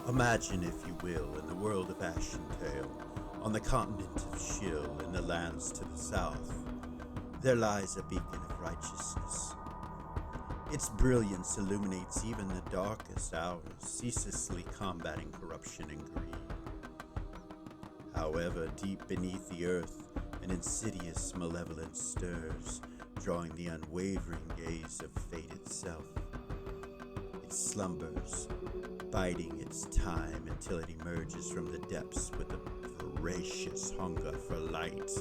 Imagine, if you will, in the world of Ashentale, on the continent of Shill, in the lands to the south, there lies a beacon of righteousness. Its brilliance illuminates even the darkest hours, ceaselessly combating corruption and greed. However, deep beneath the earth, an insidious malevolence stirs, drawing the unwavering gaze of fate itself. It slumbers, biding its time until it emerges from the depths with a voracious hunger for light.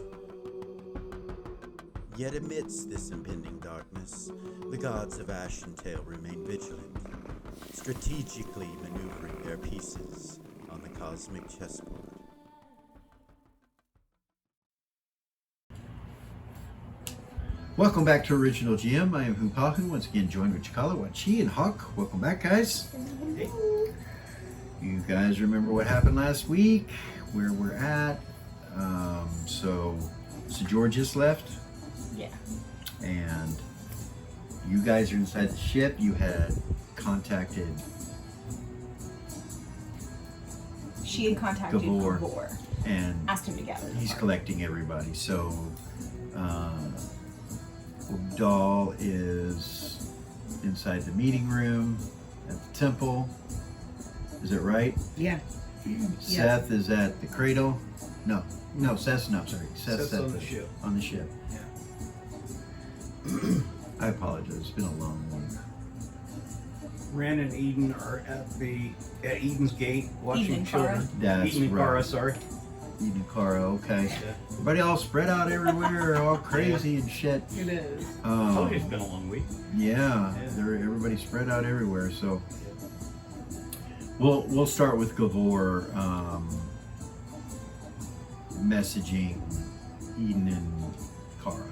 Yet amidst this impending darkness, the gods of Ashentale remain vigilant, strategically maneuvering their pieces on the cosmic chessboard. Welcome back to Original GM. I am Hupahu, once again joined with Cikala, Wachi, and Huck. Welcome back, guys. Hey. You guys remember what happened last week, where we're at. So George just left. Yeah. And you guys are inside the ship. You had contacted... She had contacted Gavor and asked him to gather. He's collecting everybody. So Dahl is inside the meeting room at the temple. Is it right? Yeah. Seth is at the cradle. No, Seth's not. Sorry, Seth's on the ship. On the ship. Yeah. I apologize. It's been a long week. Ren and Eden are at Eden's gate watching Eden and children. That's Eden and right. Kara, sorry. Eden and Kara, okay. Yeah. Everybody all spread out everywhere, all crazy and shit. It is. Told you it's been a long week. Yeah, everybody spread out everywhere. So we'll start with Gavor messaging Eden and Kara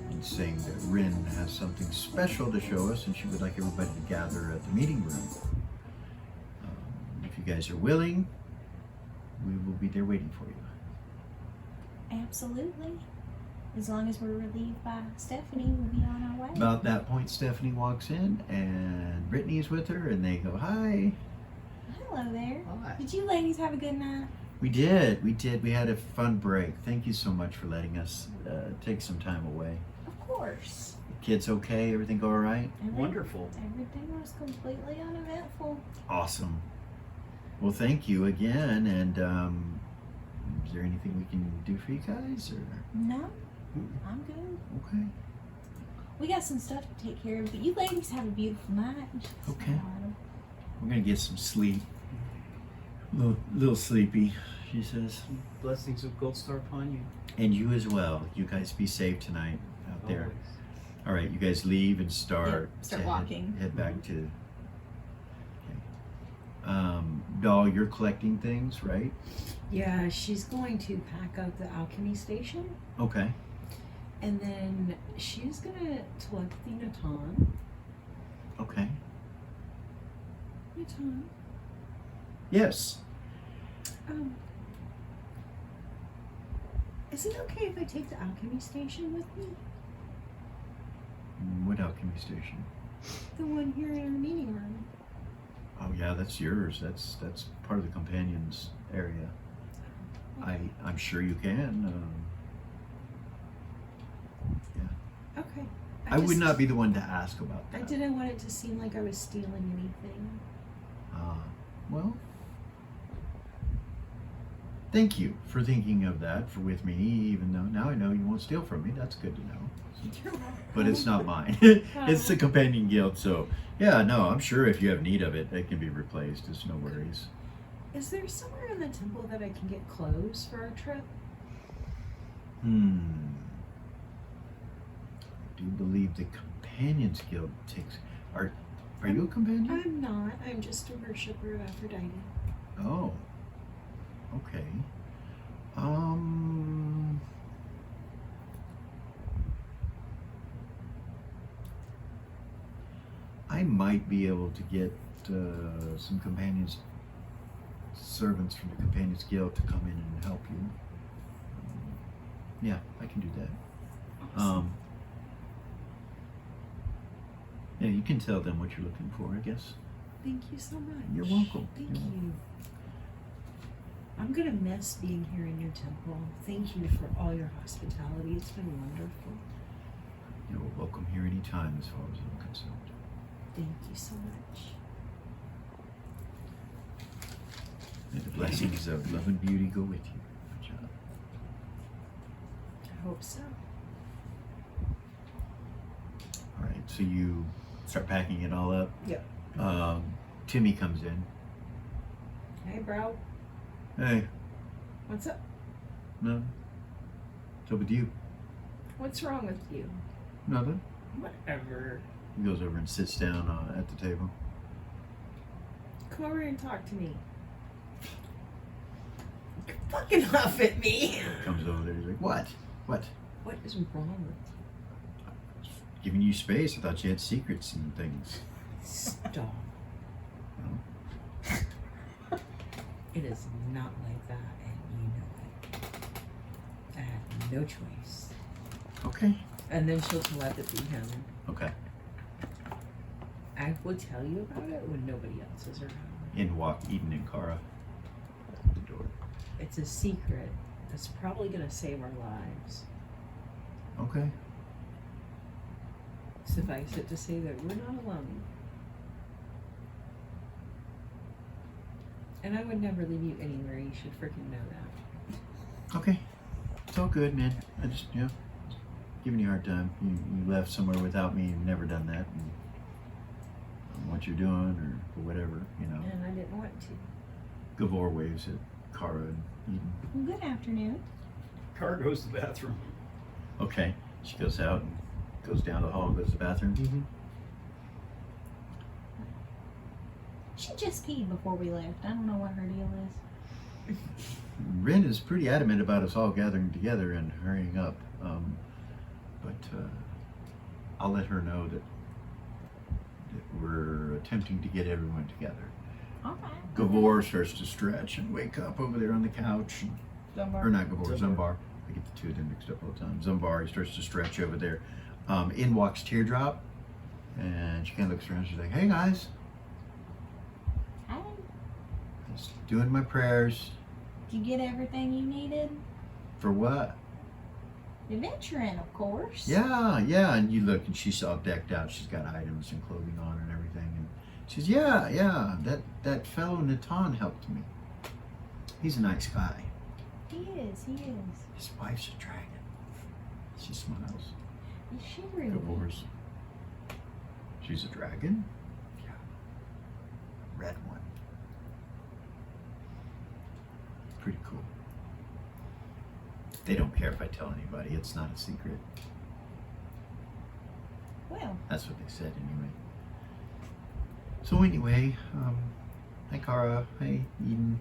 and saying that Rin has something special to show us, and she would like everybody to gather at the meeting room. If you guys are willing, we will be there waiting for you. Absolutely. As long as we're relieved by Stephanie, we'll be on our way. About that point, Stephanie walks in, and Brittany's with her, and they go, "Hi." Hello there. Hi. Did you ladies have a good night? We did. We had a fun break. Thank you so much for letting us take some time away. Of course. Kids okay? Everything go all right? Wonderful. Everything was completely uneventful. Awesome. Well, thank you again. And is there anything we can do for you guys? Or No, I'm good. okay. We got some stuff to take care of, but you ladies have a beautiful night. Okay. We're gonna get some sleep. Little sleepy, she says. Blessings of Gold Star upon you. And you as well. You guys be safe tonight out there. Always. All right, you guys leave and start walking. Head back to. Okay. Doll, you're collecting things, right? Yeah, she's going to pack up the alchemy station, Okay. and then she's gonna collect the Natan. Okay. Natan. Yes. Is it okay if I take the alchemy station with me? What alchemy station? The one here in our meeting room. Oh yeah, that's yours. That's part of the companions area. I'm sure you can. Yeah. Okay. I would not be the one to ask about that. I didn't want it to seem like I was stealing anything. Well, thank you for thinking of that with me, even though now I know you won't steal from me. That's good to know. But it's not mine. It's the companion guild, so yeah, no, I'm sure if you have need of it, it can be replaced. It's no worries. Is there somewhere in the temple that I can get clothes for our trip? I do believe the companions guild takes. Are you a companion? I'm not. I'm just a worshipper of Aphrodite. Oh. Okay. I might be able to get some companions, servants from the Companions Guild to come in and help you. Yeah, I can do that. Awesome. Yeah, you can tell them what you're looking for, I guess. Thank you so much. You're welcome. Thank You're you. I'm gonna miss being here in your temple. Thank you for all your hospitality. It's been wonderful. You're welcome here anytime as far as I'm concerned. Thank you so much. May the blessings of love and beauty go with you, my child. I hope so. All right, so you start packing it all up. Yep. Timmy comes in. Hey, bro. Hey, What's up? no. What's up with you? What's wrong with you? Nothing. Whatever. He goes over and sits down at the table. Come over here and talk to me. You're fucking off at me. Comes over there. He's like, what? What? What is wrong with you? Giving you space. I thought you had secrets and things. Stop. No? It is not like that, and you know it. I have no choice. Okay. And then she'll telepathy him. Okay. I will tell you about it when nobody else is around. In walk Eden and Kara. The door. It's a secret that's probably gonna save our lives. Okay. Suffice it to say that we're not alone. And I would never leave you anywhere. You should freaking know that. Okay. It's all good, man. I just, giving you a hard time. You left somewhere without me. You've never done that. And I don't know what you're doing or whatever, And I didn't want to. Gavor waves at Kara and Eden. Well, good afternoon. Car goes to the bathroom. Okay. She goes out and goes down the hall and goes to the bathroom. Mm-hmm. She just peed before we left. I don't know what her deal is. Ren is pretty adamant about us all gathering together and hurrying up. But I'll let her know that we're attempting to get everyone together. All right. Gavor starts to stretch and wake up over there on the couch. Or not Gavor, Zumbar. I get the two of them mixed up all the time. Zumbar, he starts to stretch over there. In walks Teardrop, and she kind of looks around. She's like, "Hey guys, Hi. just doing my prayers." Did you get everything you needed? For what? Adventuring, of course. Yeah. And you look, and she's all decked out. She's got items and clothing on and everything. And she says, "Yeah. That fellow Natan helped me. He's a nice guy. He is. His wife's a dragon." She smiles. Is she really? Gavor's. She's a dragon? Yeah. Red one. Pretty cool. They don't care if I tell anybody. It's not a secret. Well, That's what they said anyway. So anyway, hi Kara, hi Eden.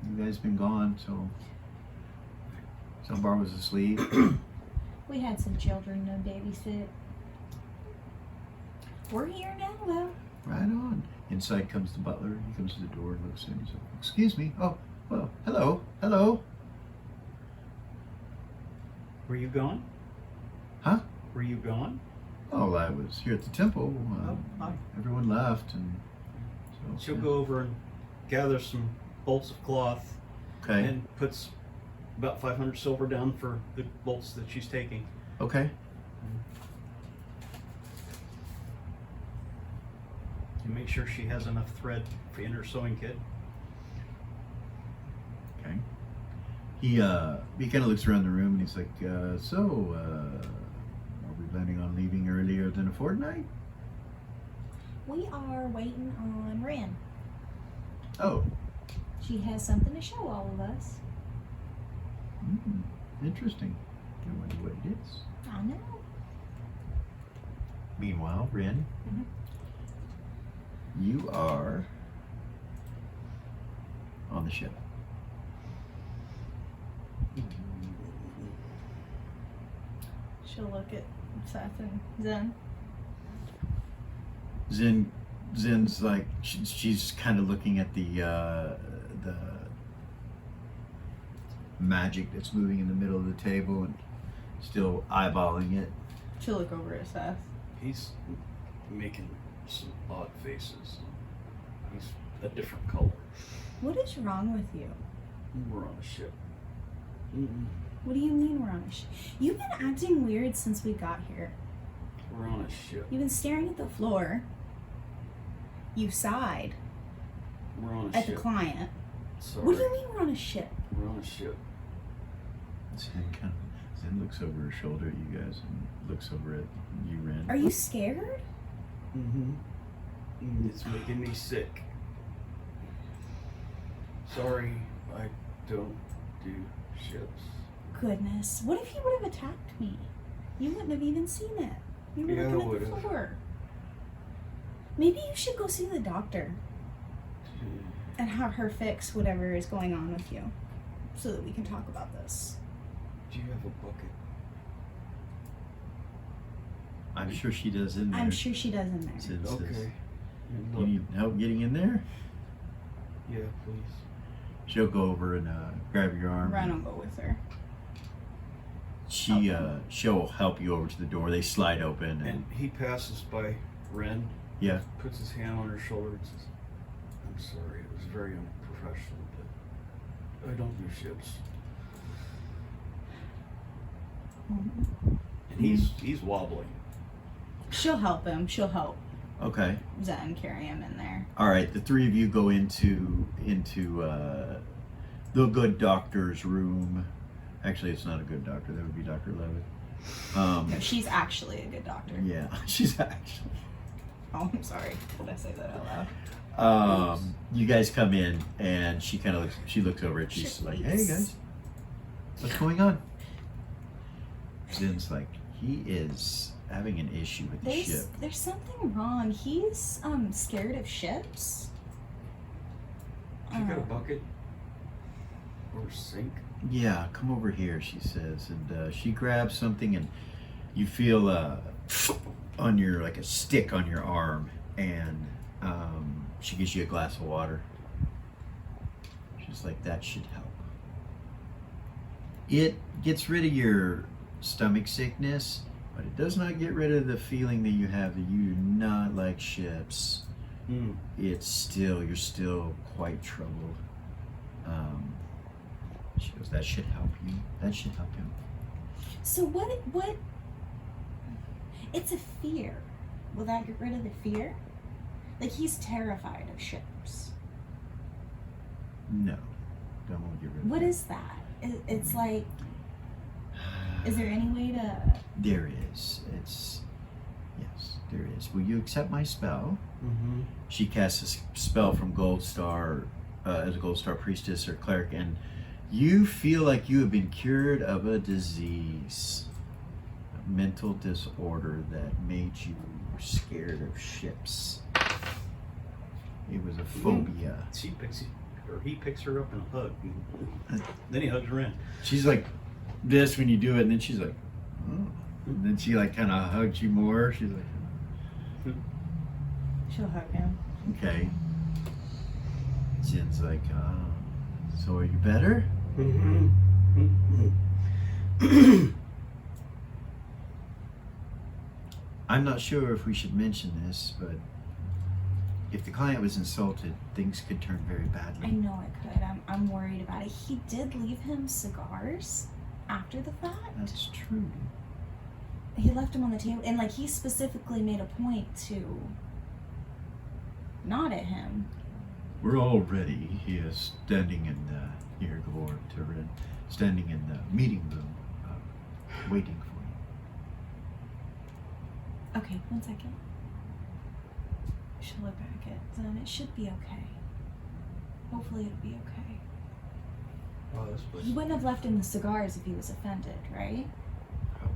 You guys been gone, so Zumbar was asleep. we had some children to babysit. We're here now, though. Right on. Inside comes the butler. He comes to the door and looks in. He's like, "Excuse me. Oh, well, hello. Were you gone? Huh? Were you gone? Oh, I was here at the temple. Hi. Everyone left, and so She'll go over and gather some bolts of cloth Okay. and puts about 500 silver down for the bolts that she's taking. Okay. And make sure she has enough thread in her sewing kit. Okay. He kind of looks around the room and he's like, so are we planning on leaving earlier than a fortnight? We are waiting on Ren. Oh. She has something to show all of us. Interesting. I wonder what it is. I know. Meanwhile, Ren, you are on the ship. She'll look at Seth and Zen. Zen's like she's kind of looking at the magic that's moving in the middle of the table and still eyeballing it. She'll look over at Seth. He's making some odd faces. He's a different color. What is wrong with you? We're on a ship. What do you mean we're on a ship? You've been acting weird since we got here. We're on a ship. You've been staring at the floor. You sighed We're on a at ship. the client. Sorry. What do you mean we're on a ship? We're on a ship. Zen looks over her shoulder at you guys and looks over at you, Ren. Are you scared? It's making me sick. Sorry, I don't do ships. Goodness. What if he would have attacked me? You wouldn't have even seen it. You were Yeah, I looking at the would've. floor. Maybe you should go see the doctor and have her fix whatever is going on with you so that we can talk about this. Do you have a bucket? I'm sure she does in there. I'm sure she does in there. Zen says, Okay. you need help getting in there? Yeah, please. She'll go over and grab your arm. Ren will go with her. She'll help you over to the door. They slide open And he passes by Ren, yeah. puts his hand on her shoulder and says, I'm sorry, it was very unprofessional, but I don't do ships. And he's wobbling. She'll help him. She'll help Okay. Zen carry him in there. All right. The three of you go into the good doctor's room. Actually, it's not a good doctor. That would be Dr. Levitt. No, she's actually a good doctor. Yeah, she's actually. Oh, I'm sorry. Did I say that out loud? You guys come in, and she kind of looks over at you. She's like, "Hey guys, what's going on?" Zen's like, he is having an issue with the ship. There's something wrong. He's scared of ships. You got a bucket? Or a sink? Yeah, come over here, she says, and she grabs something, and you feel on your like a stick on your arm, and she gives you a glass of water. She's like, that should help. It gets rid of your stomach sickness, but it does not get rid of the feeling that you have that you do not like ships. You're still quite troubled. She goes, that should help you. That should help him. So what? It's a fear. Will that get rid of the fear? Like, he's terrified of ships. No, that won't get rid of What it. is that? It's like, is there any way to... There is. Yes, there is. Will you accept my spell? Mm-hmm. She casts a spell from Gold Star, as a Gold Star priestess or cleric, and you feel like you have been cured of a disease, a mental disorder that made you scared of ships. It was a phobia. He picks her up in a hug. Then he hugs her in. She's like this when you do it, and then she's like, oh. And then she like kind of hugs you more. She's like, She'll hug him. okay. Jen's like, so are you better? I'm not sure if we should mention this, but if the client was insulted, things could turn very badly. I know it could. I'm worried about it. He did leave him cigars after the fact. That's true. He left him on the table, and like he specifically made a point to nod at him. We're all ready. He is standing in here, Gavor, Turin, standing in the meeting room, waiting for you. Okay, 1 second. She'll look back at Zen. It should be okay. Hopefully it'll be okay. Oh, this place. He wouldn't have left him the cigars if he was offended, right? Probably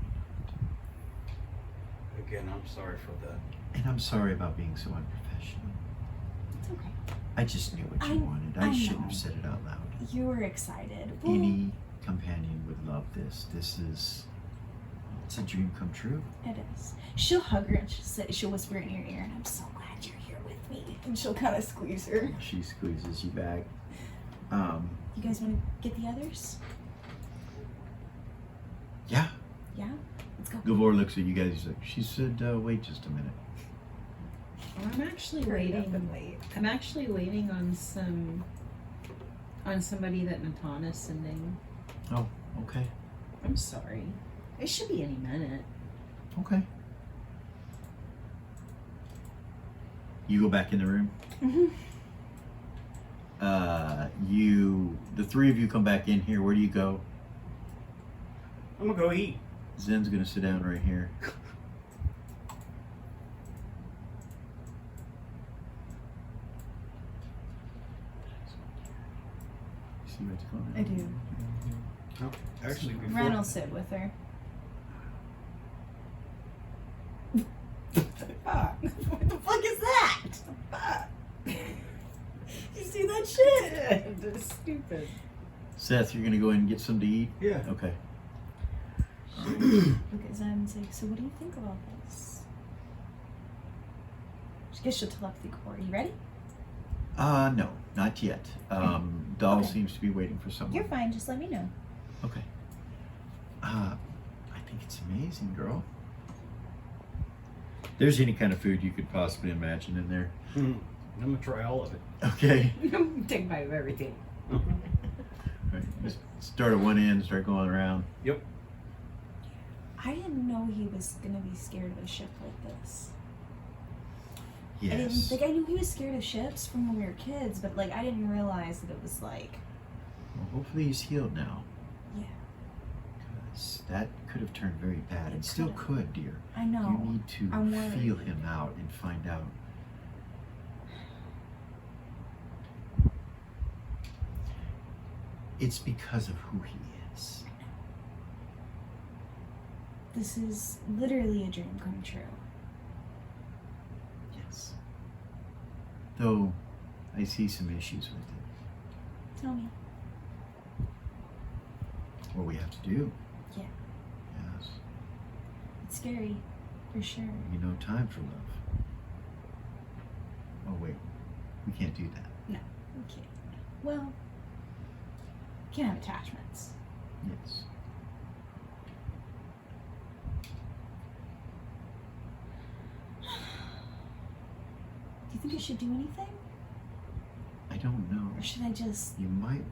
Again, I'm sorry for that. not. And I'm sorry about being so unprofessional. It's okay. I just knew what you wanted. I I shouldn't know. have said it out loud. You were excited. Well, Any companion would love this. It's a dream come true. it is. She'll hug her and she'll whisper in your ear, and I'm so glad you're here with me. And she'll kind of squeeze her. She squeezes you back. You guys want to get the others? Yeah. Yeah? Let's go. Gavor looks at you guys. He's like, she said, wait just a minute. I'm actually Hurried up waiting. and late. I'm actually waiting on somebody that Natana's sending. Oh, okay. I'm sorry. It should be any minute. Okay. You go back in the room. Mm-hmm. The three of you come back in here. Where do you go? I'm gonna go eat. Zen's gonna sit down right here. See what's going on? I do. No, actually, before. Ren will sit with her. Fuck. What the fuck is that? Fuck. You see that shit? That's stupid. Seth, you're gonna go in and get some to eat? Yeah. Okay. Look at Zen and say, so what do you think about this? I guess she'll telepathy core. You ready? No, not yet. Doll Okay. seems to be waiting for someone. You're fine, just let me know. Okay. I think it's amazing, girl. There's any kind of food you could possibly imagine in there. I'm gonna try all of it. Okay. Take a bite of everything. Right. Just start at one end, start going around. Yep. I didn't know he was gonna be scared of a ship like this. I didn't Yes. like I knew he was scared of ships from when we were kids, but like I didn't realize that it was like Well, hopefully he's healed now. yeah. 'Cause that could have turned very bad. It and still could've. could, dear. I know. You need to I'm worried. feel him out and find out. It's because of who he is. This is literally a dream come true. Yes. Though I see some issues with it. Tell me. What we have to do. Yeah. Yes. It's scary, for sure. You know, time for love. Oh wait, we can't do that. Okay. Well, can't have attachments. Yes. Do you think I should do anything? I don't know. Or should I just You might.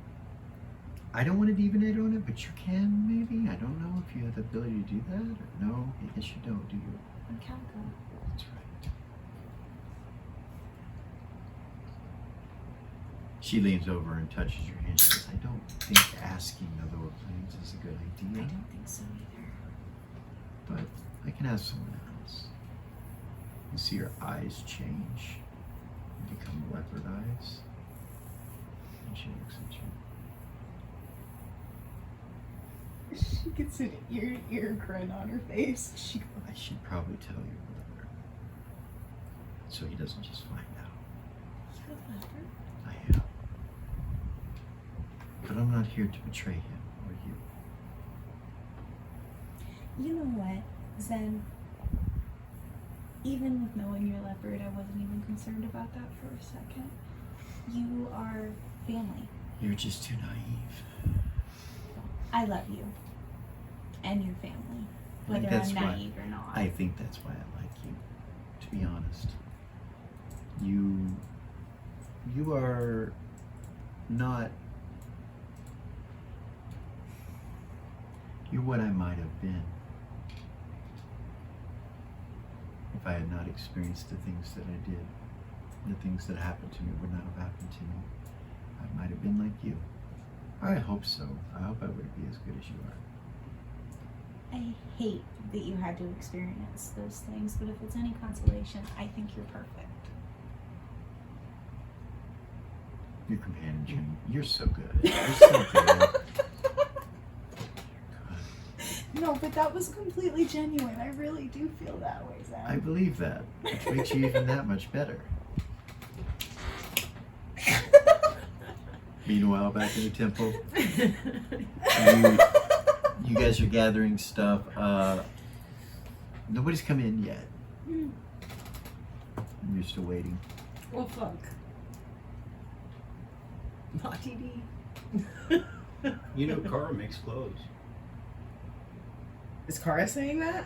I don't want to deviate on it, but you can maybe. I don't know if you have the ability to do that or no. I guess you don't, do you? on Calico? That's right. She leans over and touches your hand. She says, I don't think asking the lower planes is a good I idea, don't think so either. but I can ask someone else. You see her eyes change and become leopard eyes. And she looks at you. She gets an ear grin on her face. She goes, I should probably tell your brother, so he doesn't just find out. "You're a leopard?" I am. But I'm not here to betray him or you. You know what, Zen? Even with knowing you're a leopard, I wasn't even concerned about that for a second. You are family. You're just too naive. I love you. And your family. I think Whether that's I'm why- naive or not. I think that's why I like you, to be honest. You are not. You're what I might have been if I had not experienced the things that I did. The things that happened to me would not have happened to me. I might have been like you. I hope so. I hope I would be as good as you are. I hate that you had to experience those things, but if it's any consolation, I think you're perfect. Your companionship. You're so good. You're so good. No, but that was completely genuine. I really do feel that way, Zen. I believe that, which makes you even that much better. Meanwhile, back in the temple, you guys are gathering stuff. Nobody's come in yet. You're still waiting. Well, fuck. Not TD. You know, Kara makes clothes. Is Kara saying that?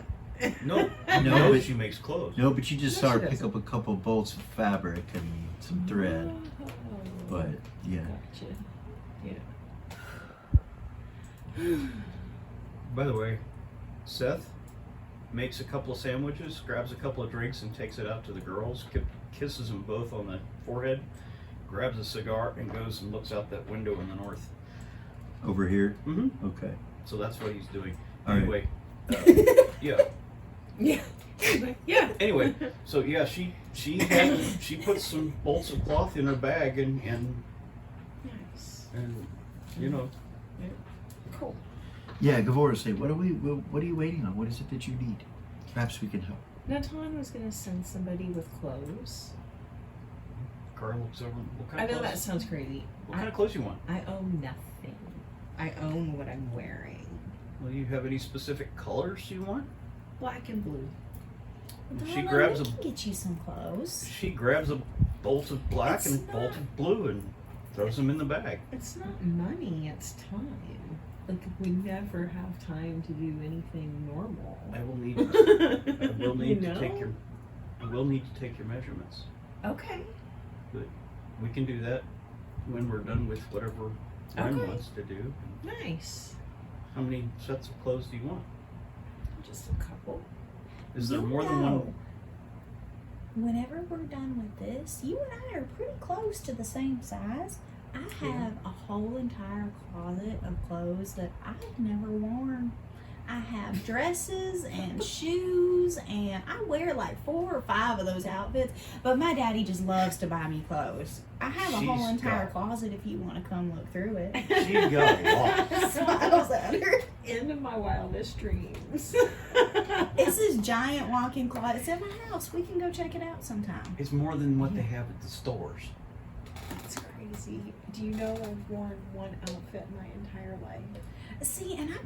No, No, but- she makes clothes. No, but you just No, saw her she pick doesn't. up a couple bolts of fabric and some thread. Oh, But yeah, gotcha. By the way, Seth makes a couple of sandwiches, grabs a couple of drinks, and takes it out to the girls. Kisses them both on the forehead, grabs a cigar, and goes and looks out that window in the north. over here. Mm-hmm. Okay. So that's what he's doing. All right. Anyway, yeah. Yeah. Yeah. Anyway, so yeah, she puts some bolts of cloth in her bag and Nice. you know. Cool. Yeah, Gavora, say what are you waiting on? What is it that you need? Perhaps we can help. Natan was gonna send somebody with clothes. Carl looks over. What kind I of know clothes? that sounds crazy. What kind of clothes you want? I own nothing. I own what I'm wearing. Well, you have any specific colors you want? Black and blue. She Donna, grabs we a- can get you some clothes. She grabs a bolt of black It's and a bolt not- of blue and throws them in the bag. It's not money, it's time. Like we never have time to do anything normal. I will need You know? to take your I will need to take your measurements. Okay. We can do that when we're done with whatever Ren Okay. wants to do. Nice. How many sets of clothes do you want? Just a couple. Is there You more than know, one? Whenever we're done with this, you and I are pretty close to the same size. I have a whole entire closet of clothes that I've never worn. I have dresses and shoes, and I wear like 4 or 5 of those outfits. But my daddy just loves to buy me clothes. I have a whole She's entire got- closet if you want to come look through it. She's got a lot. Smiles at her. End of my wildest dreams. It's this giant walk-in closet. It's at my house. We can go check it out sometime. It's more than what they have at the stores. That's crazy. Do you know I've worn one outfit my entire life? See, and I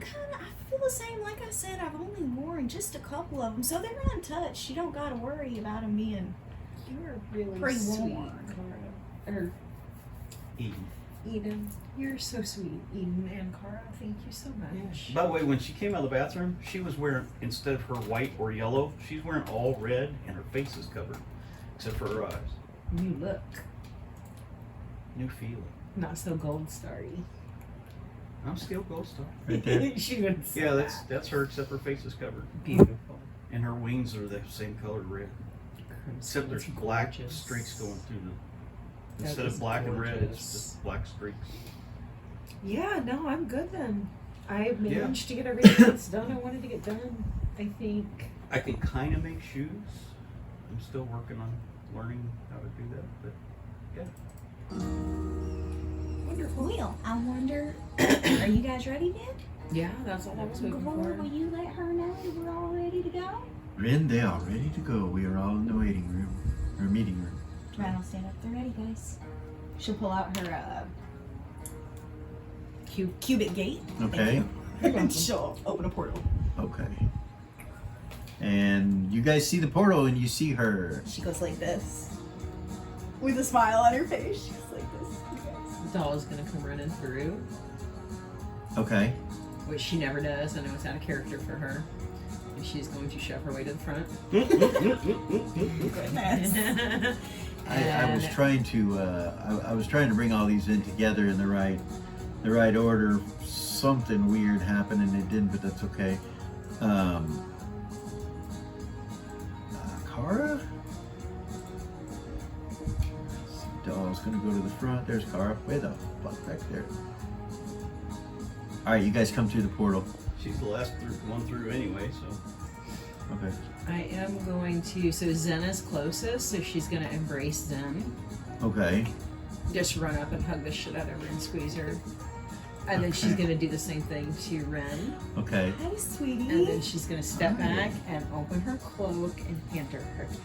feel the same. Like I said, I've only worn just a couple of them, so they're untouched. You don't got to worry about them being. You're really Pre-worn. sweet, Cara. Or Eden. You're so sweet, Eden and Cara. Thank you so much. By the way, when she came out of the bathroom, she was wearing, instead of her white or yellow, she's wearing all red and her face is covered, except for her eyes. New look. New feeling. Not so gold starry. I'm still Gold Star. Right there. She would say Yeah, that. that's her, except her face is covered. Beautiful. And her wings are the same color red. Except there's It's black gorgeous. streaks going through the. That Instead is of black and red, it's gorgeous. just black streaks. Yeah, no, I'm good then. I Yeah. managed to get everything that's done I wanted to get done. I think. I can kind of make shoes. I'm still working on learning how to do that, but Wonderful. Well, I wonder, are you guys ready then? Yeah, that's all I was hoping Gavora, for. will you let her know that we're all ready to go? Ren, they are ready to go. We are all in the waiting room or meeting room. Right, I'll stand up. They're ready, guys. She'll pull out her cubic gate. Okay. And she'll open a portal. Okay. And you guys see the portal and you see her. She goes like this. With a smile on her face. She goes like this. You guys. Doll is gonna come running through, Okay. which she never does. I know it's out of character for her. And she's going to shove her way to the front. Goodness. I was And- trying to I was trying to bring all these in together in the right order. Something weird happened and it didn't, but that's okay. Cara? Doll's gonna go to the front. There's Cara. Way the fuck back there. Alright, you guys come through the portal. she's the last one through anyway, so. Okay. I am going to. So Zen is closest, so she's gonna embrace Zen. Okay. Just run up and hug the shit out of her and squeeze her. And then she's Okay. gonna do the same thing to Ren. Okay. Hi, sweetie. And then she's gonna step Hi. back and open her cloak and hand her her cat.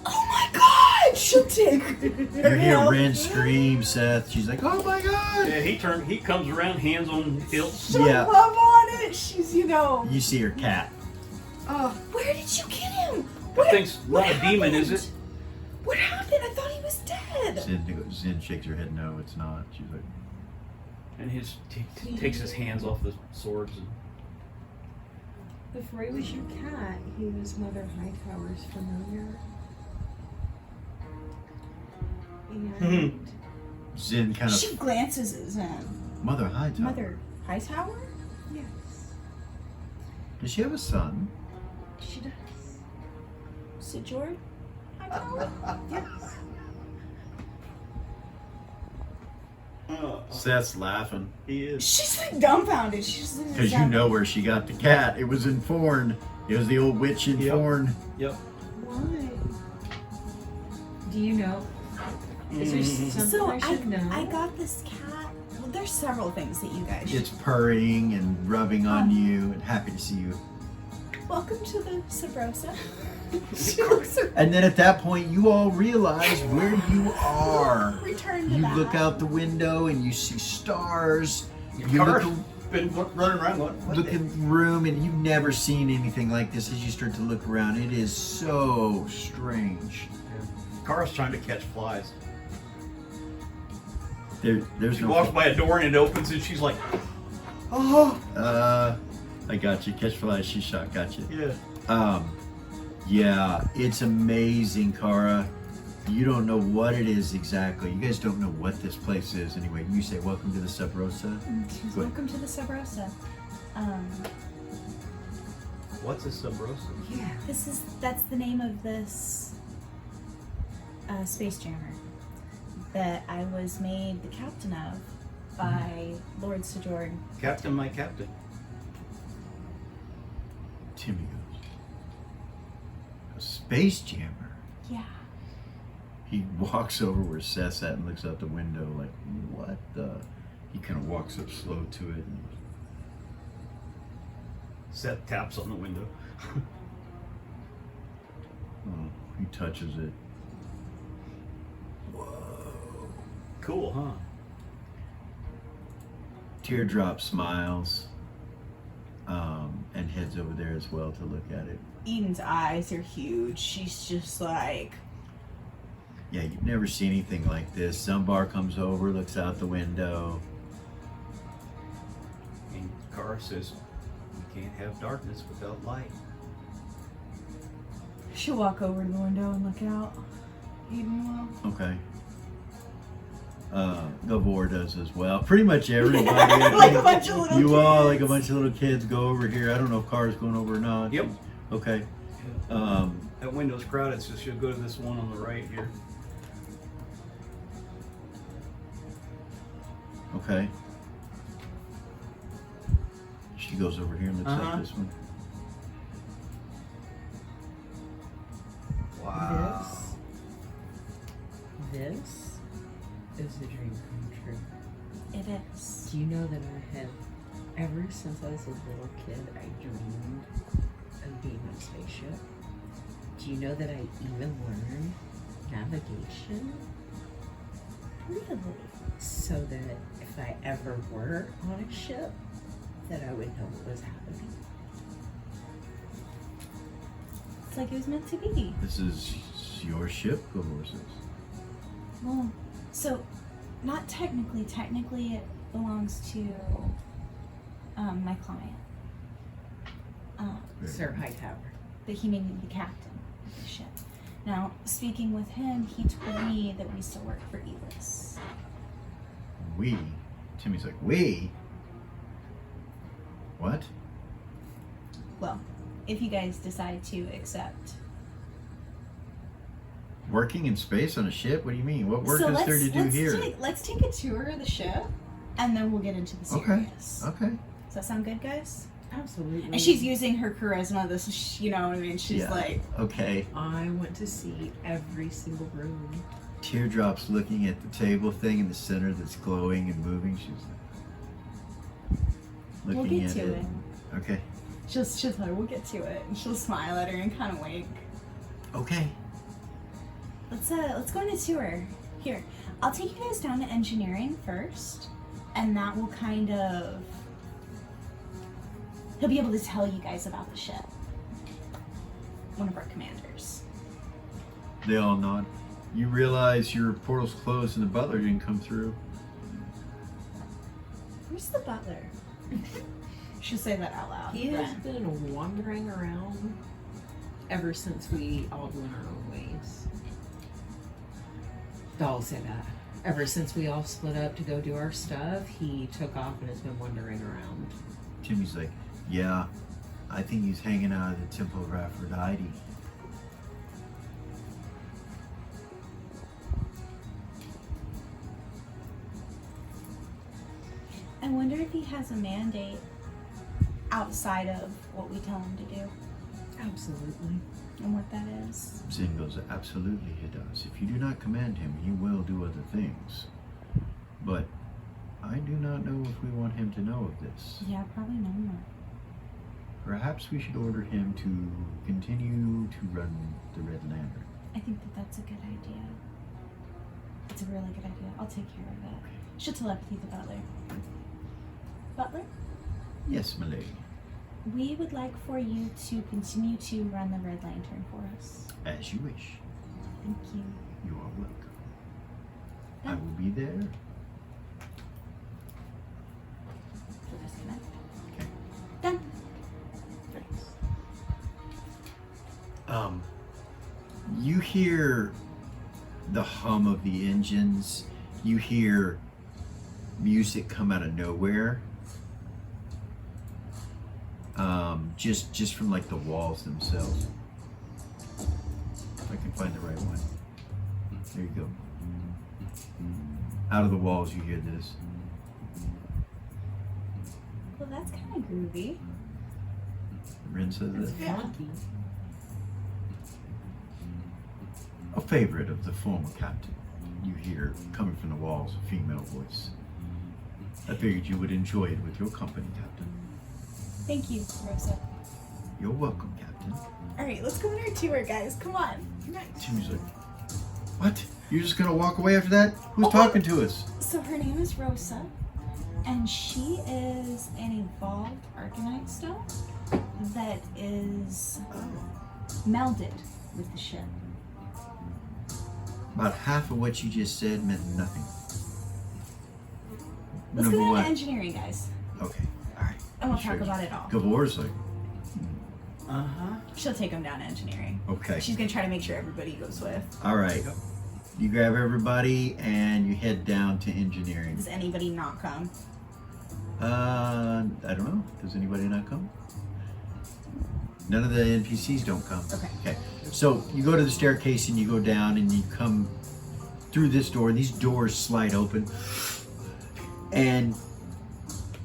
Oh my god! She'll take her. You hear Ren scream, Seth. She's like, oh my god! Yeah, he comes around, hands on hilts. She'll Yeah. love on it. She's, You see her cat. where did you get him? That thing's not a demon, is it? What happened? I thought he was dead. Zen shakes her head, no, it's not. She's like, And takes his hands off the swords Before he was your cat, he was Mother Hightower's familiar. And Zen kind She of glances at Zen. Mother Hightower. Mother Hightower? yes, Does she have a son? she does. Sir George Hightower? Yes. Seth's laughing He is. She's like dumbfounded. She's because you know where she got the cat. It was in Forn. It was the old witch in Yep. Forn. Yep. Why? Do you know? Is there something So I should know? I got this cat. Well, there's several things that you guys should. It's purring and rubbing on you and happy to see you. Welcome to the Sabrosa. And then at that point, you all realize where you are. Return to You that. look out the window and you see stars. You Car's look, been running around going, what look the- in the room and you've never seen anything like this as you start to look around. It is so strange. Car's trying to catch flies. There's She no. walks by a door and it opens and she's like, I got you. Catch flies, she shot. Got you. yeah. Yeah, it's amazing, Cara. You don't know what it is exactly. You guys don't know what this place is. Anyway, you say welcome to the Sub Rosa. Go ahead. Welcome to the Sabrosa. What's a sub-rosa? Yeah. That's the name of this space jammer that I was made the captain of by Lord Sojourn. Captain, my captain. Timmy goes, a space jammer. Yeah. He walks over where Seth's at and looks out the window like, what the? He kind of walks up slow to it. And Seth taps on the window. he touches it. Cool, huh? Teardrop smiles and heads over there as well to look at it. Eden's eyes are huge. She's just like, Yeah, you've never seen anything like this. Zumbar comes over, looks out the window. And Car says, we can't have darkness without light. she'll walk over to the window and look out. Eden will. Okay. Gabor does as well. Pretty much everybody. Like a bunch of little You all, kids. like a bunch of little kids, go over here. I don't know if Car's going over or not. Yep. Okay. That window's crowded, so she'll go to this one on the right here. Okay. She goes over here and looks at this one. Wow. This is a dream come true. It is. Do you know that I have, ever since I was a little kid, I dreamed of being on a spaceship? Do you know that I even learned navigation? Really? So that if I ever were on a ship, that I would know what was happening. It's like it was meant to be. This is your ship, Gabor says. Well, so not technically. Technically, it belongs to my client. Sir Hightower. But he made me the captain of the ship. Now, speaking with him, he told me that we still work for Elis. We? Timmy's like, we? What? Well, if you guys decide to accept. Working in space on a ship? What do you mean? What work So is there to do here? Let's take a tour of the ship, and then we'll get into the serious. Okay. Does that sound good, guys? Absolutely. And she's using her charisma. This is, you know what I mean? She's Yeah. like, Okay. I want to see every single room. Teardrops looking at the table thing in the center that's glowing and moving. She's like, we'll looking get at to it. it. Okay. She'll tell her, we'll get to it. And she'll smile at her and kind of wink. Okay. Let's go on a tour. Here, I'll take you guys down to engineering first, and that will kind of, he'll be able to tell you guys about the ship. One of our commanders. They all nod. You realize your portal's closed and the butler didn't come through. Where's the butler? She'll say that out loud. He has then. been wandering around ever since we all went our own ways. I'll say that. Ever since we all split up to go do our stuff, he took off and has been wandering around. Jimmy's like, yeah, I think he's hanging out at the Temple of Aphrodite. I wonder if he has a mandate outside of what we tell him to do Absolutely. and what that is. Zen goes, absolutely he does. If you do not command him, he will do other things. But I do not know if we want him to know of this. Yeah, probably not. Perhaps we should order him to continue to run the Red Lantern. I think that that's a good idea. It's a really good idea. I'll take care of it. She'll telepathy the butler. Butler, Yes, my lady. we would like for you to continue to run the Red Lantern for us. As you wish. Thank you. You are welcome. I will be there. Disconnect. Okay. Done. You hear the hum of the engines. You hear music come out of nowhere. Just from like the walls themselves. If I can find the right one. There you go. Out of the walls you hear this. Well, that's kind of groovy. Rin says It's that. funky. A favorite of the former captain. You hear coming from the walls a female voice. I figured you would enjoy it with your company, Captain. Thank you, Rosa. You're welcome, Captain. All right, let's go on our tour, guys. Come on. Jimmy's like, what? You're just gonna walk away after that? Who's talking to us? So her name is Rosa, and she is an evolved Arcanite stone that is melded with the ship. About half of what you just said meant nothing. Let's Number go down one. to engineering, guys, Okay, alright. and we'll Sure. talk about it all. Gavor's like, Uh-huh. She'll take them down to engineering. okay. She's gonna try to make sure everybody goes with. Alright. You grab everybody and you head down to engineering. Does anybody not come? I don't know. Does anybody not come? None of the NPCs don't come. Okay. Okay. So you go to the staircase and you go down and you come through this door. These doors slide open. And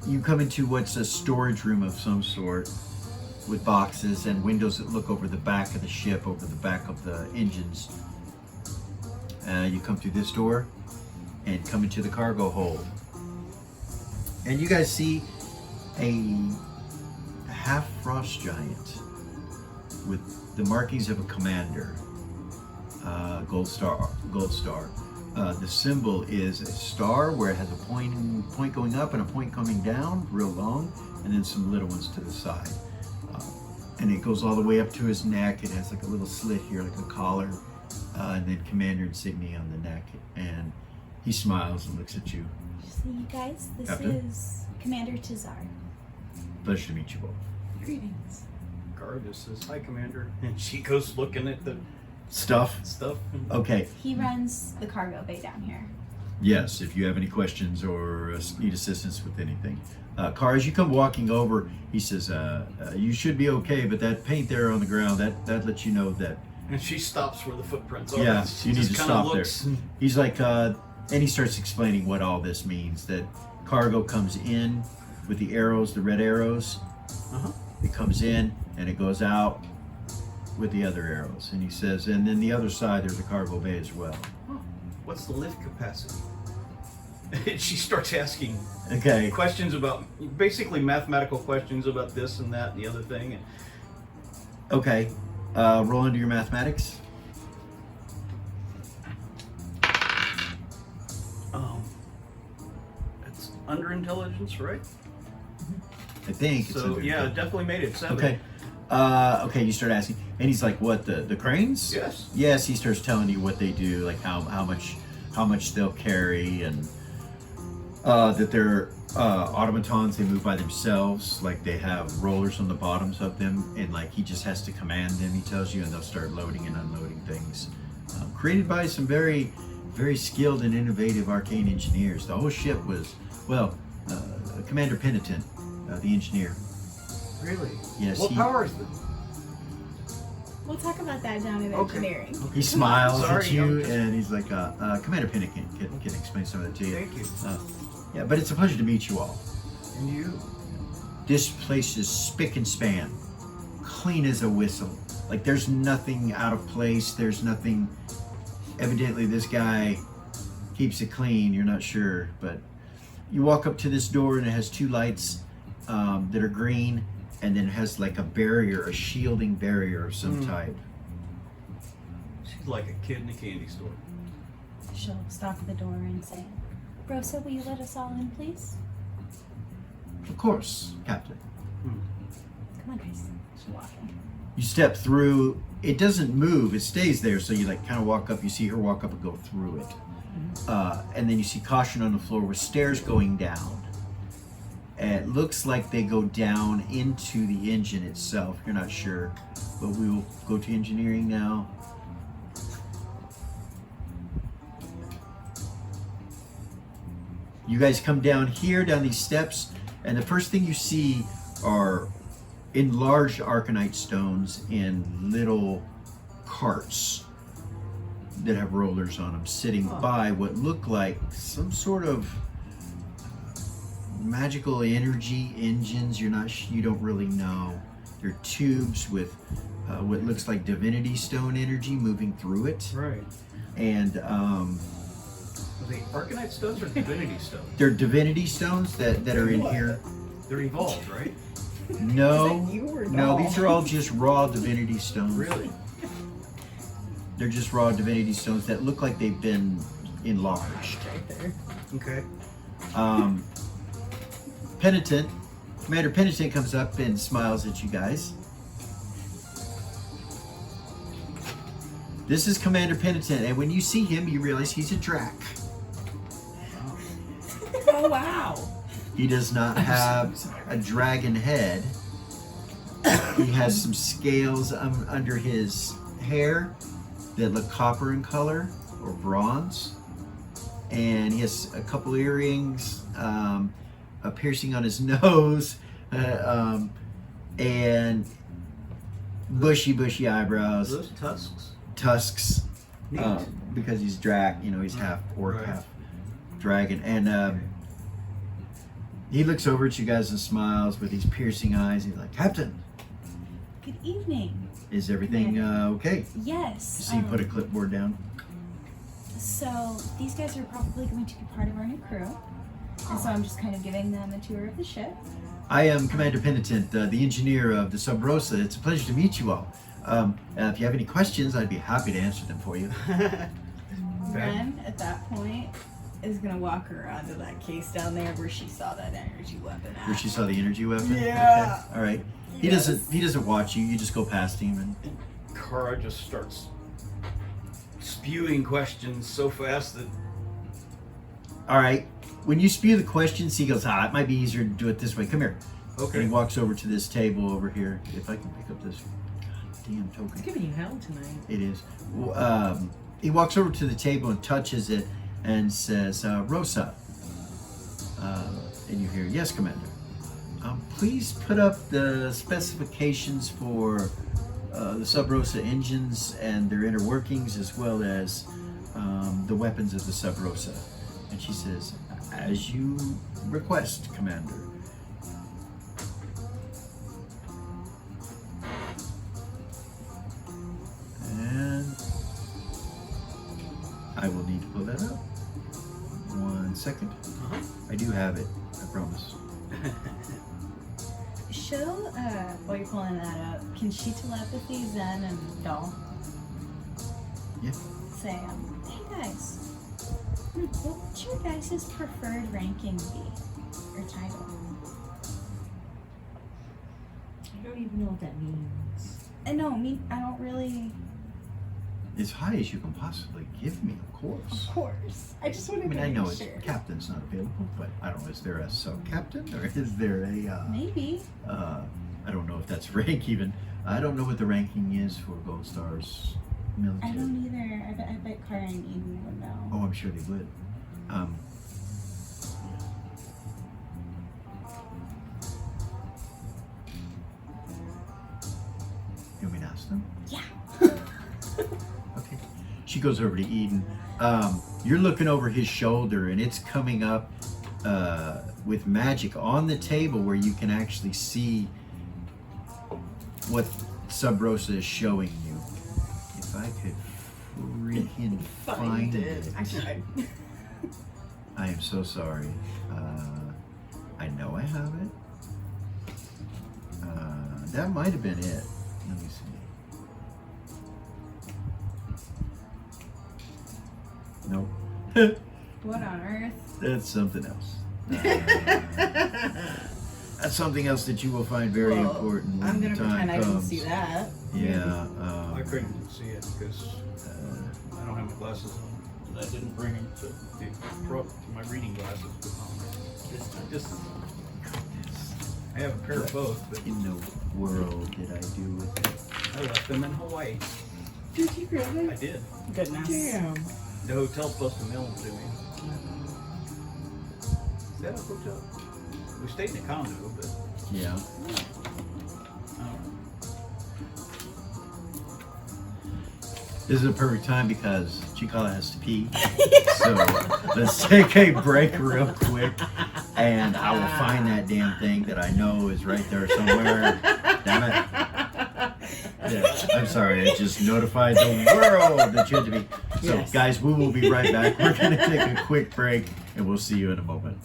you come into what's a storage room of some sort with boxes and windows that look over the back of the ship, over the back of the engines. You come through this door and come into the cargo hold. And you guys see a half frost giant with the markings of a commander, gold star. The symbol is a star where it has a point going up and a point coming down, real long, and then some little ones to the side. And it goes all the way up to his neck. It has like a little slit here, like a collar, and then commander insignia on the neck. And he smiles and looks at you. So you guys, this Captain? is Commander Tazar. Pleasure to meet you both. Greetings. Garda says, hi, Commander. And she goes looking at the Stuff. stuff. Okay. He runs the cargo bay down here. Yes, if you have any questions or need assistance with anything. Car, as you come walking over, he says, you should be okay, but that paint there on the ground, that lets you know that, And she stops where the footprints are. yeah, She you need just to kinda stop there. looks and- He's like, and he starts explaining what all this means, that cargo comes in with the arrows, the red arrows. Uh-huh. It comes in and it goes out with the other arrows. And he says, and then the other side, there's a cargo bay as well. What's the lift capacity? And she starts asking Okay. questions about, basically mathematical questions about this and that and the other thing. And Okay. Roll into your mathematics. It's under intelligence, right? I think. So under- yeah, definitely made it 7. Okay. Okay, you start asking, and he's like, "What, the cranes?" Yes. Yes, he starts telling you what they do, like how much they'll carry, and that they're automatons, they move by themselves. Like they have rollers on the bottoms of them, and like he just has to command them. He tells you, and they'll start loading and unloading things. Created by some very, very skilled and innovative arcane engineers. The whole ship was, well, Commander Penitent, the engineer. Really? Yes. What powers? We'll talk about that down in Okay. engineering. He smiles Sorry, at you, I'm just- and he's like, Commander Penitent can explain some of that to you. Thank you. Yeah, but it's a pleasure to meet you all. And you? This place is spick and span, clean as a whistle. Like there's nothing out of place. There's nothing. Evidently, this guy keeps it clean. You're not sure, but you walk up to this door and it has two lights that are green, and then it has like a barrier, a shielding barrier of some type. She's like a kid in a candy store. She'll stop at the door and say, Rosa, will you let us all in, please? Of course, Captain. Come on, guys. She'll walk in. You step through. It doesn't move. It stays there. So you like kind of walk up. You see her walk up and go through it. And then you see caution on the floor with stairs going down. And it looks like they go down into the engine itself. You're not sure, but we will go to engineering now. You guys come down here, down these steps, and the first thing you see are enlarged arcanite stones in little carts that have rollers on them, sitting by what look like some sort of magical energy engines. You don't really know. They're tubes with what looks like divinity stone energy moving through it, Right. and Are they Arcanite stones or Divinity stones? they're divinity stones that are in here. They're evolved, right? No, You were no, these are all just raw divinity stones. Really? They're just raw divinity stones that look like they've been enlarged. Right there. Okay. Penitent, Commander Penitent comes up and smiles at you guys. This is Commander Penitent, and when you see him, you realize he's a drac. Oh, wow. He does not have a dragon head. He has some scales under his hair that look copper in color or bronze. And he has a couple earrings, a piercing on his nose, and bushy Are eyebrows, those tusks? tusks, Neat. because he's drac, he's half orc, Right. half dragon. And he looks over at you guys and smiles with these piercing eyes. He's like, Captain, Good evening. is everything okay? Yes. You see him put a clipboard down. So these guys are probably going to be part of our new crew. And so I'm just kind of giving them a tour of the ship. I am Commander Penitent, the engineer of the Sub Rosa. It's a pleasure to meet you all. If you have any questions, I'd be happy to answer them for you. Ren, at that point, is going to walk around to that case down there where she saw that energy weapon at. Where she saw the energy weapon? Yeah. Okay. All right. He Yes. doesn't watch you. You just go past him and Kara just starts spewing questions so fast that all right. When you spew the questions, he goes, it might be easier to do it this way. Come here. And okay. he walks over to this table over here. If I can pick up this goddamn token. It's giving you hell tonight. It is. He walks over to the table and touches it and says, Rosa. And you hear, yes, Commander. Please put up the specifications for the Sub Rosa engines and their inner workings, as well as the weapons of the Sub Rosa. And she says, as you request, Commander. And I will need to pull that up. 1 second. I do have it, I promise. She'll, while you're pulling that up, can she telepathy Zen and Doll? Yeah. Say, hey guys, what would your guys' preferred ranking be? Or title? I don't even know what that means. No, I don't really. As high as you can possibly give me, of course. Of course. I just wanted I mean, to I know make it's sure. captain's not available, but I don't know. Is there a sub-captain or is there a? Maybe. I don't know if that's rank even. I don't know what the ranking is for Gold Star's military. I don't either. I bet Cara and Eden would know. Oh, I'm sure they would. You want me to ask them? Yeah. Okay. She goes over to Eden. You're looking over his shoulder, and it's coming up with magic on the table where you can actually see what Sub Rosa is showing you. If I could freaking find it. I tried. I am so sorry. I know I have it. That might have been it. Let me see. Nope. What on earth? That's something else. That's something else that you will find very Well, important when I'm the gonna time pretend I didn't comes. see that. Yeah. I couldn't see it because I don't have my glasses on. I didn't bring them to my reading glasses. I have a pair of both, but In the world did I do with it? I left them in Hawaii. Did you really? I did. Goodness. Damn. The hotel's supposed to mail them to me. Is that a hotel? We stayed in a condo, but Yeah. I don't know. This is a perfect time because Cikala has to pee. So let's take a break real quick and I will find that damn thing that I know is right there somewhere. Damn it. Yeah, I'm sorry, I just notified the world that you had to be. So Yes. guys, we will be right back. We're going to take a quick break and we'll see you in a moment.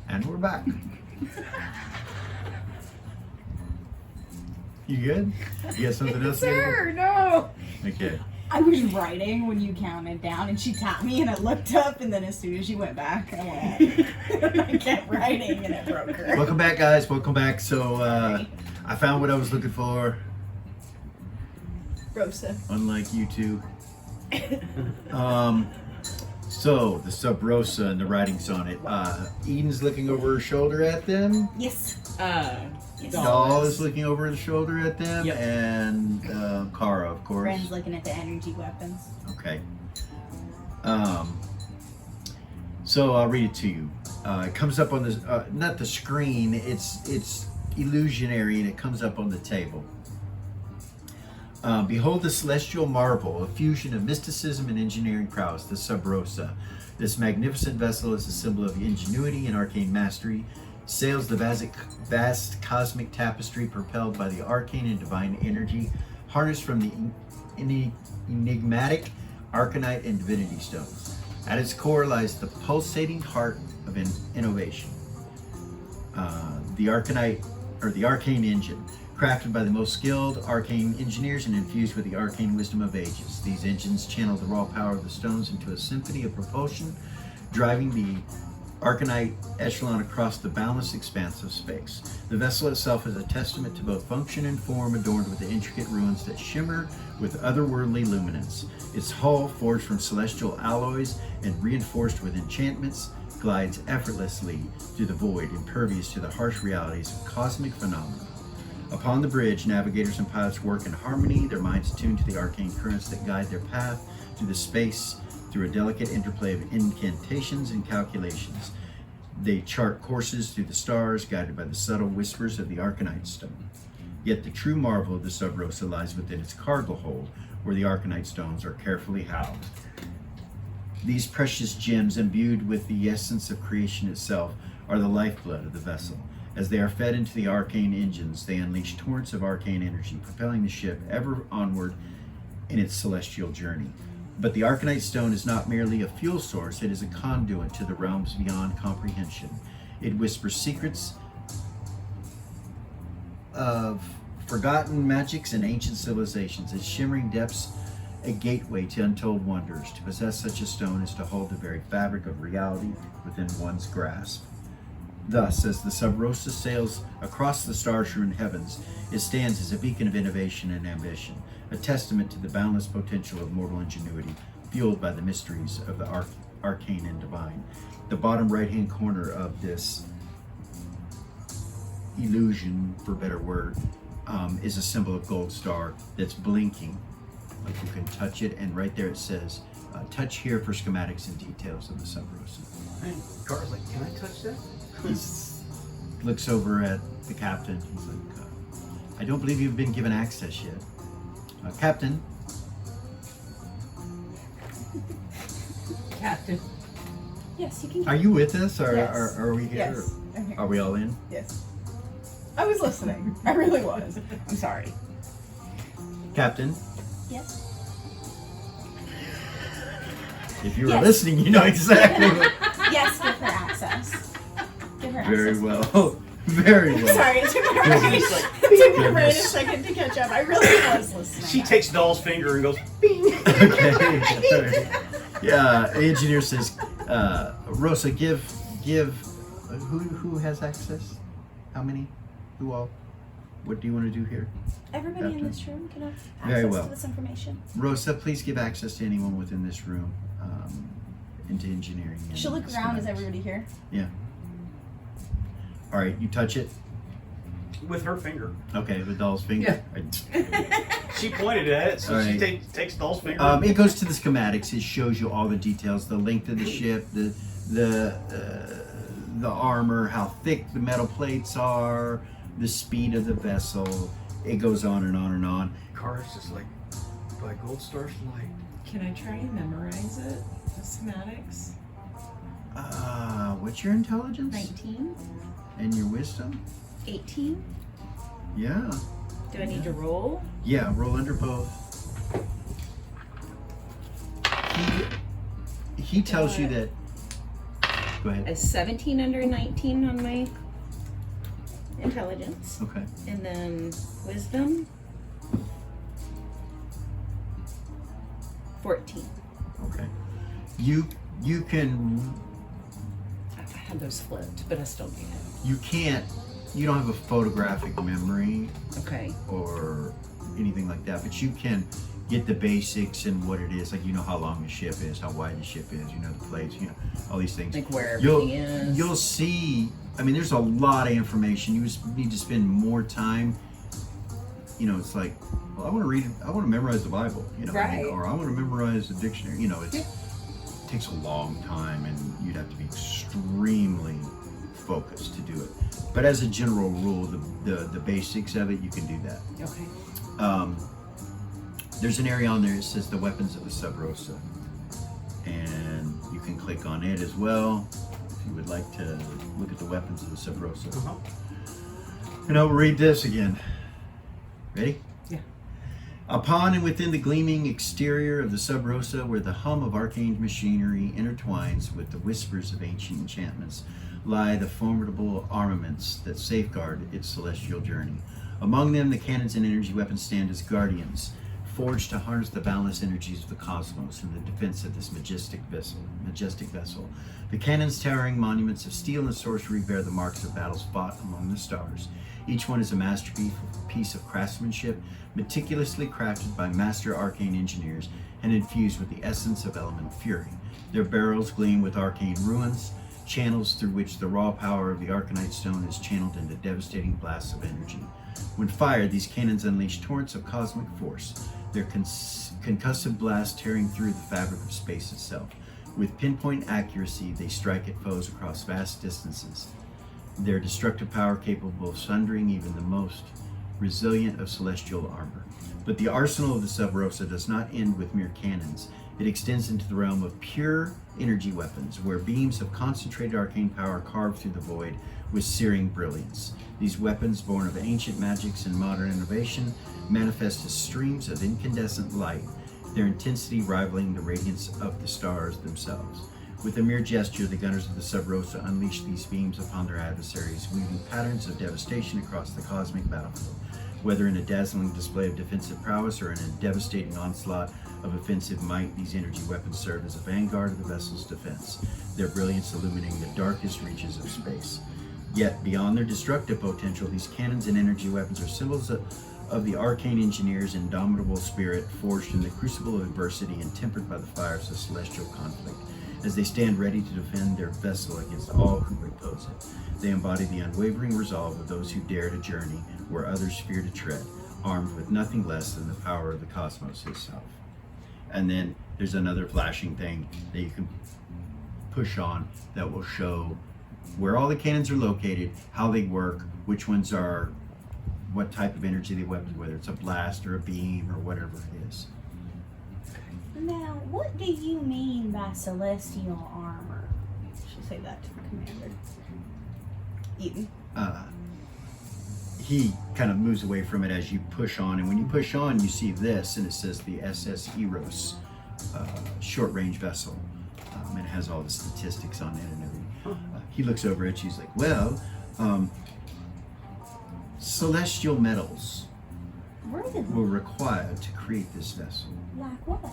And we're back. You good? You got something else to Sir, no. do? Okay. I was writing when you counted down, and she tapped me, and I looked up, and then as soon as you went back, I went. And I kept writing, and it broke her. Welcome back, guys. Welcome back. So I found what I was looking for. Rosa. Unlike you two. So the Sub Rosa and the writings on it. Eden's looking over her shoulder at them. Yes. Yes. Doll is looking over her shoulder at them, Yep. and Kara, of course. Ren's looking at the energy weapons. Okay. So I'll read it to you. It comes up on the not the screen. It's illusionary, and it comes up on the table. Behold the celestial marvel, a fusion of mysticism and engineering prowess, the Sub Rosa. This magnificent vessel is a symbol of ingenuity and arcane mastery. Sails the vast cosmic tapestry propelled by the arcane and divine energy harnessed from the enigmatic arcanite and divinity stones. At its core lies the pulsating heart of innovation. The arcanite, or the arcane engine, crafted by the most skilled arcane engineers and infused with the arcane wisdom of ages. These engines channel the raw power of the stones into a symphony of propulsion, driving the arcanite echelon across the boundless expanse of space. The vessel itself is a testament to both function and form, adorned with the intricate runes that shimmer with otherworldly luminance. Its hull, forged from celestial alloys and reinforced with enchantments, glides effortlessly through the void, impervious to the harsh realities of cosmic phenomena. Upon the bridge, navigators and pilots work in harmony, their minds attuned to the arcane currents that guide their path through the space through a delicate interplay of incantations and calculations. They chart courses through the stars, guided by the subtle whispers of the arcanite stone. Yet the true marvel of the Sub Rosa lies within its cargo hold, where the arcanite stones are carefully housed. These precious gems, imbued with the essence of creation itself, are the lifeblood of the vessel. As they are fed into the arcane engines, they unleash torrents of arcane energy, propelling the ship ever onward in its celestial journey. But the arcanite stone is not merely a fuel source, it is a conduit to the realms beyond comprehension. It whispers secrets of forgotten magics and ancient civilizations. Its shimmering depths a gateway to untold wonders. To possess such a stone is to hold the very fabric of reality within one's grasp. Thus, as the Sub Rosa sails across the star-strewn heavens, it stands as a beacon of innovation and ambition, a testament to the boundless potential of mortal ingenuity, fueled by the mysteries of the arcane and divine. The bottom right-hand corner of this illusion, for a better word, is a symbol of gold star that's blinking. Like you can touch it, and right there it says, touch here for schematics and details of the Sub Rosa. And Car's like, can I touch that? He looks over at the captain. He's like, I don't believe you've been given access yet. Captain. Captain. Yes, you can. Are you with us, or Yes. are we here? Yes. I'm here. Are we all in? Yes. I was listening. I really was. I'm sorry. Captain, Yes. if you were Yes. listening, you know exactly what. Yes, give her access. Give her Very access. well. Very well. Sorry, it took my brain. Goodness. It took my brain a Goodness. second to catch up. I really was listening. She takes Doll's finger and goes, bing. Okay. Yeah, the engineer says, Rosa, give, who has access? How many? Who all? What do you want to do here? Everybody in Captain. this room can have Very access well. to this information. Rosa, please give access to anyone within this room into engineering. and She'll look around. Is schematics. everybody here? All right, you touch it. With her finger. Okay, with Doll's finger. She pointed at it, so All she right. takes Doll's finger. It goes to the schematics. It shows you all the details: the length of the ship, the armor, how thick the metal plates are, the speed of the vessel. It goes on and on and on. Car's just like, by Gold Star's light. Can I try and memorize it? The schematics? What's your intelligence 19, and your wisdom? 18. Yeah. Do I need to roll? Yeah, roll under both. He tells you that Go ahead. A 17 under 19 on my intelligence. Okay. And then wisdom, 14. Okay. You can, I had those flipped, but I still need it. you don't have a photographic memory Okay. or anything like that, but you can get the basics and what it is. Like, you know how long the ship is, how wide the ship is, you know the plates, you know, all these things. Like where everything is. You'll see, I mean, there's a lot of information. You just need to spend more time. You know, it's like, well, I want to read, I want to memorize the Bible, you know, Right. or I want to memorize the dictionary. You know, it takes a long time, and you'd have to be extremely focused to do it. But as a general rule, the basics of it, you can do that. Okay. There's an area on there that says the weapons of the Sub Rosa, and you can click on it as well if you would like to look at the weapons of the Sub Rosa. And I'll read this again. Ready? Yeah. Upon and within the gleaming exterior of the Sub Rosa, where the hum of arcane machinery intertwines with the whispers of ancient enchantments, lie the formidable armaments that safeguard its celestial journey. Among them, the cannons and energy weapons stand as guardians, forged to harness the boundless energies of the cosmos in the defense of this majestic vessel. The cannons, towering monuments of steel and sorcery, bear the marks of battles fought among the stars. Each one is a masterpiece of craftsmanship, meticulously crafted by master arcane engineers and infused with the essence of elemental fury. Their barrels gleam with arcane ruins, channels through which the raw power of the Arcanite stone is channeled into devastating blasts of energy. When fired, these cannons unleash torrents of cosmic force, their concussive blast tearing through the fabric of space itself. With pinpoint accuracy, they strike at foes across vast distances, their destructive power capable of sundering even the most resilient of celestial armor. But the arsenal of the Sub Rosa does not end with mere cannons. It extends into the realm of pure energy weapons, where beams of concentrated arcane power carve through the void with searing brilliance. These weapons, born of ancient magics and modern innovation, manifest as streams of incandescent light, their intensity rivaling the radiance of the stars themselves. With a mere gesture, the gunners of the Sub Rosa unleash these beams upon their adversaries, weaving patterns of devastation across the cosmic battlefield. Whether in a dazzling display of defensive prowess or in a devastating onslaught of offensive might, these energy weapons serve as a vanguard of the vessel's defense, their brilliance illuminating the darkest reaches of space. Yet, beyond their destructive potential, these cannons and energy weapons are symbols of the arcane engineer's indomitable spirit, forged in the crucible of adversity and tempered by the fires of celestial conflict. As they stand ready to defend their vessel against all who oppose it, they embody the unwavering resolve of those who dare to journey where others fear to tread, armed with nothing less than the power of the cosmos itself. And then there's another flashing thing that you can push on that will show where all the cannons are located, how they work, which ones are, what type of energy they weapon, whether it's a blast or a beam or whatever it is. Now, what do you mean by celestial armor? I should say that to the commander. You. He kind of moves away from it as you push on, and when you push on, you see this, and it says the SS Eros short range vessel, and it has all the statistics on it and everything. He looks over at you, he's like, well, celestial metals Really? were required to create this vessel. Like what?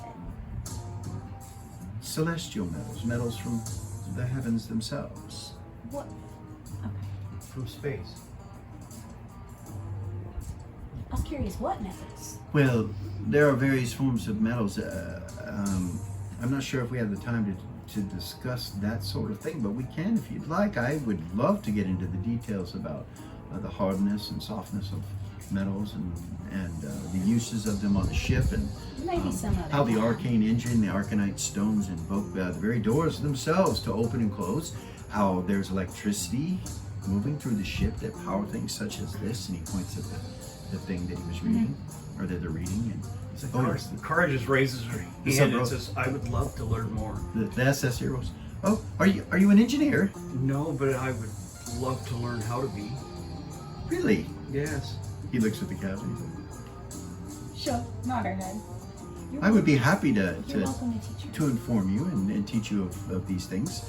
Celestial metals, metals from the heavens themselves. What? Okay. From space. I'm curious, what metals? Well, there are various forms of metals. I'm not sure if we have the time to discuss that sort of thing, but we can if you'd like. I would love to get into the details about the hardness and softness of metals and the uses of them on the ship, and Maybe some other how the time. arcane engine, the arcanite stones invoke the very doors themselves to open and close, how there's electricity moving through the ship that power things such as this, and he points at the thing that he was reading, or that they're reading, and he's like, oh, yes, Cara just raises her The hand Sub and says, I would love to learn more. the SS Heroes. Oh, are you an engineer? No, but I would love to learn how to be. Really? Yes. He looks at the captain. He's like, Sure, nod her head. I would be happy You're welcome to teach her. to inform you and teach you of these things.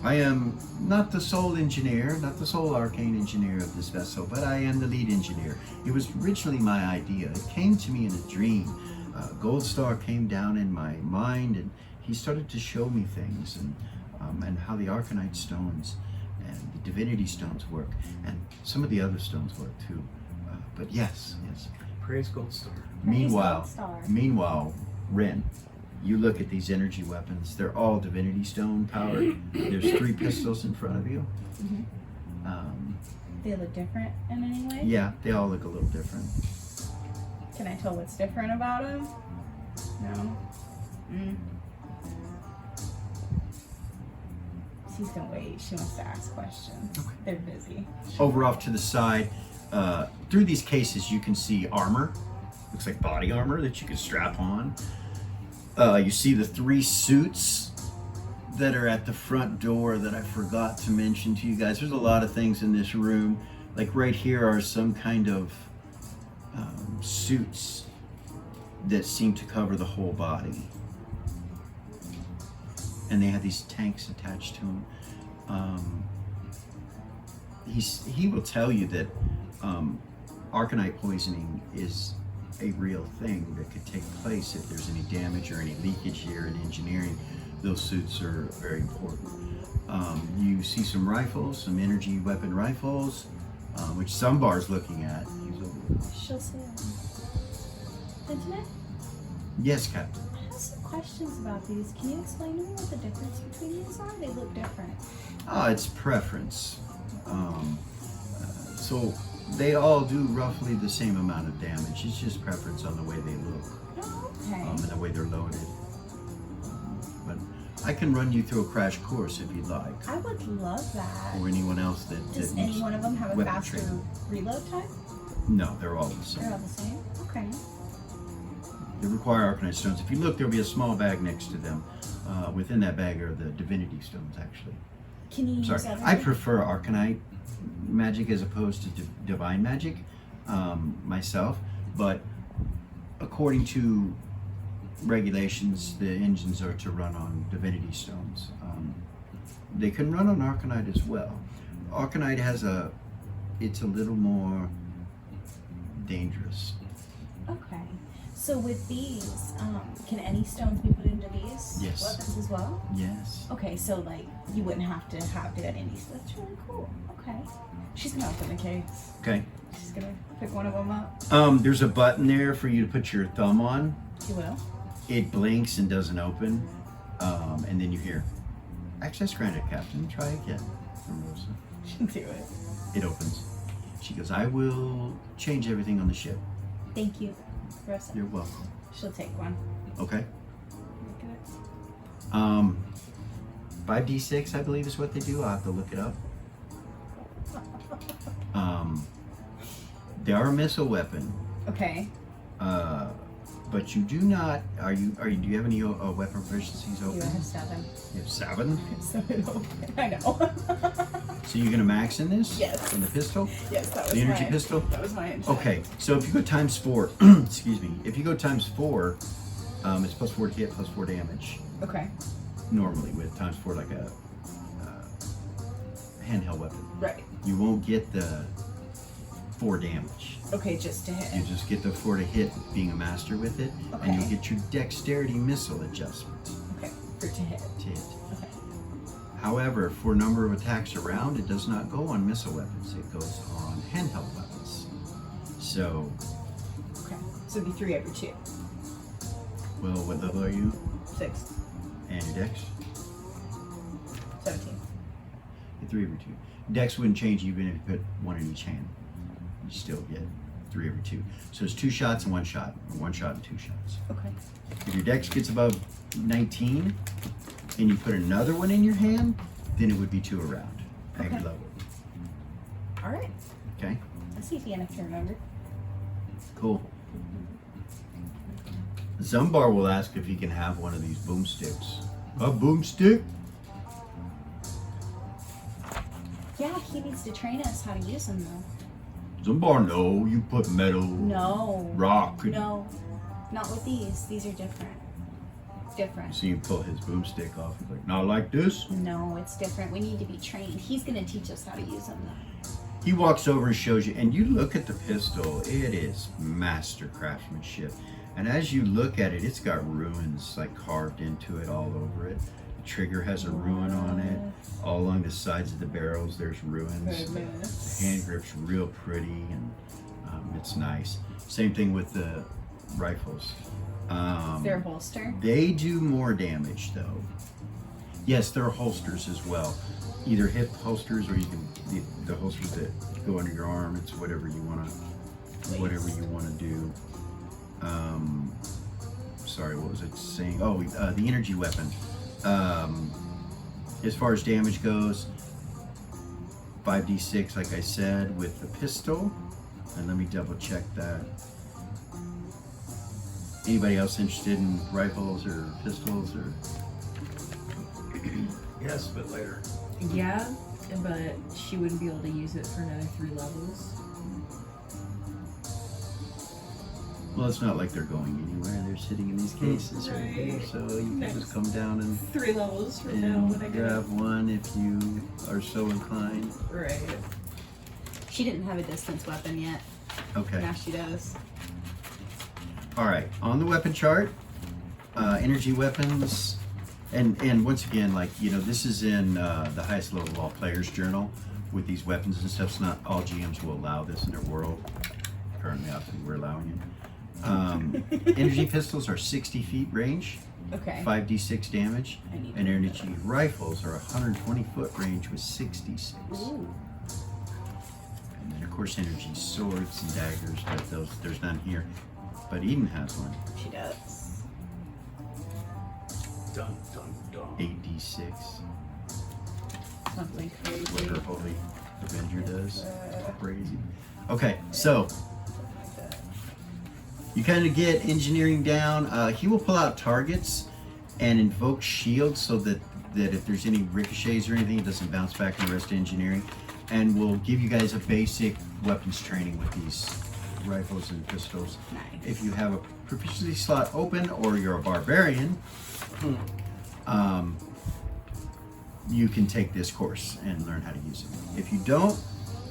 I am not the sole engineer, not the sole arcane engineer of this vessel, but I am the lead engineer. It was originally my idea. It came to me in a dream. Gold Star came down in my mind, and he started to show me things, and how the Arcanite stones and the Divinity stones work, and some of the other stones work too. But yes. Praise Gold Star. Meanwhile, Ren, you look at these energy weapons. They're all Divinity Stone powered. There's 3 pistols in front of you. They look different in any way? Yeah, they all look a little different. Can I tell what's different about them? No? She's gonna wait. She wants to ask questions. Okay. They're busy. Over off to the side, through these cases, you can see armor. Looks like body armor that you can strap on. You see the 3 suits that are at the front door that I forgot to mention to you guys. There's a lot of things in this room. Like right here are some kind of suits that seem to cover the whole body. And they have these tanks attached to them. He will tell you that Arcanite poisoning is a real thing that could take place if there's any damage or any leakage here in engineering. Those suits are very important. You see some rifles, some energy weapon rifles, which Zumbar's looking at. She'll say it. Lieutenant, Yes, Captain. I have some questions about these. Can you explain to me what the difference between these are? They look different. It's preference. So they all do roughly the same amount of damage. It's just preference on the way they look, Oh, okay. and the way they're loaded. But I can run you through a crash course if you'd like, I would love that. or anyone else that. Does that any needs one of them have a weapon faster training. reload time? No, they're all the They're all same. the same? Okay. They require Arcanite stones. If you look, there'll be a small bag next to them. Within that bag are the Divinity stones, actually. Can you use Sorry, other? I prefer Arcanite magic as opposed to divine magic myself, but according to regulations, the engines are to run on Divinity stones. They can run on Arcanite as well. Arcanite it's a little more dangerous. Okay. So with these, can any stones be put into these Yes. weapons as well? Yes. Okay, so like you wouldn't have to have Divinities. That's really cool. Okay. She's gonna open the case. Okay. She's gonna pick one of them up. There's a button there for you to put your thumb on. She will. It blinks and doesn't open, and then you hear, "Access granted, Captain. Try again." From Rosa. She can do it. It opens. She goes, "I will change everything on the ship." Thank you, Rosa. You're welcome. She'll take one. Okay. Look at it. 5d6, I believe, is what they do. I'll have to look it up. They are a missile weapon, Okay. but you do not. Do you have any weapon proficiencies You open? have 7. You have 7. So it'll open. I know. So you're gonna max in this? Yes. On the pistol? Yes, that was The energy my, pistol? That was my intent. Okay, so if you go times 4, excuse me, if you go times 4, it's plus 4 to hit, plus 4 damage. Okay. Normally, with times 4 like a handheld weapon. Right. You won't get the 4 damage. Okay, just to You hit. just get the 4 to hit being a master with it, and you'll Okay. get your dexterity missile adjustment Okay. For to hit. to hit. Okay. However, for number of attacks around, it does not go on missile weapons. It goes on handheld weapons. So, Okay. So it'd be 3 every 2. well, what level are you? 6. And your dex? 17. 3 every 2. Dex wouldn't change even if you put 1 in each hand. You still get 3 every 2. So it's 2 shots and 1 shot, or 1 shot and 2 shots. Okay. If your dex gets above 19 and you put another one in your hand, then it would be 2 around at your Okay. level. All right. Okay? That's easy enough to remember. Cool. Zumbar will ask if he can have one of these boomsticks. A boomstick? Yeah, he needs to train us how to use them though. Zumbar, no. You put metal, No. rock. No. Not with these. These are different. different. So you pull his boomstick off. He's like, not like this. No, it's different. We need to be trained. He's going to teach us how to use them, though. He walks over and shows you, and you look at the pistol. It is master craftsmanship. And as you look at it, it's got ruins like carved into it all over it. The trigger has a ruin on it. All along the sides of the barrels, there's ruins. The hand grip's real pretty, and it's nice. Same thing with the rifles. Their holster? They do more damage, though. Yes, there are holsters as well. Either hip holsters, or you can the holsters that go under your arm. It's whatever you want to do. Sorry, what was it saying? Oh, the energy weapon. As far as damage goes, 5d6, like I said, with the pistol. And let me double check that. Anybody else interested in rifles or pistols or? Yes, but later. Yeah, but she wouldn't be able to use it for another 3 levels. Well, it's not like they're going anywhere. They're sitting in these cases right here, so you can just come down and 3 levels from now when I get grab one if you are so inclined. Right. She didn't have a distance weapon yet. Okay. Now she does. All right. On the weapon chart, energy weapons, and once again, like this is in the highest level of all players journal with these weapons and stuff. So not all GMs will allow this in their world. Currently, I think we're allowing it. Energy pistols are 60 feet range, Okay. 5d6 damage, I need and to- energy rifles are 120 foot range with 66. Ooh. And then of course energy swords and daggers, but there's none here. But Eden has one. She does. Dun dun dun. 8d6. Something What crazy. her holy Avenger does. Crazy. Okay, so you kind of get engineering down. He will pull out targets and invoke shields so that if there's any ricochets or anything, it doesn't bounce back in the rest of engineering. And we'll give you guys a basic weapons training with these rifles and pistols. Nice. If you have a proficiency slot open or you're a barbarian, you can take this course and learn how to use it. If you don't,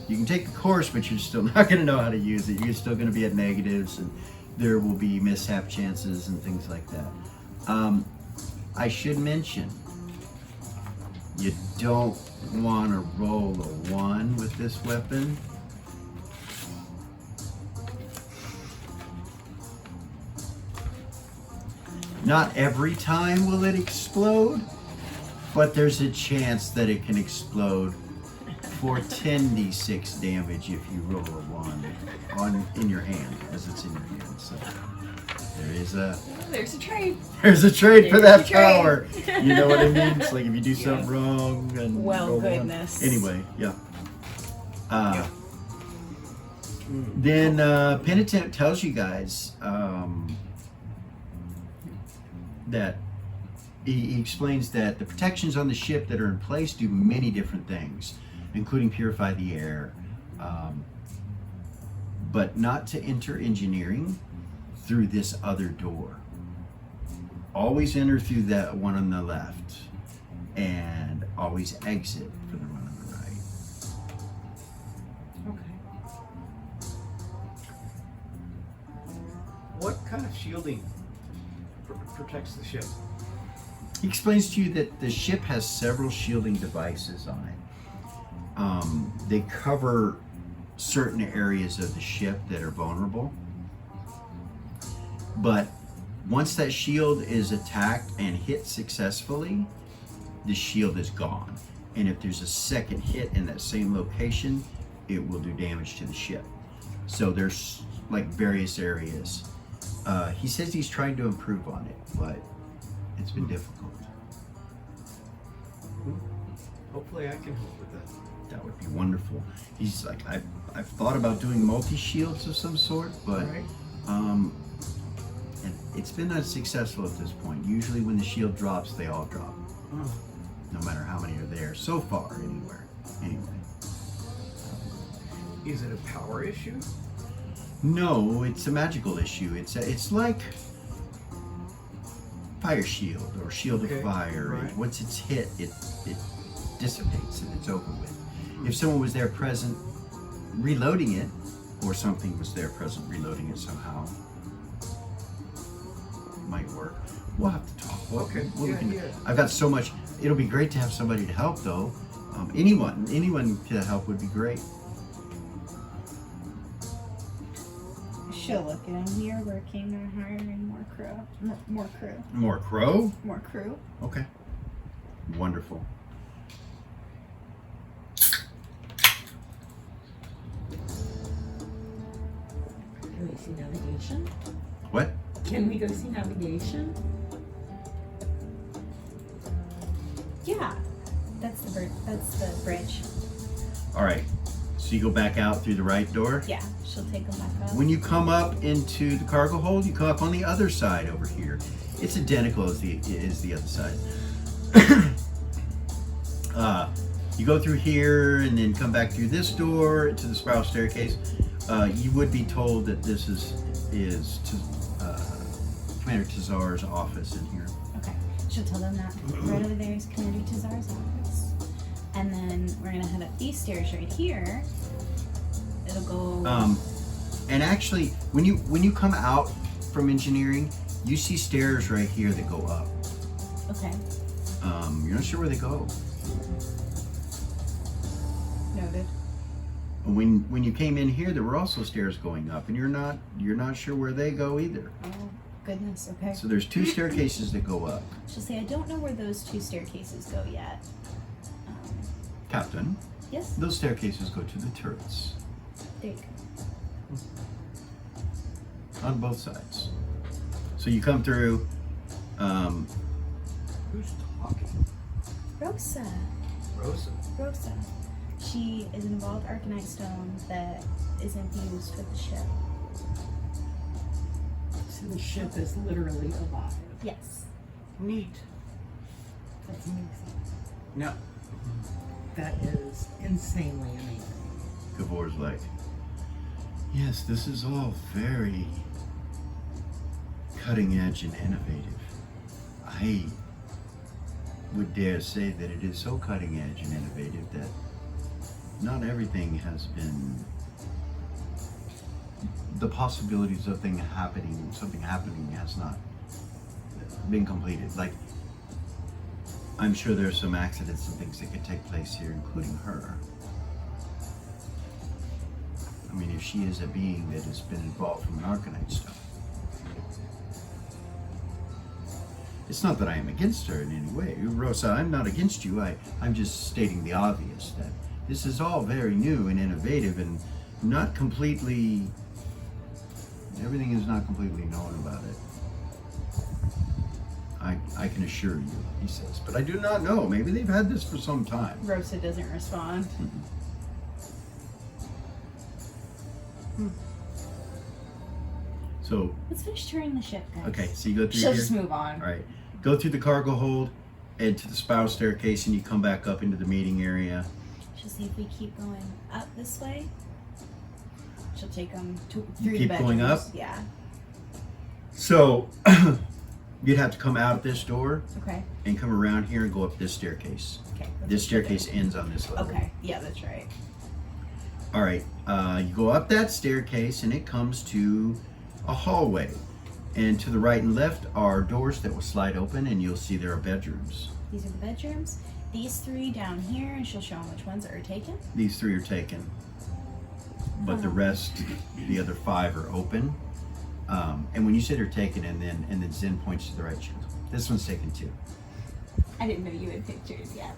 you can take the course, but you're still not going to know how to use it. You're still going to be at negatives, and there will be mishap chances and things like that. I should mention, you don't want to roll a 1 with this weapon. Not every time will it explode, but there's a chance that it can explode for 10d6 damage if you roll a 1 in your hand, as it's in your hand. So There's a trade. there's a trade for There's that a trade. power. You know what I mean? It's like if you do something wrong and Well, roll 1. goodness. Anyway, yeah. Then Penitent tells you guys that he explains that the protections on the ship that are in place do many different things, including purify the air, but not to enter engineering through this other door. Always enter through that one on the left, and always exit for the one on the right. What kind of shielding protects the ship? He explains to you that the ship has several shielding devices on it. They cover certain areas of the ship that are vulnerable. But once that shield is attacked and hit successfully, the shield is gone. And if there's a second hit in that same location, it will do damage to the ship. So there's like various areas. He says he's trying to improve on it, but it's been difficult. Hopefully I can help with that. That would be wonderful. He's like, I've thought about doing multi-shields of some sort, but Right. and it's been unsuccessful at this point. Usually when the shield drops, they all drop. No matter how many are there. So far, anyway. Is it a power issue? No, it's a magical issue. It's like fire shield or shield Okay, of fire. right. And once it's hit, it dissipates and it's over with. If someone was there present reloading it, or something was there present reloading it somehow, it might work. We'll have to talk. Okay, We yeah, can- yeah. I've got so much. It'll be great to have somebody to help, though. Anyone to help would be great. She'll look at him. We are working on hiring more crew. More crew. More crow? More crew. Okay. Wonderful. Can we see navigation? What? Can we go see navigation? Yeah. That's the bridge. All right. So you go back out through the right door. Yeah. She'll take him back up. When you come up into the cargo hold, you come up on the other side over here. It's identical as the other side. You go through here and then come back through this door to the spiral staircase. You would be told that this is Commander Tazar's office in here. Okay. She'll tell them that right over there is Commander Tazar's office. And then we're gonna head up these stairs right here. It'll go And actually, when you come out from engineering, you see stairs right here that go up. Okay. You're not sure where they go. Noted. When you came in here, there were also stairs going up, and you're not sure where they go either. Oh goodness, okay. So there's two staircases that go up. She'll say, I don't know where those two staircases go yet. Captain, Yes? those staircases go to the turrets There you go. on both sides. So you come through. Who's talking? Rosa. Rosa. She is an evolved Arcanite stone that is infused with the ship. So the ship is literally alive. Yes. Neat. That's amazing. Now, That is insanely amazing. Gavor's like, yes, this is all very cutting edge and innovative. I would dare say that it is so cutting edge and innovative that not everything has been, the possibilities of something happening has not been completed. Like, I'm sure there's some accidents and things that could take place here, including her. I mean, if she is a being that has been involved from an Arcanite stuff. It's not that I am against her in any way. Rosa, I'm not against you. I'm just stating the obvious, that this is all very new and innovative and not completely, everything is not completely known about it. I can assure you, he says, but I do not know. Maybe they've had this for some time. Rosa doesn't respond. So, Let's finish touring the ship, guys. okay, so you go through She'll here. just move on. All right, go through the cargo hold, head to the spiral staircase, and you come back up into the meeting area. She'll see if we keep going up this way. She'll take them through keep the going bedrooms. up? Yeah. So, you'd have to come out this door Okay. and come around here and go up this staircase. Okay. This staircase ends on this level. Okay. Yeah, that's right. All right, you go up that staircase and it comes to a hallway. And to the right and left are doors that will slide open, and you'll see there are bedrooms. These are the bedrooms. These three down here, and she'll show them which ones are taken. These three are taken, but the rest, the other five, are open. And when you say they're taken, and then Zen points to the right, she goes, this one's taken too. I didn't know you had pictures yet.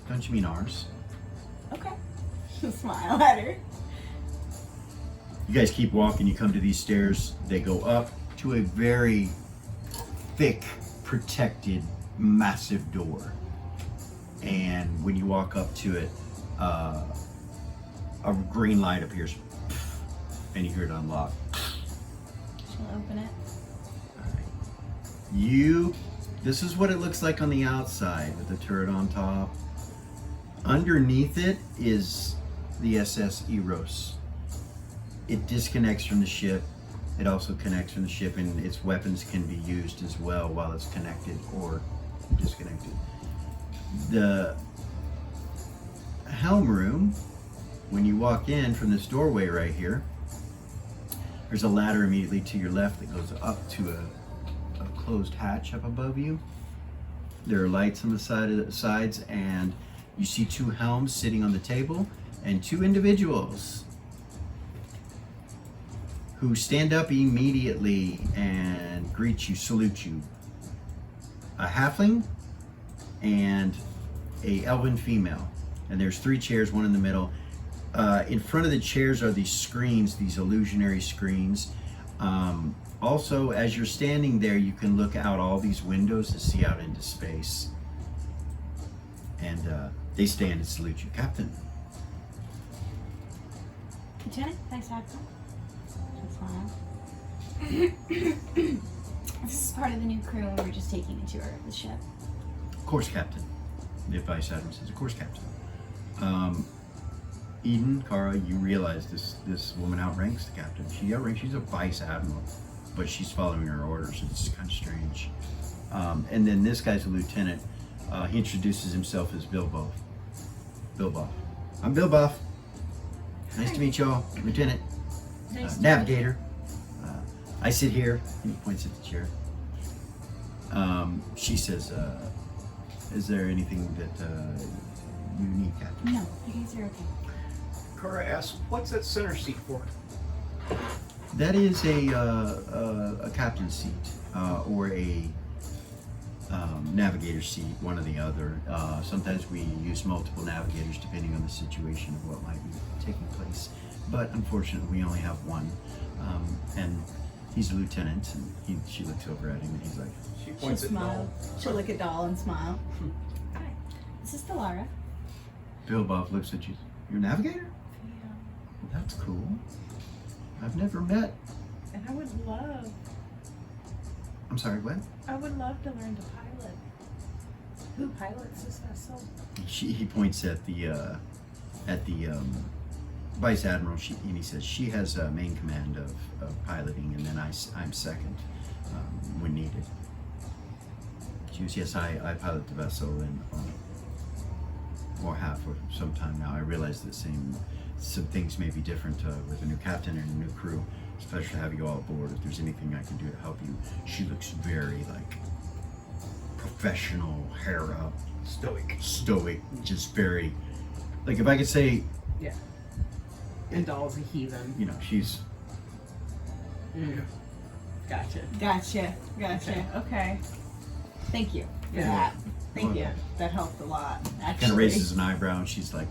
Don't you mean ours? Okay. She'll smile at her. You guys keep walking, you come to these stairs, they go up to a very thick, protected, massive door. And when you walk up to it, a green light appears, and you hear it unlock. She'll open it. This is what it looks like on the outside with the turret on top. Underneath it is the SS Eros. It disconnects from the ship It also connects from the ship, and its weapons can be used as well while it's connected or disconnected. The helm room, when you walk in from this doorway right here, there's a ladder immediately to your left that goes up to a closed hatch up above you. There are lights on the sides, and you see 2 helms sitting on the table and 2 individuals who stand up immediately and greet you, salute you. A halfling and a elven female. And there's 3 chairs, one in the middle. In front of the chairs are these screens, these illusionary screens. Also, as you're standing there, you can look out all these windows to see out into space. And they stand and salute you. Captain. Lieutenant, thanks, Admiral. This is part of the new crew, and we're just taking a tour of the ship. Of course, Captain. The Vice Admiral says, of course, Captain. Eden, Kara, you realize this woman outranks the captain. She outranks, she's a Vice Admiral, but she's following her orders. It's kind of strange. And then this guy's a lieutenant. He introduces himself as Bilbo. Bilbo. I'm Bilbo. Nice to meet y'all. Lieutenant. Navigator. I sit here, and he points at the chair. She says, is there anything that you need, Captain? No, you guys are okay. Kara asks, what's that center seat for? That is a captain's seat, or a navigator seat, one or the other. Sometimes we use multiple navigators depending on the situation of what might be taking place. But unfortunately, we only have one. And he's a lieutenant, and she looks over at him, and he's like, She She'll points at smile. Noel. She'll look at Doll and smile. Hi, this is Delara. Bill Bob looks at you. You're a navigator? Yeah. Well, that's cool. I've never met. And I would love I'm sorry, what? to learn to pilot. Who pilots this vessel? He points at the Vice Admiral, and he says she has main command of piloting, and then I'm second when needed. She goes, yes, I pilot the vessel, and or have for some time now. I realize that some things may be different with a new captain and a new crew. It's a pleasure to have you all aboard. If there's anything I can do to help you. She looks very professional, hair up, stoic, just very if I could say. Yeah. And Doll's a heathen. You know, she's. Gotcha. Gotcha. Okay. Thank you for that. Thank you. That helped a lot. Actually. Kind of raises an eyebrow, and she's like,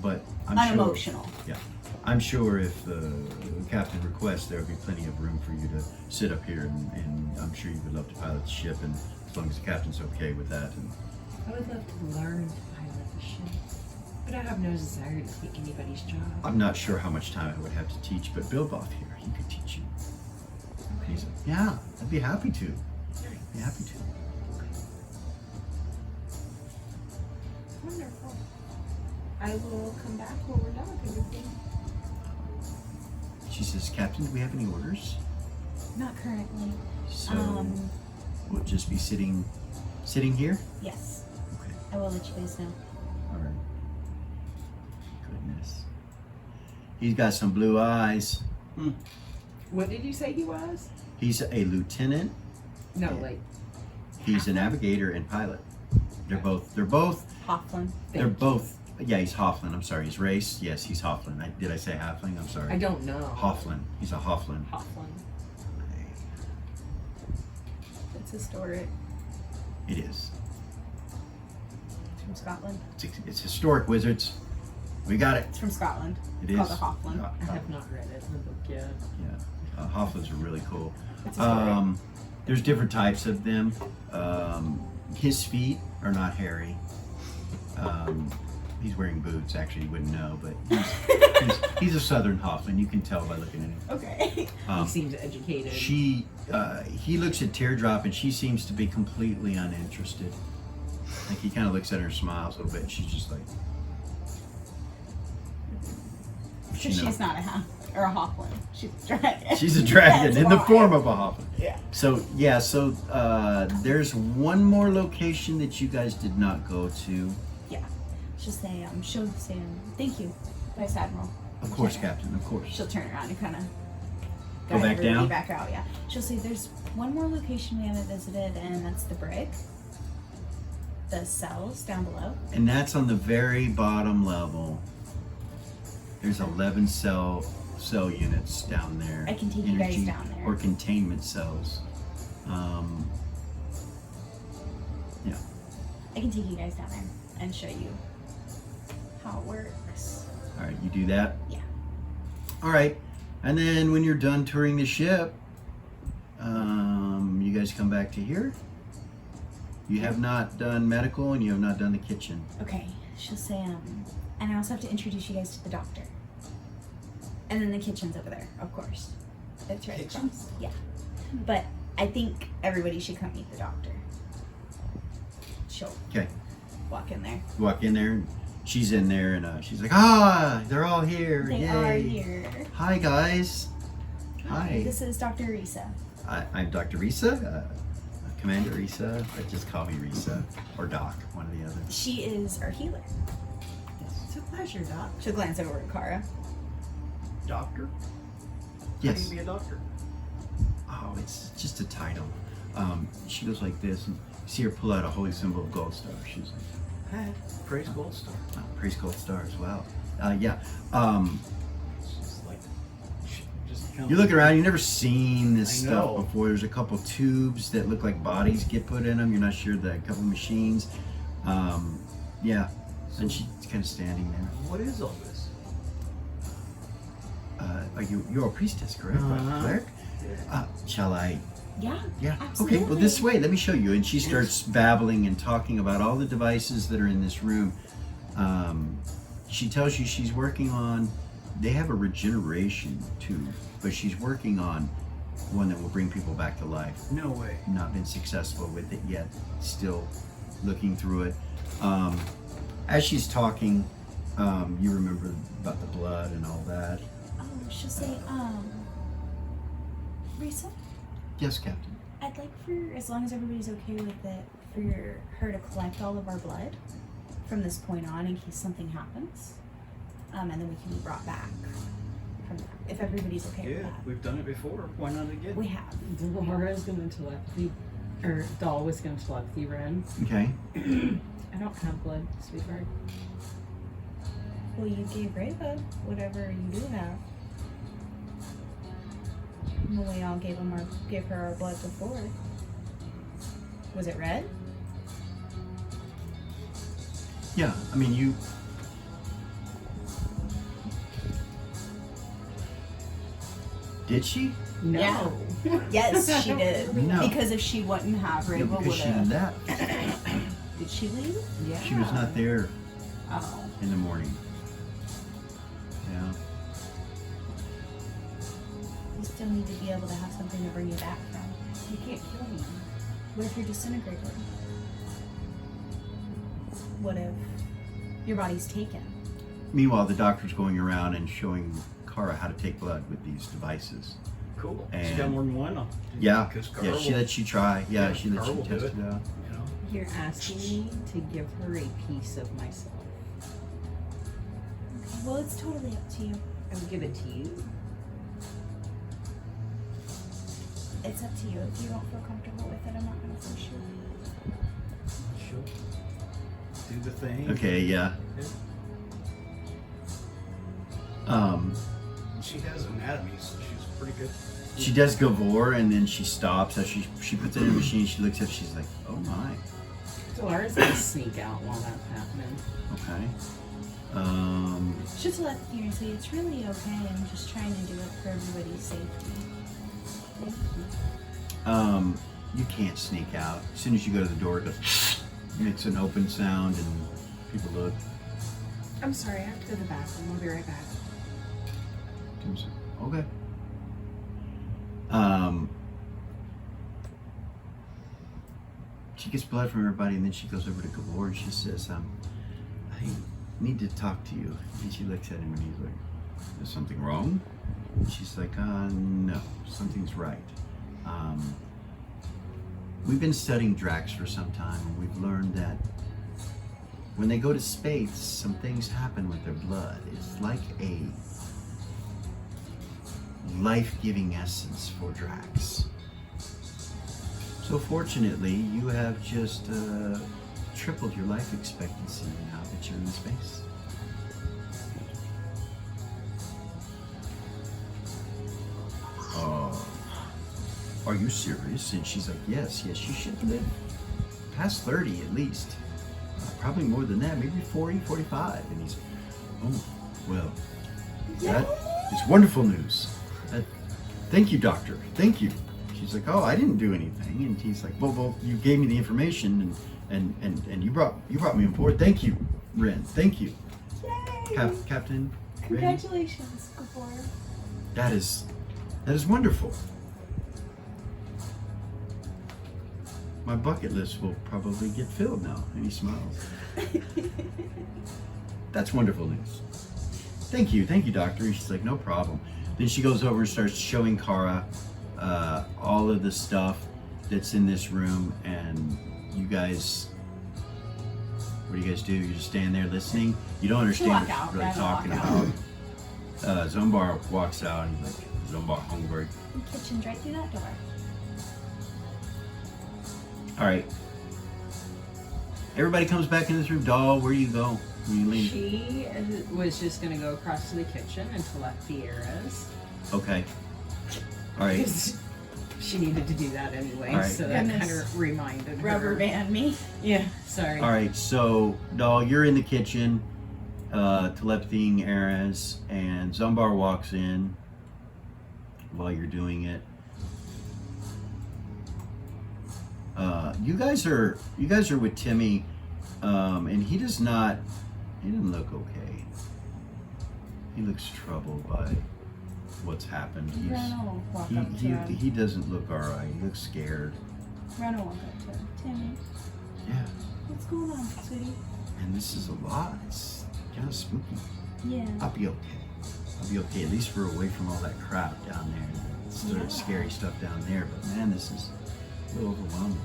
but I'm unemotional. sure. Yeah, I'm sure if the captain requests, there will be plenty of room for you to sit up here, and I'm sure you would love to pilot the ship, and as long as the captain's okay with that. And I would love to learn to pilot the ship, but I have no desire to take anybody's job. I'm not sure how much time I would have to teach, but Bill Boff here, he could teach you. Okay. He's like, yeah, I'd be happy to. Be happy to. Wonderful. I will come back when we're done with everything. She says, Captain, do we have any orders? Not currently. So we'll just be sitting here? Yes. Okay. I will let you guys know. All right. Goodness. He's got some blue eyes. What did you say he was? He's a lieutenant. No, like He's a navigator and pilot. They're both. Hofflin. They're both. Yeah, he's Hofflin. I'm sorry. His race. Yes, he's Hofflin. Did I say Halfling? I'm sorry. I don't know. Hofflin. He's a Hofflin. Hofflin. It's historic. It is. It's from Scotland. It's historic wizards. We got it. It's from Scotland. It It's is. called a Hofflin. I have not read it in the book yet. Yeah. Hofflins are really cool. It's historic. There's different types of them. His feet are not hairy. He's wearing boots. Actually, you wouldn't know, but he's a Southern Hoffman. You can tell by looking at him. Okay. He seems educated. He looks at Teardrop, and she seems to be completely uninterested. Like he kind of looks at her, smiles a little bit, and she's just like. So she's not a half. or a hoplin. She's a dragon. She's a dragon in the form of a hoplin. Yeah. So there's one more location that you guys did not go to. She'll say, thank you, Vice Admiral. Of course, Captain. Of course. She'll turn around and kind of Go back down? Back out, yeah. She'll say, there's one more location we haven't visited, and that's the brig. The cells down below. And that's on the very bottom level. There's 11 cell units down there. I can take you guys down there. Or containment cells. Yeah. I can take you guys down there and show you how it works. All right, you do that? Yeah. All right. And then when you're done touring the ship, you guys come back to here. You have not done medical and you have not done the kitchen. Okay. She'll say, and I also have to introduce you guys to the doctor. And then the kitchen's over there, of course. It's right across. Yeah. But I think everybody should come meet the doctor. She'll walk in there. Walk in there, and she's in there, and she's like, they're all here. They Yay. are here. Hi, guys. Hi. This is Dr. Risa. I'm Dr. Risa, Commander Risa, but just call me Risa, or Doc, one or the other. She is our healer. It's a pleasure, Doc. She'll glance over at Kara. Doctor? Yes. How do you be a doctor? Oh, it's just a title. She goes like this, and you see her pull out a holy symbol of gold star. She's like, Hey, praise Gold Star. praise gold star as well. Yeah. It's just like, just kind You're looking around, you've never seen this I stuff know. before. There's a couple tubes that look like bodies get put in them. You're not sure, a couple machines. Yeah. And she's kind of standing there. What is all this? You're a priestess, correct? Uh-huh. Cleric? Shall I? Yeah. Yeah. Absolutely. Okay, well, this way, let me show you. And she starts babbling and talking about all the devices that are in this room. She tells you she's working on, they have a regeneration tube, but she's working on one that will bring people back to life. No way. Not been successful with it yet. Still looking through it. As she's talking, you remember about the blood and all that. Oh, she'll say, Risa, Yes, Captain. I'd like for, as long as everybody's okay with it, for her to collect all of our blood from this point on in case something happens. And then we can be brought back from that, if everybody's okay with Yeah, that. we've done it before. Why not again? We have. Laura's gonna telepathy, or Doll was gonna telepathy run. Okay. I don't have blood, sweetheart. Well, you gave Reva whatever you do have. When we all gave her our blood before. Was it red? Yeah, I mean, you. Did she? No. Yeah. Yes, she did. No. Because if she wouldn't have, Yeah, Reva because would she have. left. Did she leave? Yeah. She was not there Oh. in the morning. Yeah. You still need to be able to have something to bring you back from. You can't kill me. What if you're disintegrated? What if your body's taken? Meanwhile, the doctor's going around and showing Kara how to take blood with these devices. Cool. She And- got more than one. Yeah. Because Yeah, she lets you try. Yeah, Yeah, she lets Carl you will do test it. it out. You know. You're asking me to give her a piece of myself. Well, it's totally up to you. I would give it to you. It's up to you. If you don't feel comfortable with it, I'm not going to force you. She'll do the thing. Okay, yeah. Yeah. She has anatomy, so she's pretty good. She does Gavor, and then she stops. As she puts it in the machine, she looks at it, she's like, oh my. Laura's gonna sneak out while that's happening. Okay. She'll telepathy you and say it's really okay. I'm just trying to do it for everybody's safety. You can't sneak out. As soon as you go to the door, it goes, makes an open sound, and people look. I'm sorry, I have to go to the bathroom. I'll be right back. Okay. She gets blood from everybody, and then she goes over to Gabor and she says, I need to talk to you. And she looks at him and he's like, is something wrong? And she's like, no, something's right. We've been studying Dracs for some time, and we've learned that when they go to space, some things happen with their blood. It's like a life-giving essence for Dracs. So fortunately, you have just tripled your life expectancy now that you're in space. Are you serious? And she's like, yes, you should live past 30 at least. Probably more than that, maybe 40, 45. And he's, oh, well, that is wonderful news. Thank you, doctor, thank you. She's like, oh, I didn't do anything. And he's like, well, you gave me the information and you brought me on board. Thank you, Ren, thank you. Yay! Captain Congratulations, Gabor. That is wonderful. My bucket list will probably get filled now. And he smiles. That's wonderful news. Thank you, doctor. And she's like, no problem. Then she goes over and starts showing Kara all of the stuff that's in this room, and you guys, what do you guys do? You just stand there listening? You don't understand what she's really talking about. Zombar walks out and he's like, Zombar hungry. The kitchen's right through that door. Alright. Everybody comes back in this room. Doll, where do you go? When you leave? She was just going to go across to the kitchen and collect the arrows. Okay. Alright. She needed to do that anyway, All right. so that kind of reminded her. Rubber band me. Yeah, sorry. Alright, so, Doll, you're in the kitchen, telepathying arrows, and Zombar walks in while you're doing it. You guys are with Timmy, and he doesn't look okay. He looks troubled by what's happened. Ren will walk up to him. He doesn't look alright. He looks scared. Ren will walk up to him. Timmy, Yeah, what's going on, sweetie? and this is a lot. It's kind of spooky. Yeah. I'll be okay. I'll be okay. At least we're away from all that crap down there. Sort of scary stuff down there. But man, this is a little overwhelming.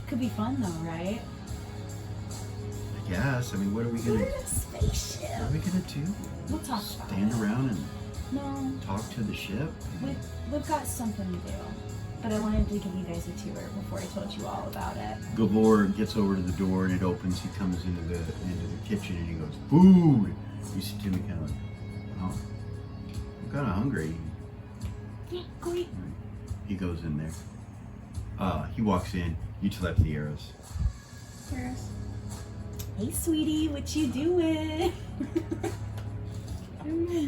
Could be fun though, right? I guess. I mean, what are we gonna? We're in a spaceship. What are we gonna do? We'll talk about Stand it. around and No, talk to the ship? we've got something to do. But I wanted to give you guys a tour before I told you all about it. Gavor gets over to the door and it opens. He comes into the kitchen and he goes, "Food!" You see Timmy kind of like, "Oh, I'm kind of hungry." Yeah, go eat. He goes in there. He walks in. You telepathy the arrows. Cheers. Hey, sweetie, what you doing?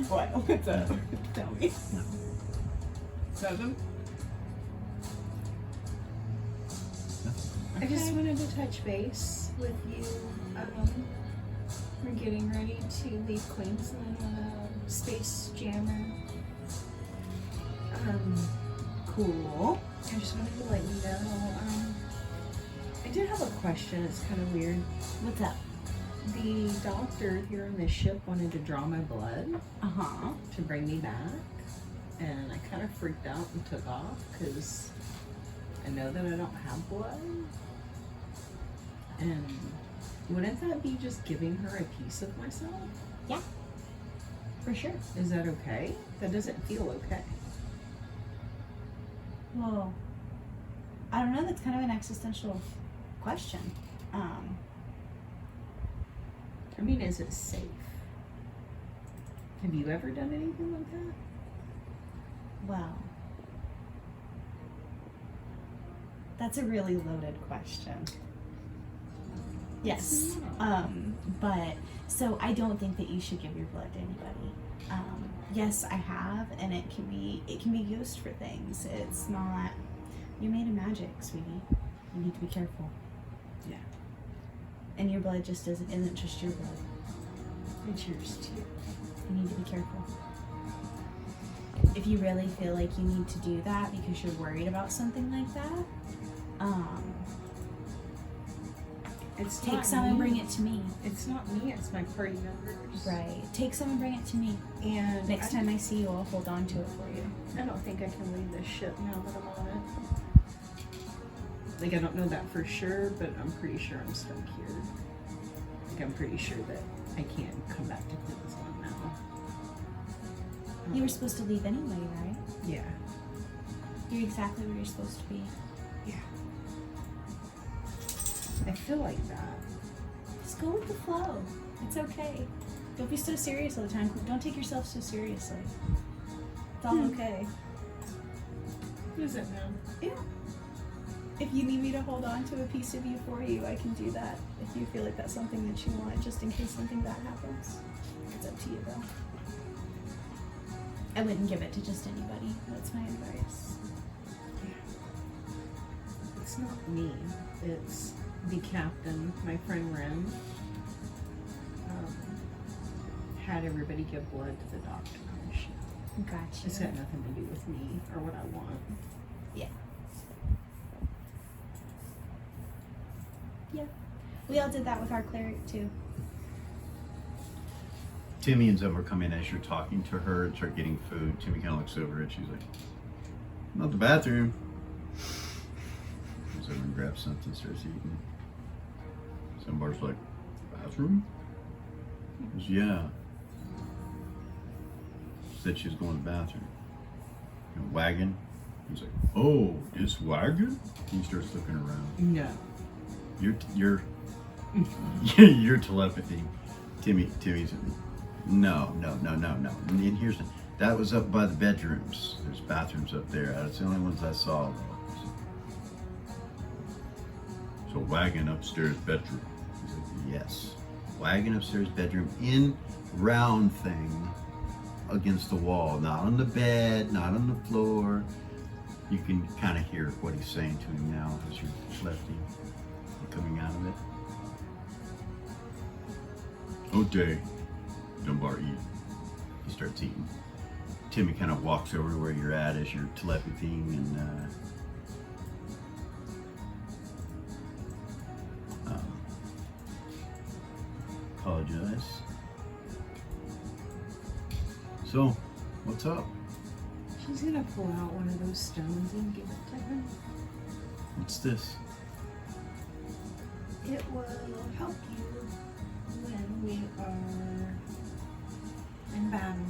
What? What's up? Tell me. Nothing? Nothing. I just wanted to touch base with you. We're getting ready to leave Queensland on a space jammer. Cool. I just wanted to let you know. I did have a question. It's kind of weird. What's up? The doctor here on the ship wanted to draw my blood Uh-huh. to bring me back, and I kind of freaked out and took off because I know that I don't have blood. And wouldn't that be just giving her a piece of myself? Yeah. For sure. Is that okay? That doesn't feel okay. Well, I don't know. That's kind of an existential question. I mean, is it safe? Have you ever done anything like that? Well, that's a really loaded question. Yes. But so I don't think that you should give your blood to anybody. Yes, I have, and it can be used for things. It's not. You're made of magic, sweetie. You need to be careful. Yeah. And your blood just isn't just your blood. It's yours too. You need to be careful. If you really feel like you need to do that because you're worried about something like that, It's Take not some me. and bring it to me. It's not me, it's my party members. Right. Take some and bring it to me. And Next time I see you, I'll hold on to it for you. I don't think I can leave this ship now that I'm on it. Like, I don't know that for sure, but I'm pretty sure I'm stuck here. Like, I'm pretty sure that I can't come back to Queensland now. You were supposed to leave anyway, right? Yeah. You're exactly where you're supposed to be. Yeah. I feel like that. Just go with the flow. It's okay. Don't be so serious all the time. Don't take yourself so seriously. It's all okay. Is it now? Yeah. If you need me to hold on to a piece of you for you, I can do that. If you feel like that's something that you want, just in case something bad happens. It's up to you, though. I wouldn't give it to just anybody. That's my advice. It's not me. It's the captain, my friend Ren, had everybody give blood to the doctor on the ship. Gotcha. It's got nothing to do with me or what I want. Yeah. Yeah. We all did that with our cleric, too. Timmy and Zeb are coming as you're talking to her and start getting food. Timmy kind of looks over at she's like, not the bathroom. Goes over and grabs something, starts eating. Somebody's like, bathroom? He goes, yeah. Said she was going to the bathroom. You know, wagon? He's like, oh, this wagon? He starts looking around. No. Your telepathy. Timmy's no. And here's that was up by the bedrooms. There's bathrooms up there. That's the only ones I saw though. So wagon upstairs bedroom. He's like, yes. Wagon upstairs bedroom in round thing against the wall. Not on the bed, not on the floor. You can kind of hear what he's saying to him now as you're lefty coming out of it. Okay. Dunbar eat. He starts eating. Timmy kind of walks over where you're at as you're telepathying and apologize. So, what's up? She's gonna pull out one of those stones and give it to him. What's this? It will help you when we are in battle.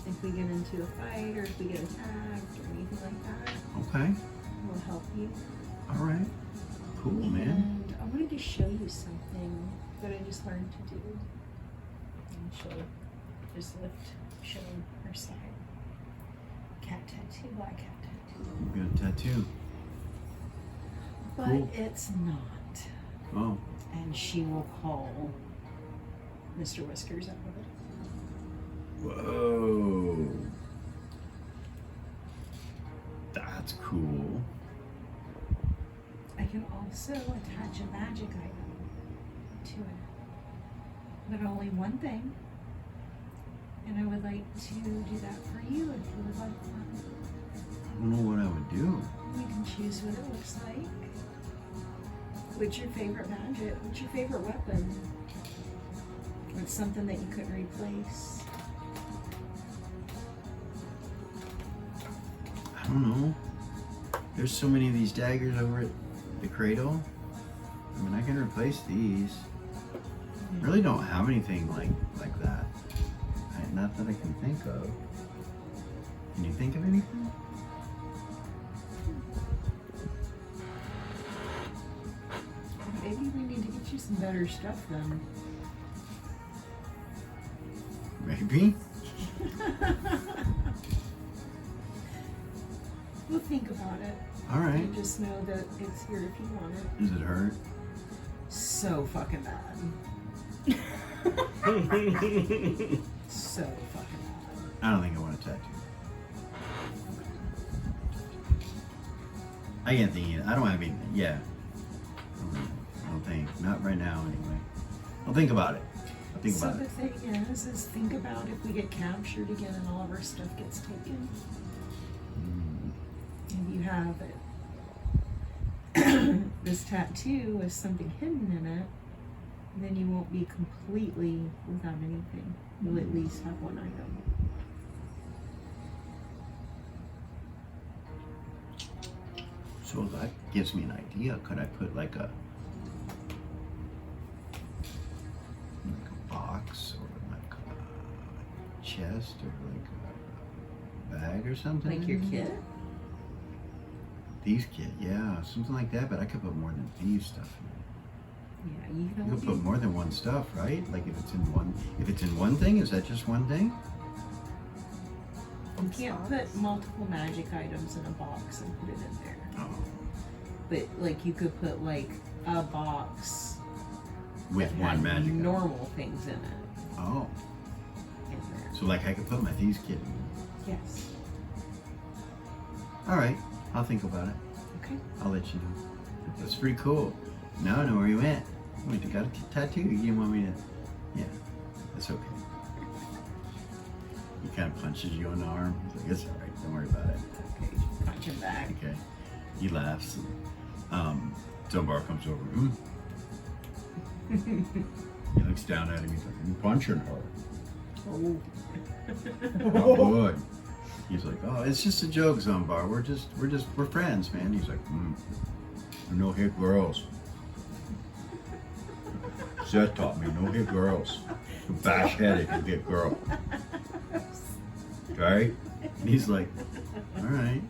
If we get into a fight or if we get attacked or anything like that, Okay. it will help you. All right. Cool, man. And I wanted to show you something that I just learned to do. And she'll just show her side. Cat tattoo, black cat tattoo. You got a tattoo. But Cool. it's not. Oh. And she will call Mr. Whiskers out of it. Whoa. That's cool. I can also attach a magic item to it. But only one thing. And I would like to do that for you if you would like one. I don't know what I would do. You can choose what it looks like. What's your favorite magic? What's your favorite weapon? What's something that you couldn't replace? I don't know. There's so many of these daggers over at the cradle. I mean, I can replace these. I really don't have anything like that. Not that I can think of. Can you think of anything? Maybe we need to get you some better stuff then. Maybe. We'll think about it. All right. And just know that it's here if you want it. Does it hurt? So fucking bad. So fucking bad. I don't think I want a tattoo. I can't think of it. I don't have anything. Yeah. I don't think. Not right now, anyway. I'll think about it. I'll think about the it. thing is think about if we get captured again and all of our stuff gets taken. And you have it. this tattoo with something hidden in it, then you won't be completely without anything. You'll at least have one item. So that gives me an idea. Could I put like a box or like a chest or like a bag or something? Like your kit? Thieves kit, yeah, something like that. But I could put more than thieves stuff in it. Yeah, you can You only could put more than one stuff, right? Like if it's in one thing, is that just one thing? You can't put multiple magic items in a box and put it in there. Oh. But like you could put like a box With that one had magic item. normal things in it. Oh. In there. So like I could put my thieves kit in. Yes. Alright, I'll think about it. Okay. I'll let you know. That's pretty cool. Now I know where you went. Wait, you got a tattoo? You didn't want me to... Yeah, that's okay. He kind of punches you on the arm. He's like, it's alright, don't worry about it. Okay. Punch him back. Okay. He laughs. Zumbar comes over. He looks down at him. He's like, you punching her. Oh. Oh, boy. He's like, oh, it's just a joke, Zumbar. We're friends, man. He's like, no hit girls. Seth taught me, no hit girls. You bash headed, you get girl. Okay? And he's like, all right.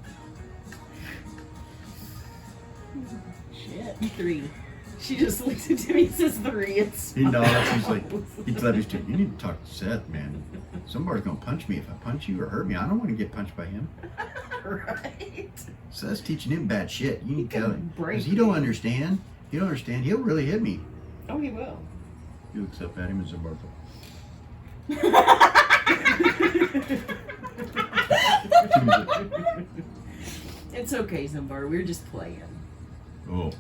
Shit. 3. She just looks at Timmy and says 3. It's He nods. He's like, he claps to you need to talk to Seth, man. Somebody's gonna punch me if I punch you or hurt me. I don't want to get punched by him. right. Seth's teaching him bad shit. You need to tell him. break Because he don't me. understand. He don't understand. He'll really hit me. Oh, he will. He looks up at him and Zumbar goes, It's okay, Zumbar. We're just playing. oh,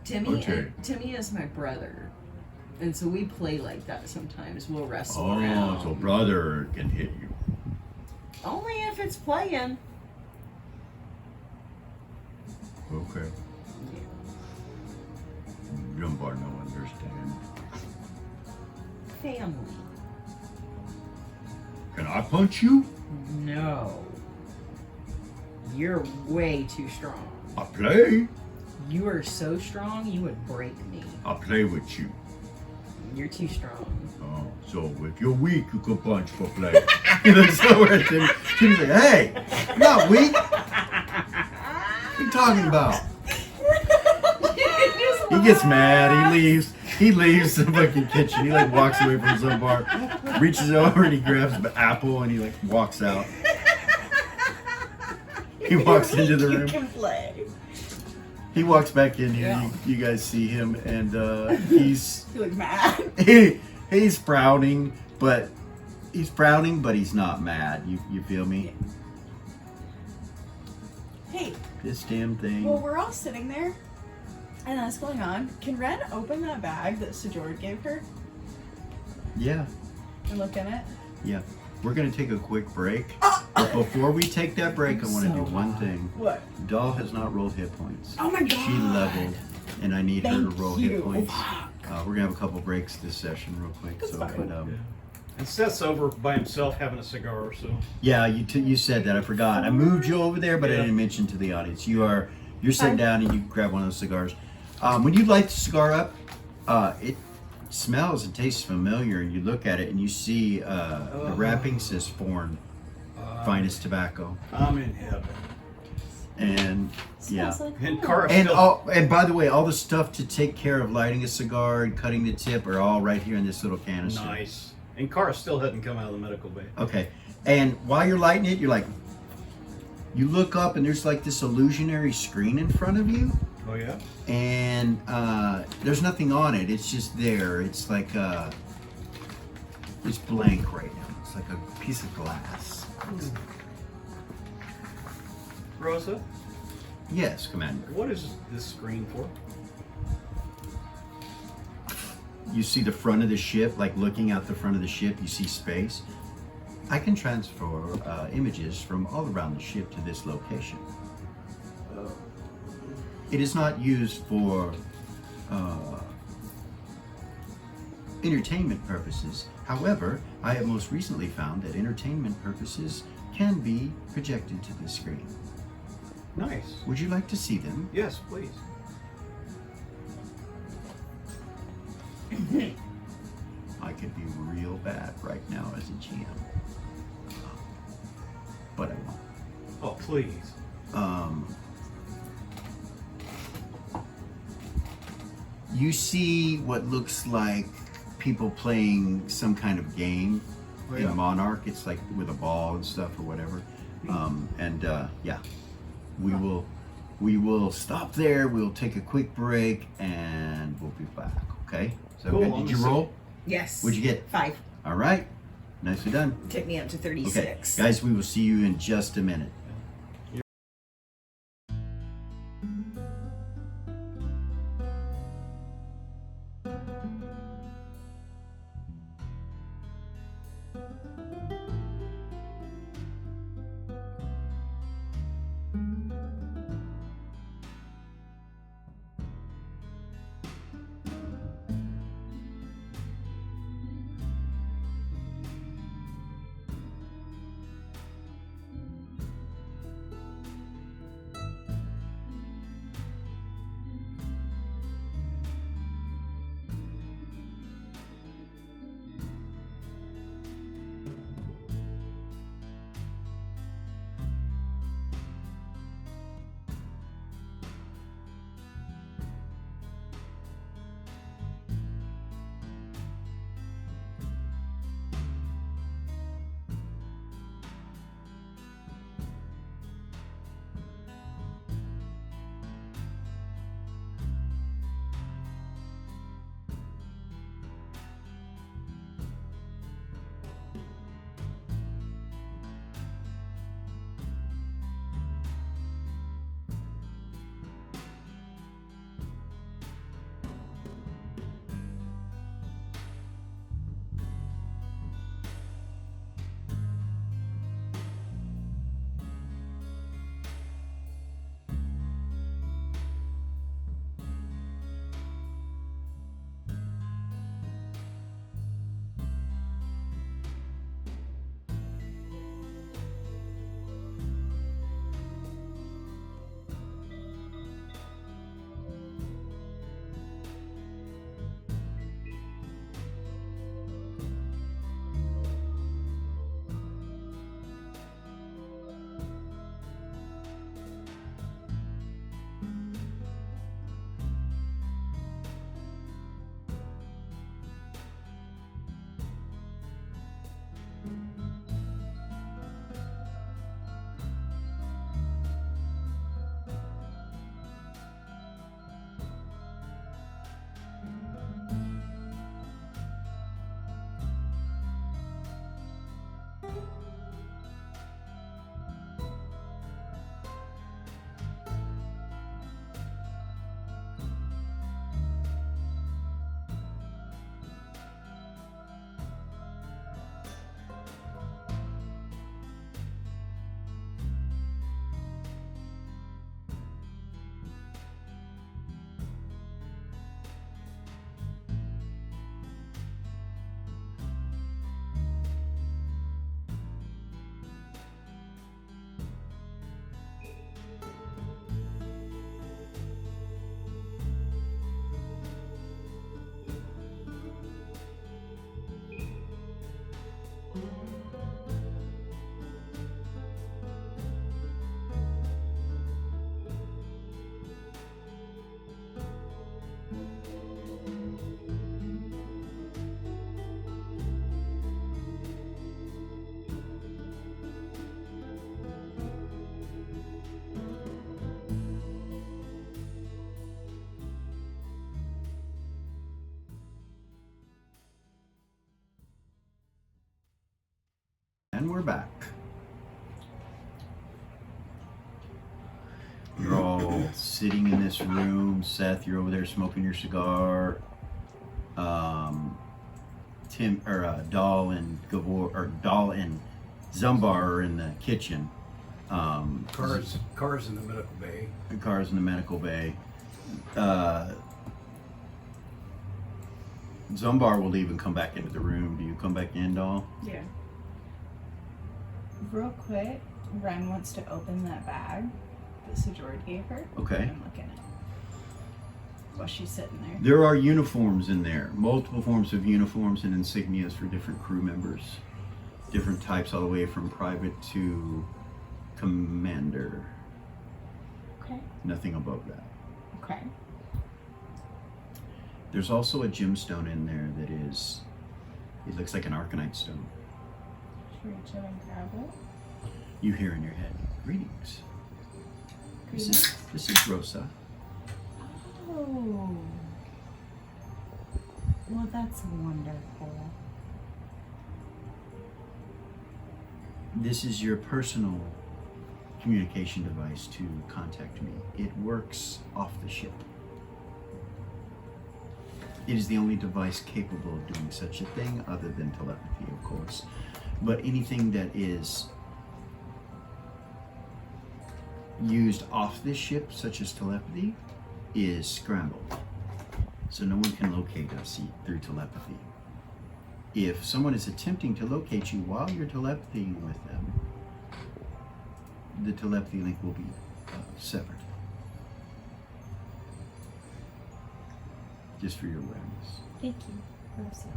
Timmy, Okay. Timmy is my brother, and so we play like that sometimes. We'll wrestle oh, around. so brother can hit you. Only if it's playing. Okay. Zumbar no understand. Family. Can I punch you? No. You're way too strong. I play. You are so strong, you would break me. I play with you. You're too strong. Oh, so if you're weak, you can punch for play. He looks over at Timmy. Timmy's like, hey, I'm not weak. What are you talking about? He gets mad. He leaves. He leaves the fucking kitchen. He like walks away from Zumbar, reaches over and he grabs an apple and he like walks out. He walks into the You room. can play. He walks back in here. Yeah. You guys see him, and he's You look mad. he's frowning, but he's not mad. You feel me? Hey, This damn thing. well, we're all sitting there, and that's going on. Can Ren open that bag that Sejord gave her Yeah, and look in it? yeah. We're gonna take a quick break, but before we take that break, I want to So do one hot. thing. What? Doll has not rolled hit points. Oh my god. She leveled, and I need her to Thank roll you. hit points. We're gonna have a couple breaks this session, real quick. That's So, fine. but And Seth's over by himself having a cigar, so. yeah, you said that. I forgot. I moved you over there, but I Yeah. didn't mention to the audience. You're sitting Fine. down and you grab one of those cigars. When you light the cigar up, it smells and tastes familiar. You look at it and you see the wrapping says Foreign Finest Tobacco, I'm in heaven. and yeah. Smells like And home. Cara And still, and by the way, all the stuff to take care of lighting a cigar and cutting the tip are all right here in this little canister. nice. And Cara still hadn't come out of the medical bay. Okay. And while you're lighting it, you're like, you look up and there's like this illusionary screen in front of you, Oh yeah? and there's nothing on it. It's just there. It's like it's blank right now. It's like a piece of glass. Rosa, Yes, Commander. what is this screen for? You see the front of the ship, like looking out the front of the ship, you see space. I can transfer images from all around the ship to this location. It is not used for entertainment purposes. However, I have most recently found that entertainment purposes can be projected to the screen. Nice. Would you like to see them? Yes, please. I could be real bad right now as a GM, but I won't. Oh, please. You see what looks like people playing some kind of game Oh, in yeah. Monarch. It's like with a ball and stuff or whatever. Yeah, we will stop there. We'll take a quick break and we'll be back. Okay. So Cool, good. I'm Did you gonna roll? Yes. What'd you get? 5. All right. Nicely done. Took me up to Okay, 36. guys, we will see you in just a minute. And we're back. You're all sitting in this room. Seth, you're over there smoking your cigar. Dahl and Zumbar are in the kitchen. Cars in the medical bay. Cars in the medical bay. Zumbar will even come back into the room. Do you come back in, doll? Yeah. Real quick, Ren wants to open that bag that Sejord gave her. Okay. And look in it while she's sitting there. There are uniforms in there. Multiple forms of uniforms and insignias for different crew members. Different types all the way from private to commander. Okay. Nothing above that. Okay. There's also a gemstone in there that is, it looks like an arcanite stone. Should we reach out and grab it? You hear in your head, greetings. This is Rosa. Oh. Well, that's wonderful. This is your personal communication device to contact me. It works off the ship. It is the only device capable of doing such a thing, other than telepathy, of course. But anything that is used off this ship, such as telepathy, is scrambled. So no one can locate us through telepathy. If someone is attempting to locate you while you're telepathying with them, the telepathy link will be severed. Just for your awareness. Thank you, Rosa.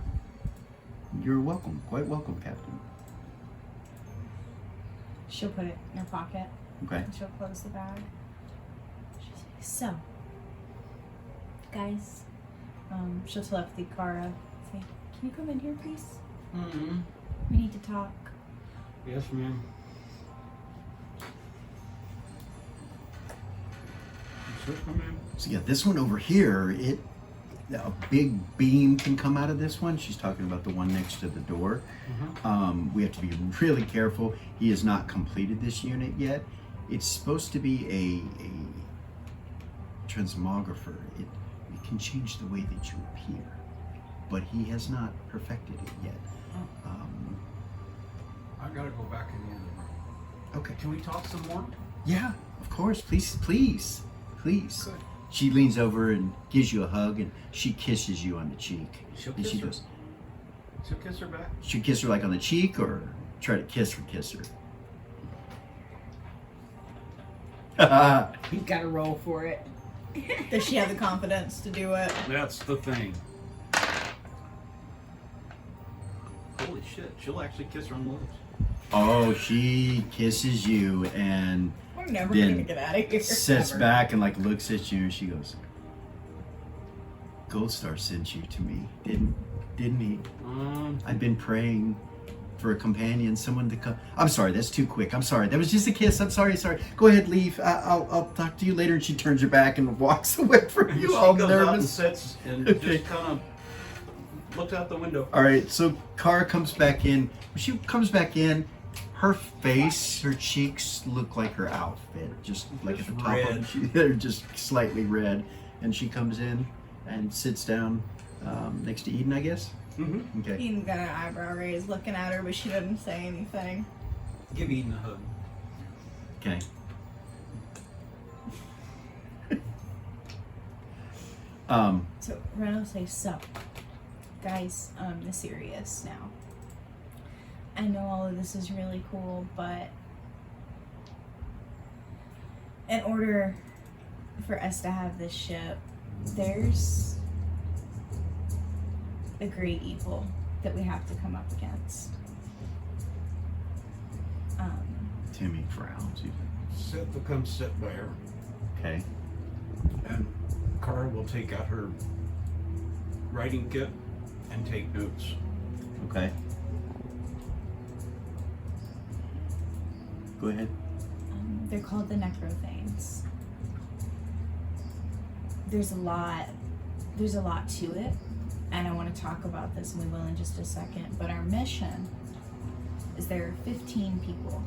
You're welcome. Quite welcome, Captain. She'll put it in her pocket. Okay. And she'll close the bag. She'll say, so, guys, she'll telepathy Kara. Say, can you come in here, please? Mm-hmm. We need to talk. Yes, ma'am. So yeah, this one over here, a big beam can come out of this one. She's talking about the one next to the door. Mm-hmm. We have to be really careful. He has not completed this unit yet. It's supposed to be a transmographer. It can change the way that you appear, but he has not perfected it yet. I gotta go back in the other room. Okay. Can we talk some more? Yeah, of course. Please, please, please. Good. She leans over and gives you a hug, and she kisses you on the cheek. She'll And kiss she her. goes, She'll kiss her back. she'll kiss her like on the cheek, or try to kiss her. You gotta roll for it. Does she have the confidence to do it? That's the thing. Holy shit, she'll actually kiss her on the lips. Oh, she kisses you and We're never Then gonna get out of here. sits Ever. back and like looks at you, and she goes, Gold Star sent you to me, didn't he? I've been praying for a companion, someone to come. I'm sorry, that's too quick. I'm sorry. That was just a kiss. I'm sorry. Go ahead, leave. I'll talk to you later. And she turns her back and walks away from you, She all goes out and nervous. sits and Okay. just kind of looks out the window. All right, so Kara comes back in. When she comes back in, her face, her cheeks look like her outfit, just like at the top red. of them. They're just slightly red. And she comes in and sits down next to Eden, I guess. Mm-hmm. Okay. Eden's got an eyebrow raised looking at her, but she doesn't say anything. Give Eden a hug. Okay. So Ren will say, so, guys, I'm serious now. I know all of this is really cool, but in order for us to have this ship, there's a great evil that we have to come up against. Timmy frowns. Seth will come sit by her, Okay. and Kara will take out her writing kit and take notes. Okay. Go ahead. They're called the Necrothanes. There's a lot to it, and I want to talk about this, and we will in just a second. But our mission is there are 15 people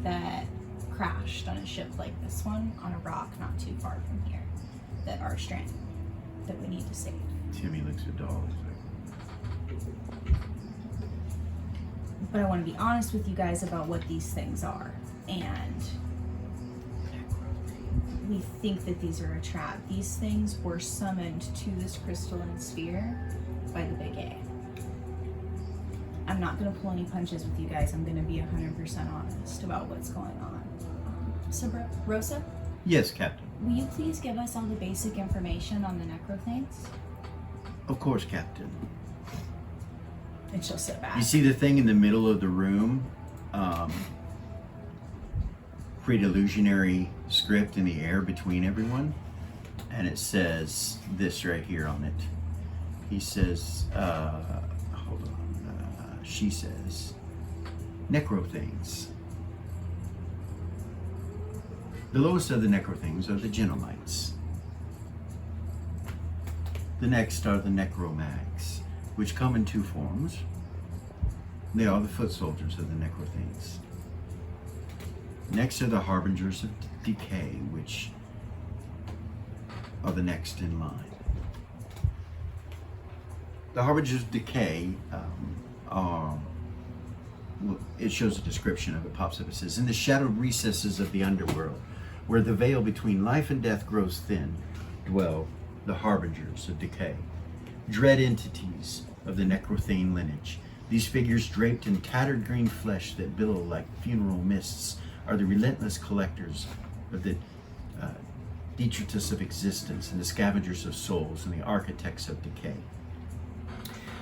that crashed on a ship like this one on a rock not too far from here that are stranded that we need to save. Timmy looks at Doll. But I want to be honest with you guys about what these things are. And we think that these are a trap. These things were summoned to this crystalline sphere by the big A. I'm not going to pull any punches with you guys. I'm going to be 100% honest about what's going on. So, Rosa, Yes, Captain. will you please give us all the basic information on the necro things? Of course, Captain. And she'll sit back. You see the thing in the middle of the room? Create illusionary script in the air between everyone. And it says this right here on it. He says, hold on. She says, necro things. The lowest of the necro things are the genomites. The next are the necromags, which come in two forms. They are the foot soldiers of the necro things. Next are the harbingers of decay, which are the next in line. The harbingers of decay are, it shows a description of it, pops up, it says, in the shadowed recesses of the underworld, where the veil between life and death grows thin, dwell the harbingers of decay, dread entities of the necrothane lineage. These figures draped in tattered green flesh that billow like funeral mists are the relentless collectors of the detritus of existence and the scavengers of souls and the architects of decay.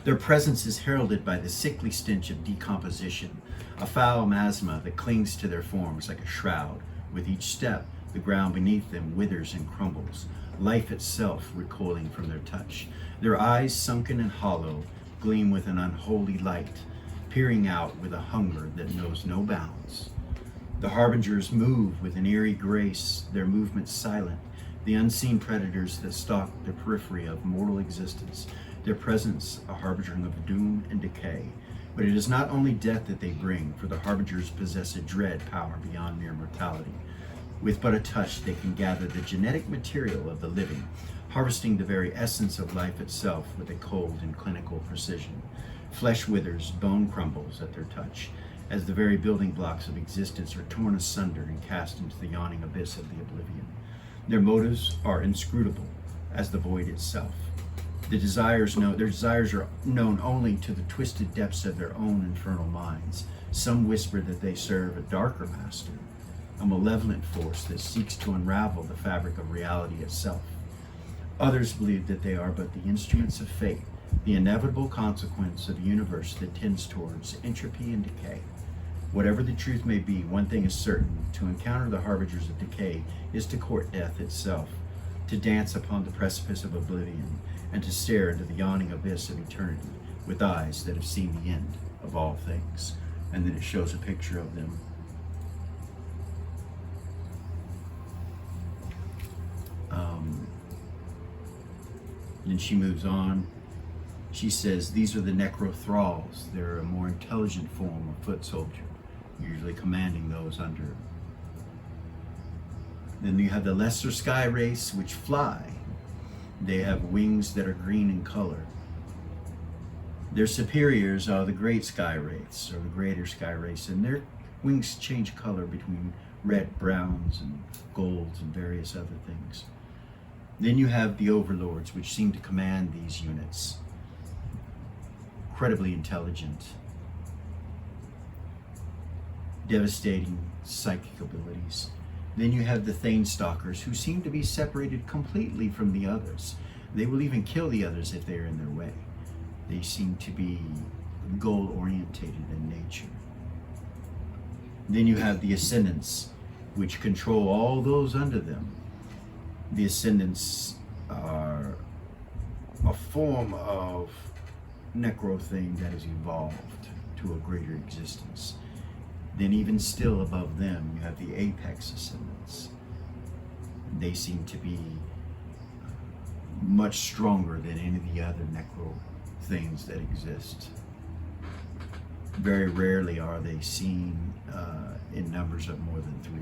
Their presence is heralded by the sickly stench of decomposition, a foul miasma that clings to their forms like a shroud. With each step, the ground beneath them withers and crumbles, life itself recoiling from their touch. Their eyes, sunken and hollow, gleam with an unholy light, peering out with a hunger that knows no bounds. The harbingers move with an eerie grace, their movements silent, the unseen predators that stalk the periphery of mortal existence, their presence a harbinger of doom and decay. But it is not only death that they bring, for the harbingers possess a dread power beyond mere mortality. With but a touch, they can gather the genetic material of the living, harvesting the very essence of life itself with a cold and clinical precision. Flesh withers, bone crumbles at their touch, as the very building blocks of existence are torn asunder and cast into the yawning abyss of the oblivion. Their motives are inscrutable as the void itself. Their desires are known only to the twisted depths of their own infernal minds. Some whisper that they serve a darker master, a malevolent force that seeks to unravel the fabric of reality itself. Others believe that they are but the instruments of fate, the inevitable consequence of a universe that tends towards entropy and decay. Whatever the truth may be, one thing is certain: to encounter the harbingers of decay is to court death itself, to dance upon the precipice of oblivion, and to stare into the yawning abyss of eternity with eyes that have seen the end of all things. And then it shows a picture of them. Then she moves on. She says, these are the necro thralls. They're a more intelligent form of foot soldier, usually commanding those under. Then you have the lesser sky race, which fly. They have wings that are green in color. Their superiors are the great sky race, or the greater sky race, and their wings change color between red, browns, and golds, and various other things. Then you have the overlords, which seem to command these units. Incredibly intelligent, devastating psychic abilities. Then you have the Thane Stalkers, who seem to be separated completely from the others. They will even kill the others if they are in their way. They seem to be goal-orientated in nature. Then you have the Ascendants, which control all those under them. The Ascendants are a form of necro thing that has evolved to a greater existence. Then even still above them, you have the Apex Ascendants. They seem to be much stronger than any of the other necro things that exist. Very rarely are they seen in numbers of more than 3.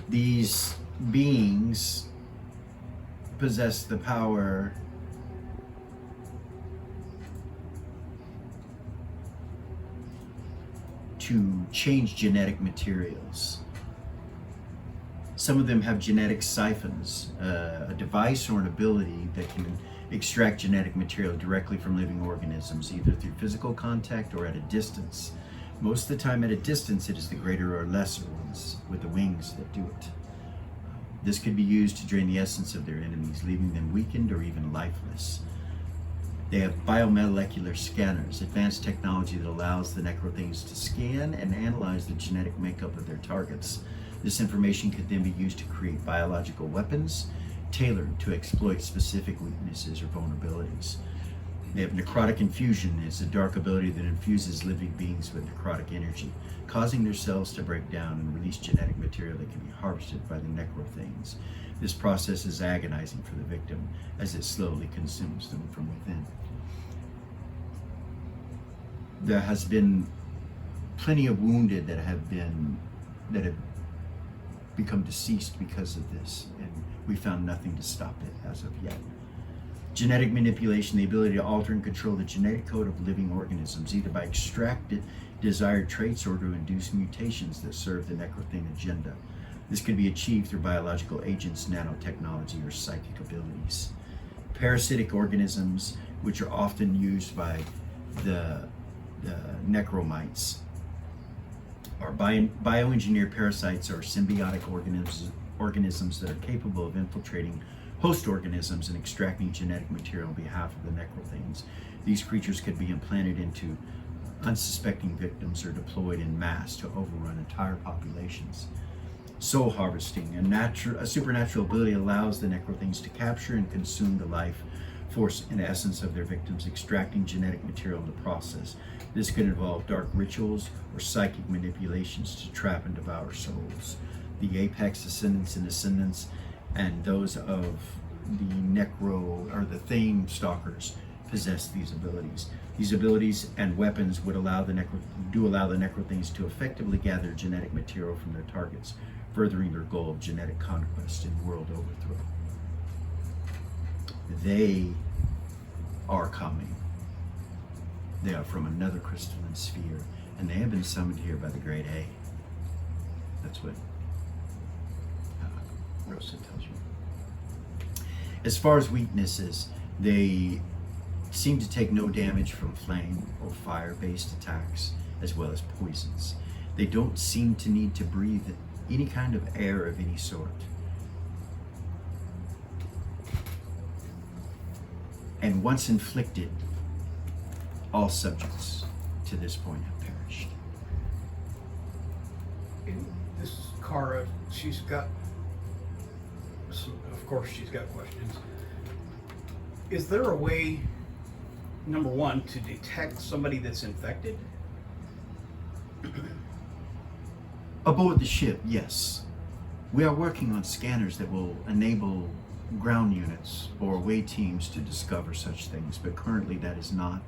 These beings possess the power to change genetic materials. Some of them have genetic siphons, a device or an ability that can extract genetic material directly from living organisms, either through physical contact or at a distance. Most of the time at a distance, it is the greater or lesser ones with the wings that do it. This could be used to drain the essence of their enemies, leaving them weakened or even lifeless. They have biomolecular scanners, advanced technology that allows the necro things to scan and analyze the genetic makeup of their targets. This information could then be used to create biological weapons tailored to exploit specific weaknesses or vulnerabilities. They have necrotic infusion. It's a dark ability that infuses living beings with necrotic energy, causing their cells to break down and release genetic material that can be harvested by the necro things. This process is agonizing for the victim as it slowly consumes them from within. There has been plenty of wounded that have become deceased because of this, and we found nothing to stop it as of yet. Genetic manipulation, the ability to alter and control the genetic code of living organisms, either by extracted desired traits or to induce mutations that serve the necrothing agenda. This can be achieved through biological agents, nanotechnology, or psychic abilities. Parasitic organisms, which are often used by the necromites, are bioengineered parasites or symbiotic organisms that are capable of infiltrating host organisms and extracting genetic material on behalf of the necrothings. These creatures could be implanted into unsuspecting victims or deployed in mass to overrun entire populations. Soul harvesting, a supernatural ability, allows the necrothings to capture and consume the life force and essence of their victims, extracting genetic material in the process. This could involve dark rituals or psychic manipulations to trap and devour souls. The apex ascendants and descendants and those of the necro or the thane stalkers possess these abilities. These abilities and weapons would allow the necro things to effectively gather genetic material from their targets, furthering their goal of genetic conquest and world overthrow. They are coming. They are from another crystalline sphere, and they have been summoned here by the Great A. That's what Rosa tells you. As far as weaknesses, they seem to take no damage from flame or fire-based attacks, as well as poisons. They don't seem to need to breathe any kind of air of any sort. And once inflicted, all subjects to this point have perished. And this is Kara. She's got, of course, she's got questions. Is there a way, number one, to detect somebody that's infected? Aboard the ship, yes. We are working on scanners that will enable ground units or away teams to discover such things, but currently that is not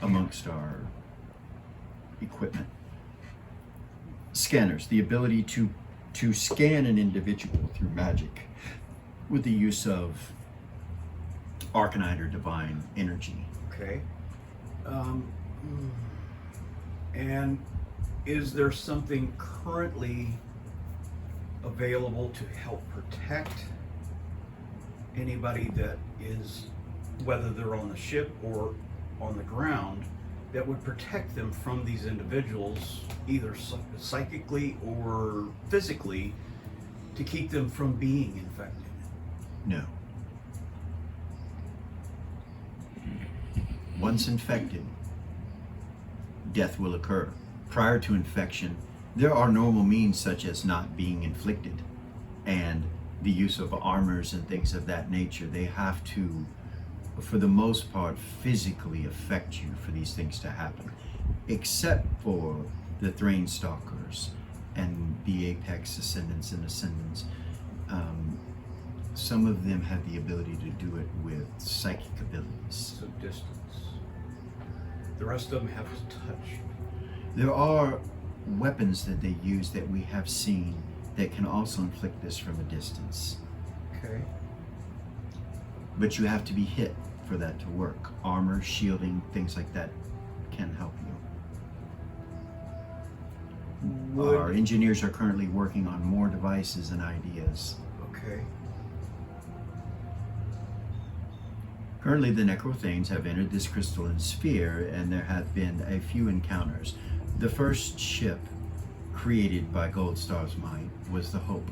amongst our equipment. Scanners, the ability to scan an individual through magic with the use of arcanite or divine energy. Okay. And is there something currently available to help protect anybody that is, whether they're on the ship or on the ground, that would protect them from these individuals, either psychically or physically, to keep them from being infected? No. Once infected, death will occur. Prior to infection, there are normal means such as not being inflicted and the use of armors and things of that nature. They have to, for the most part, physically affect you for these things to happen, except for the Thrain Stalkers and the Apex Ascendants and Ascendants. Some of them have the ability to do it with psychic abilities. So distance. The rest of them have to touch. There are weapons that they use that we have seen that can also inflict this from a distance. Okay. But you have to be hit for that to work. Armor, shielding, things like that can help you. Our engineers are currently working on more devices and ideas. Okay. Currently, the Necrothanes have entered this crystalline sphere, and there have been a few encounters. The first ship created by Goldstar's might was the Hope.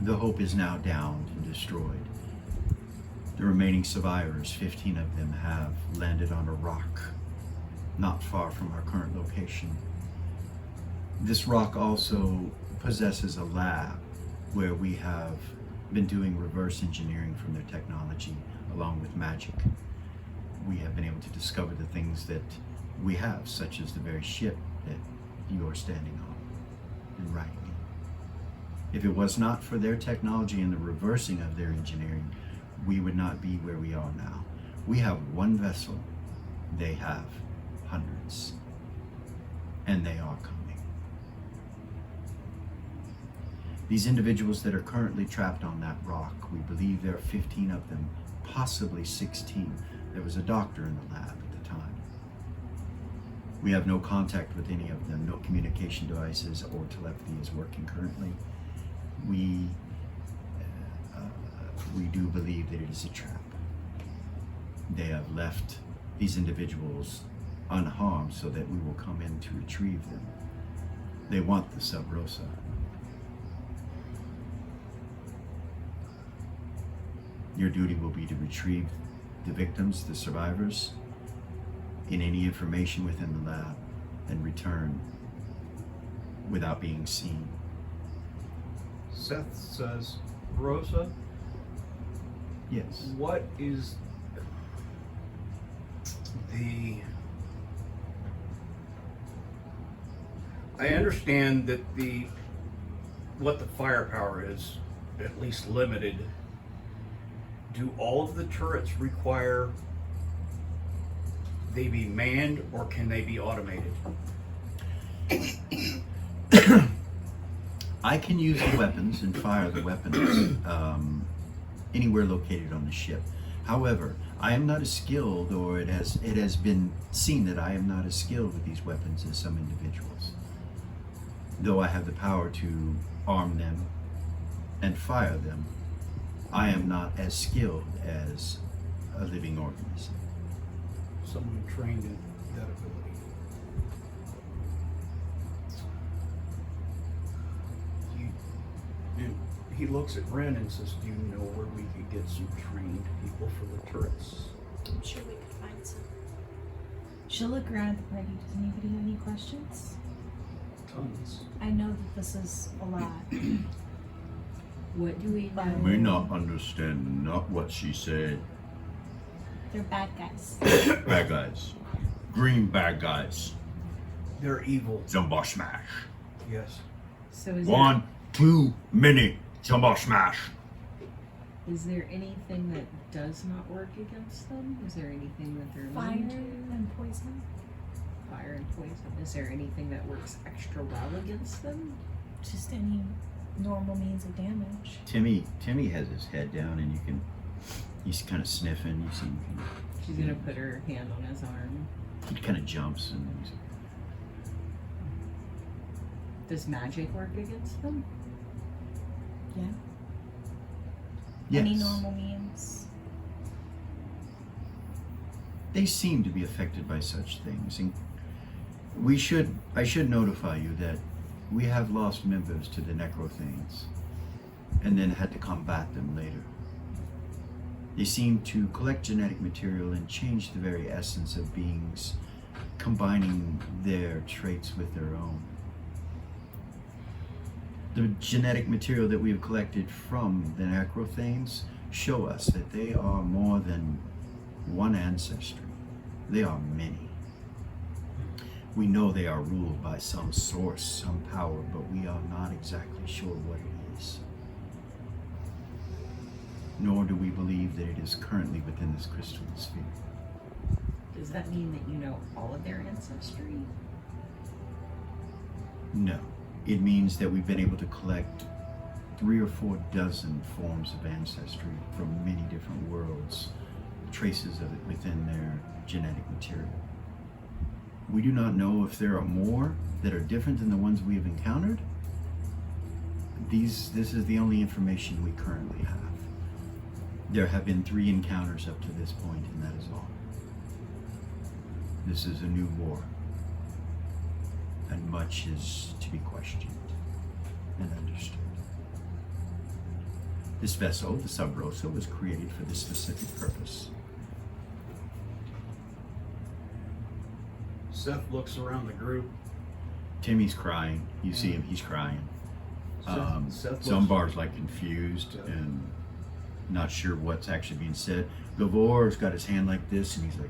The Hope is now downed and destroyed. The remaining survivors, 15 of them, have landed on a rock not far from our current location. This rock also possesses a lab where we have been doing reverse engineering from their technology along with magic. We have been able to discover the things that we have, such as the very ship that you are standing on and riding in. If it was not for their technology and the reversing of their engineering, we would not be where we are now. We have one vessel, they have hundreds, and they are coming. These individuals that are currently trapped on that rock, we believe there are 15 of them, possibly 16. There was a doctor in the lab at the time. We have no contact with any of them. No communication devices or telepathy is working currently. We do believe that it is a trap. They have left these individuals unharmed so that we will come in to retrieve them. They want the Sub Rosa. Your duty will be to retrieve the victims, the survivors, in any information within the lab, and return without being seen. Seth says, Rosa, Yes. what is I understand that what the firepower is, at least limited. Do all of the turrets require they be manned, or can they be automated? I can use the weapons and fire the weapons anywhere located on the ship. However, I am not as skilled, or it has been seen that I am not as skilled with these weapons as some individuals. Though I have the power to arm them and fire them, I am not as skilled as a living organism. Someone trained in that ability. He looks at Ren and says, do you know where we could get some trained people for the turrets? I'm sure we could find some. She'll look around at the party. Does anybody have any questions? Tons. I know that this is a lot. What do we know? May not understand not what she said. They're bad guys. Bad guys. Green bad guys. They're evil. Jumbo smash. Yes. So is One, too many. Jumbo smash. Is there anything that does not work against them? Is there anything that they're Fire immune to? and poison. Fire and poison. Is there anything that works extra well against them? Just any normal means of damage. Timmy has his head down, and he's kind of sniffing. You see, She's gonna put her hand on his arm. he kind of jumps, and Does magic work against them? Yeah. yes, Any normal means. they seem to be affected by such things. And I should notify you that we have lost members to the Necrothanes, and then had to combat them later. They seem to collect genetic material and change the very essence of beings, combining their traits with their own. The genetic material that we have collected from the Necrothanes show us that they are more than one ancestry. They are many. We know they are ruled by some source, some power, but we are not exactly sure what it is. Nor do we believe that it is currently within this crystalline sphere. Does that mean that you know all of their ancestry? No. It means that we've been able to collect 3 or 4 dozen forms of ancestry from many different worlds, traces of it within their genetic material. We do not know if there are more that are different than the ones we have encountered. This is the only information we currently have. There have been 3 encounters up to this point, and that is all. This is a new war, and much is to be questioned and understood. This vessel, the Sub Rosa, was created for this specific purpose. Seth looks around the group. Timmy's crying. You see him, he's crying. Seth Zumbar's like confused and not sure what's actually being said. Gavor's got his hand like this, and he's like,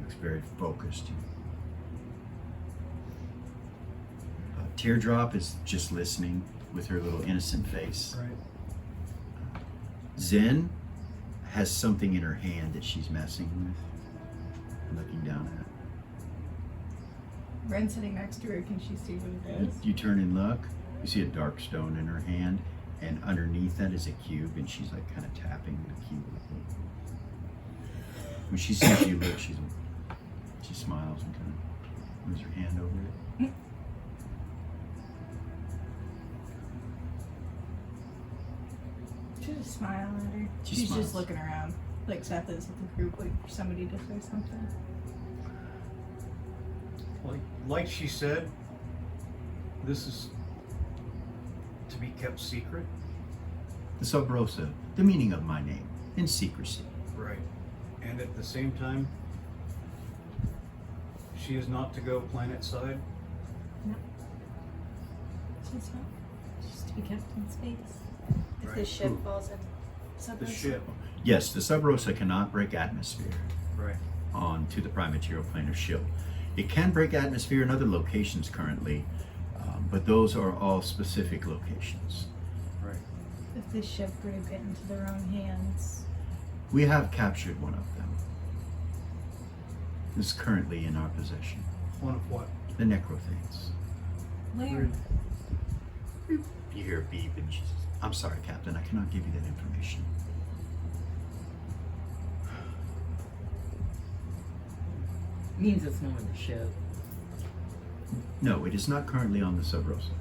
looks very focused. Teardrop is just listening with her little innocent face. Right. Zen has something in her hand that she's messing with, looking down at. Ren sitting next to her, can she see what it is? You turn and look, you see a dark stone in her hand, and underneath that is a cube, and she's like kind of tapping the cube with it. When she sees you look, she smiles and kind of moves her hand over it. She just smile at her. She She's smiles. just looking around, like Seth is with the group, waiting for somebody to say something. Like she said, this is to be kept secret. The Sub Rosa, the meaning of my name, in secrecy. Right. And at the same time, she is not to go planet side. She's not. She's to be kept in space. If Right. this ship falls in The ship. Yes, the Sub Rosa cannot break atmosphere Right. onto the prime material plane of Shill. It can break atmosphere in other locations currently, but those are all specific locations. Right. If this ship were to get into their own hands, We have captured one of them. It's currently in our possession. One of what? The Necrothanes. where? You hear a beep and she says, I'm sorry, Captain, I cannot give you that information. Means it's not on the ship. No, it is not currently on the Sub Rosa,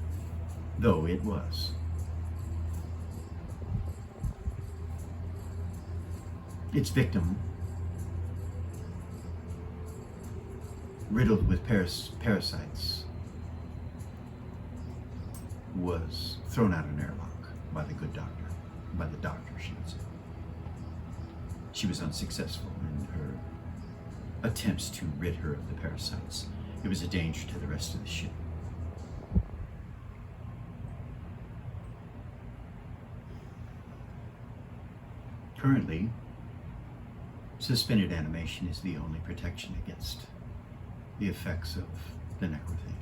though it was. Its victim, riddled with parasites, was thrown out of an airlock by the good doctor. By the doctor, she would say. She was unsuccessful in her attempts to rid her of the parasites. It was a danger to the rest of the ship. Currently, suspended animation is the only protection against the effects of the necrothane.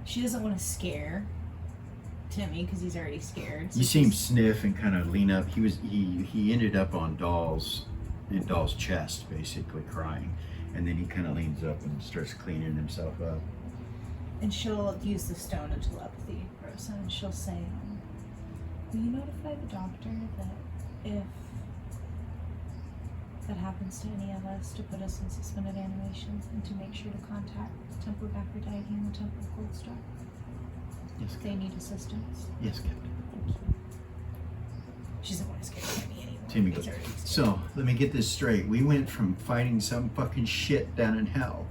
She doesn't want to scare Timmy because he's already scared. So You see him she's- sniff and kind of lean up. He ended up on Doll's chest, basically crying, and then he kind of leans up and starts cleaning himself up. And she'll use the stone of telepathy, Rosa, and she'll say, will you notify the doctor that if that happens to any of us, to put us in suspended animation and to make sure to contact Temple of Aphrodite and the Temple of Cold Star Yes, if they need assistance? yes, Captain. Thank you. She doesn't want to scare Timmy anymore. Timmy He's goes, already scared. so let me get this straight. We went from fighting some fucking shit down in hell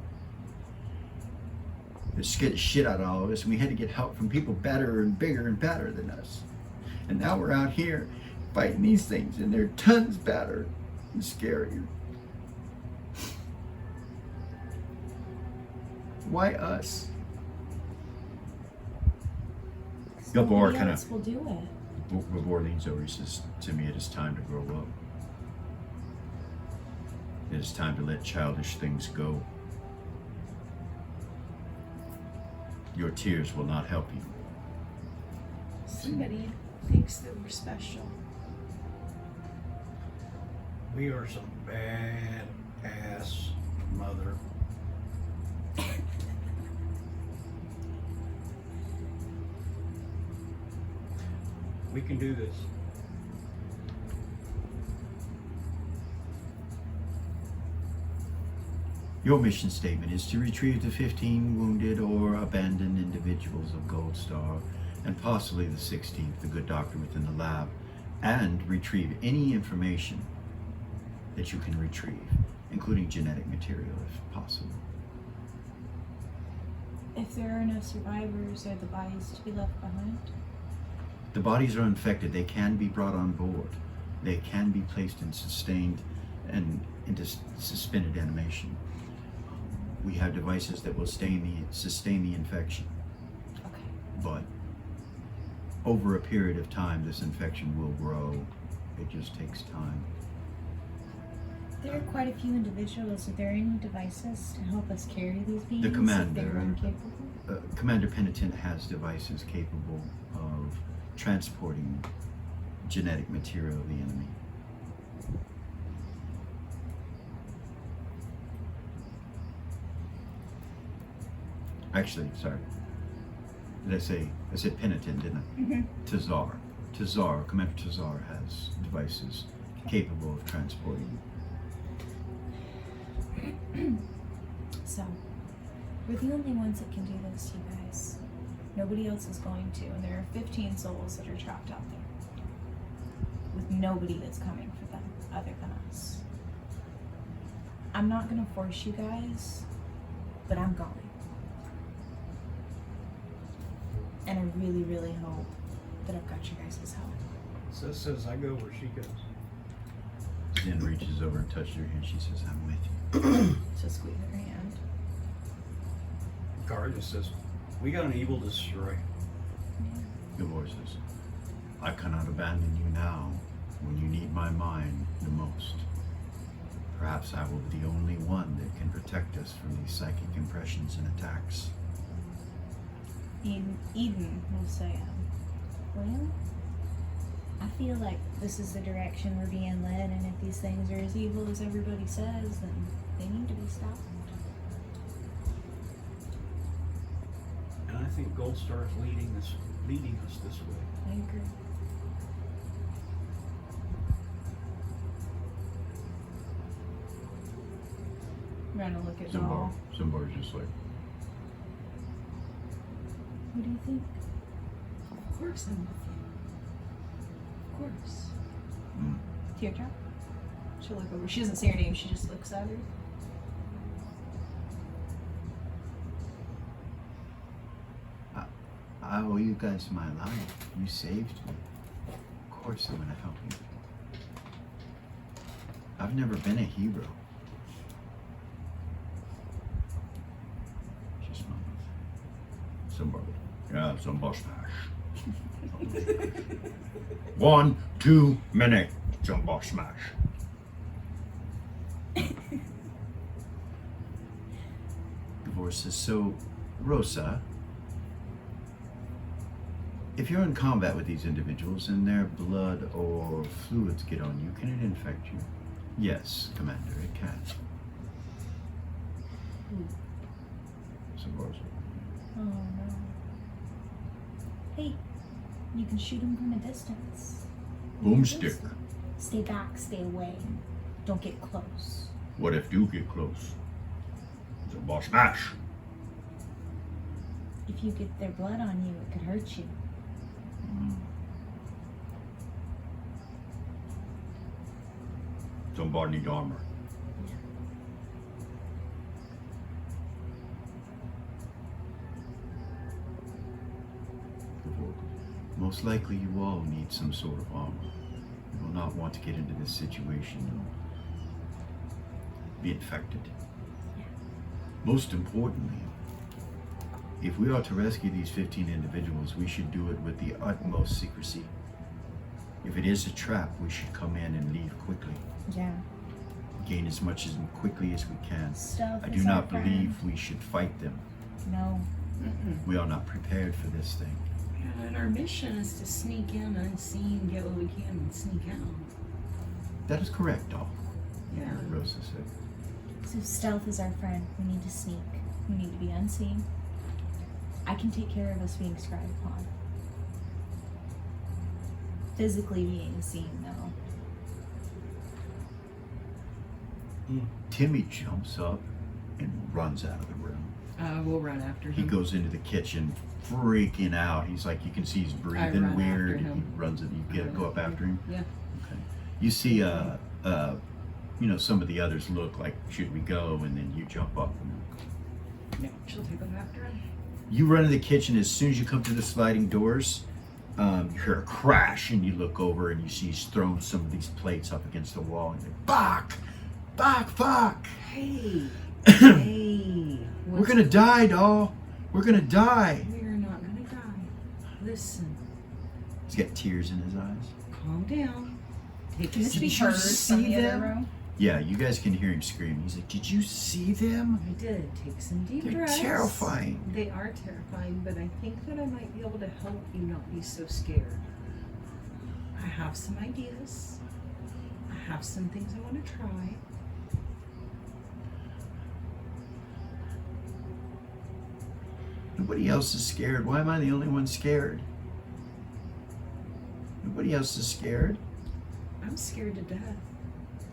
that scared the shit out of all of us, and we had to get help from people better and bigger and badder than us. And now we're out here fighting these things, and they're tons badder and scarier. Why us? Gabor Somebody kinda- else will do it. Gabor leans over, he says, to me, it is time to grow up. It is time to let childish things go. Your tears will not help you. Somebody thinks that we're special. We are some bad ass mother. We can do this. Your mission statement is to retrieve the 15 wounded or abandoned individuals of Gold Star, and possibly the 16th, the good doctor within the lab, and retrieve any information that you can retrieve, including genetic material if possible. If there are enough survivors, are the bodies to be left behind? The bodies are infected. They can be brought on board. They can be placed in sustained and into suspended animation. We have devices that will sustain the infection. Okay. But over a period of time, this infection will grow. It just takes time. There are quite a few individuals. Are there any devices to help us carry these beings? The commander, If they're incapable? Commander Penitent has devices capable of transporting genetic material of the enemy. Actually, sorry. Did I said Penitent, didn't I? Mm-hmm. Tazar, Commander Tazar has devices capable of transporting. So, we're the only ones that can do this, you guys. Nobody else is going to, and there are 15 souls that are trapped out there. With nobody that's coming for them, other than us. I'm not gonna force you guys, but I'm going. And I really, really hope that I've got you guys' help. Seth says I go where she goes. Zen reaches over and touches her hand. She says, I'm with you. So squeeze her hand. Guardian says, we got an evil to destroy. Gavor says, I cannot abandon you now when you need my mind the most. Perhaps I will be the only one that can protect us from these psychic impressions and attacks. Eden will say, well, I feel like this is the direction we're being led, and if these things are as evil as everybody says, then they need to be stopped. And I think Gold Star is leading us this way. I agree. I'm gonna look at Doll. Zimbar's just like, What do you think? Of course I'm with you. Of course. Teardrop? She'll look over. She doesn't say her name, she just looks at her. I owe you guys my life. You saved me. Of course I'm gonna help you. I've never been a hero. Just Zimbar. Yeah, Zimbar smash. 1, 2 minute. Zimbar smash. Divorce says, so, Rosa, if you're in combat with these individuals and their blood or fluids get on you, can it infect you? Yes, Commander, it can. Zimbar's Oh no. Hey, you can shoot him from a distance. boomstick. Stay back, stay away. Don't get close. What if you get close? Zimbar smash. If you get their blood on you, it could hurt you. Zimbar need armor. Most likely you all need some sort of armor. You will not want to get into this situation and be infected. Most importantly, if we are to rescue these 15 individuals, we should do it with the utmost secrecy. If it is a trap, we should come in and leave quickly. Yeah. Gain as much as quickly as we can. Stealth I is do our not friend. believe we should fight them. No. We are not prepared for this thing. Yeah, and our mission is to sneak in unseen, get what we can, and sneak out. That is correct, doll. Yeah. Rosa said. So stealth is our friend. We need to sneak. We need to be unseen. I can take care of us being spied upon. Physically being seen, though. Timmy jumps up and runs out of the room. We'll run after He him. goes into the kitchen freaking out. He's like, you can see he's breathing run weird. after him. He runs it. You go up after him. Yeah. Okay. You see, you know, some of the others look like, should we go? And then you jump up. No, she'll take him after him. You run in the kitchen. As soon as you come to the sliding doors, you hear a crash, and you look over and you see he's throwing some of these plates up against the wall. And you're like, fuck. Hey. Hey. We're gonna die, doll. We're gonna die. We're not gonna die. Listen. He's got tears in his eyes. Calm down. Take Can a this Did be you heard see from the them? other row? Yeah, you guys can hear him scream. He's like, did you see them? I did. Take some deep They're breaths. terrifying. They are terrifying, but I think that I might be able to help you not be so scared. I have some ideas. I have some things I want to try. Nobody else is scared. Why am I the only one scared? Nobody else is scared. I'm scared to death.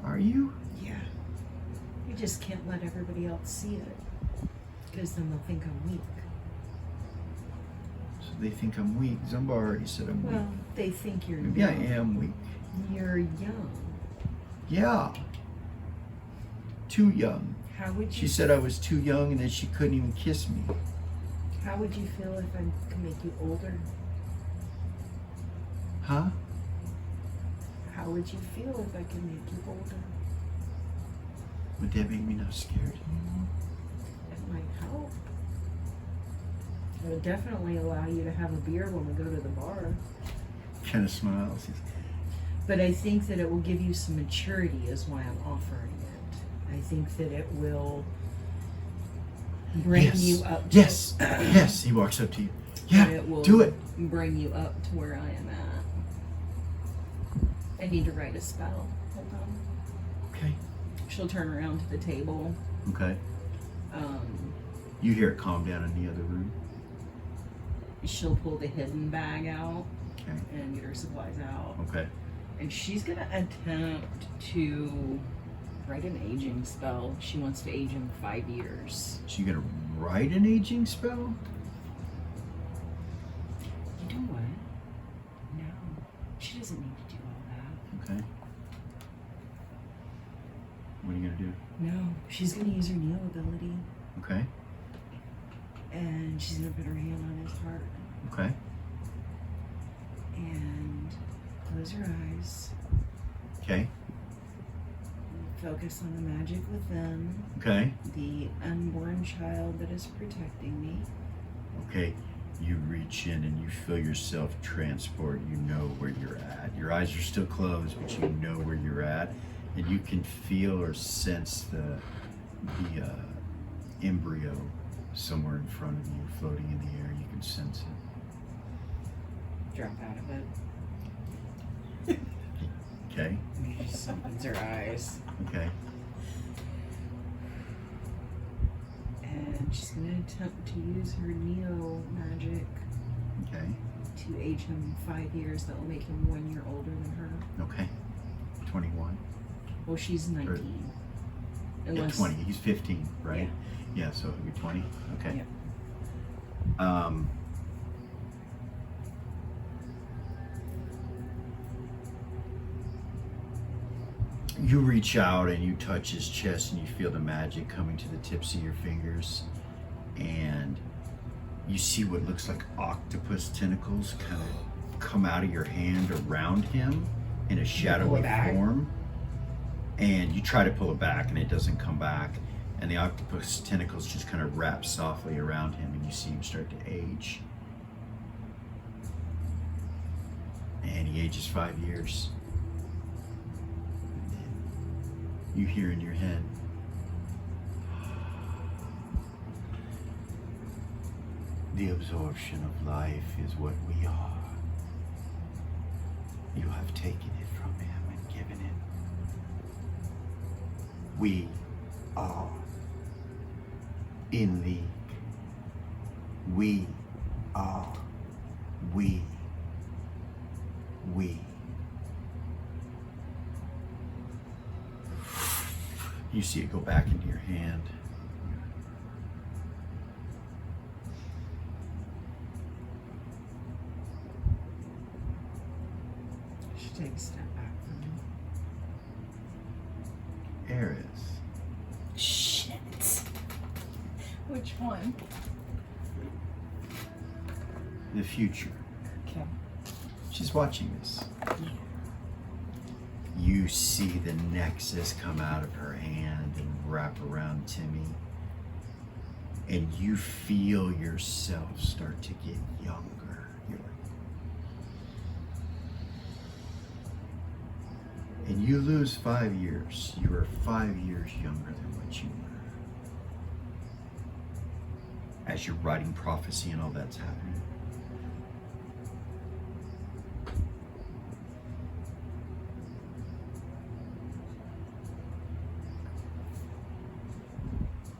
Are you? Yeah. I just can't let everybody else see it. Because then they'll think I'm weak. So they think I'm weak. Zumba already said I'm Well, weak. they think you're Maybe I young. am weak. You're young. Yeah. Too young. How would She you said I was too young and that she couldn't even kiss me. How would you feel if I could make you older? Huh? How would you feel if I could make you older? Would that make me not scared anymore? It might help. It would definitely allow you to have a beer when we go to the bar. Kind of smiles. But I think that it will give you some maturity is why I'm offering it. I think that it will bring Yes. you up. Yes. Yes. He walks up to you. Yeah. It will Do it. bring you up to where I am at. I need to write a spell. Hold on. Okay. She'll turn around to the table. Okay. You hear it calm down in the other room. She'll pull the hidden bag out Okay. and get her supplies out. Okay. And she's gonna attempt to write an aging spell. She wants to age him 5 years. So you're gonna write an aging spell? You know what? No. She doesn't need to do all that. Okay. What are you gonna do? No, she's gonna use her Neo ability, Okay. and she's gonna put her hand on his heart Okay. and close her eyes. Okay. Focus on the magic within, Okay. the unborn child that is protecting me. Okay. You reach in and you feel yourself transport. You know where you're at. Your eyes are still closed, but you know where you're at, and you can feel or sense the embryo somewhere in front of you, floating in the air. You can sense Drop out of it. it. Okay. She just opens her eyes. Okay. And she's gonna attempt to use her Neo magic Okay. to age him 5 years. That will make him 1 year older than her. Okay. 21. Well, she's 19. Yeah, 20. He's 15, right? Yeah, so it'll be 20. Okay. You reach out and you touch his chest and you feel the magic coming to the tips of your fingers, and you see what looks like octopus tentacles kind of come out of your hand around him in a shadowy form, and you try to pull it back and it doesn't come back, and the octopus tentacles just kind of wrap softly around him, and you see him start to age, and he ages 5 years. You hear in your head, the absorption of life is what we are. You have taken it from him and given it. We are in league. We are we. You see it go back into your hand. take a step back from me. Eris. Shit. Which one? The future. Okay. She's watching this. Yeah. You see the nexus come out of her hand and wrap around Timmy. And you feel yourself start to get younger. You're like, and you lose 5 years. You are 5 years younger than what you were. As you're writing prophecy and all that's happening.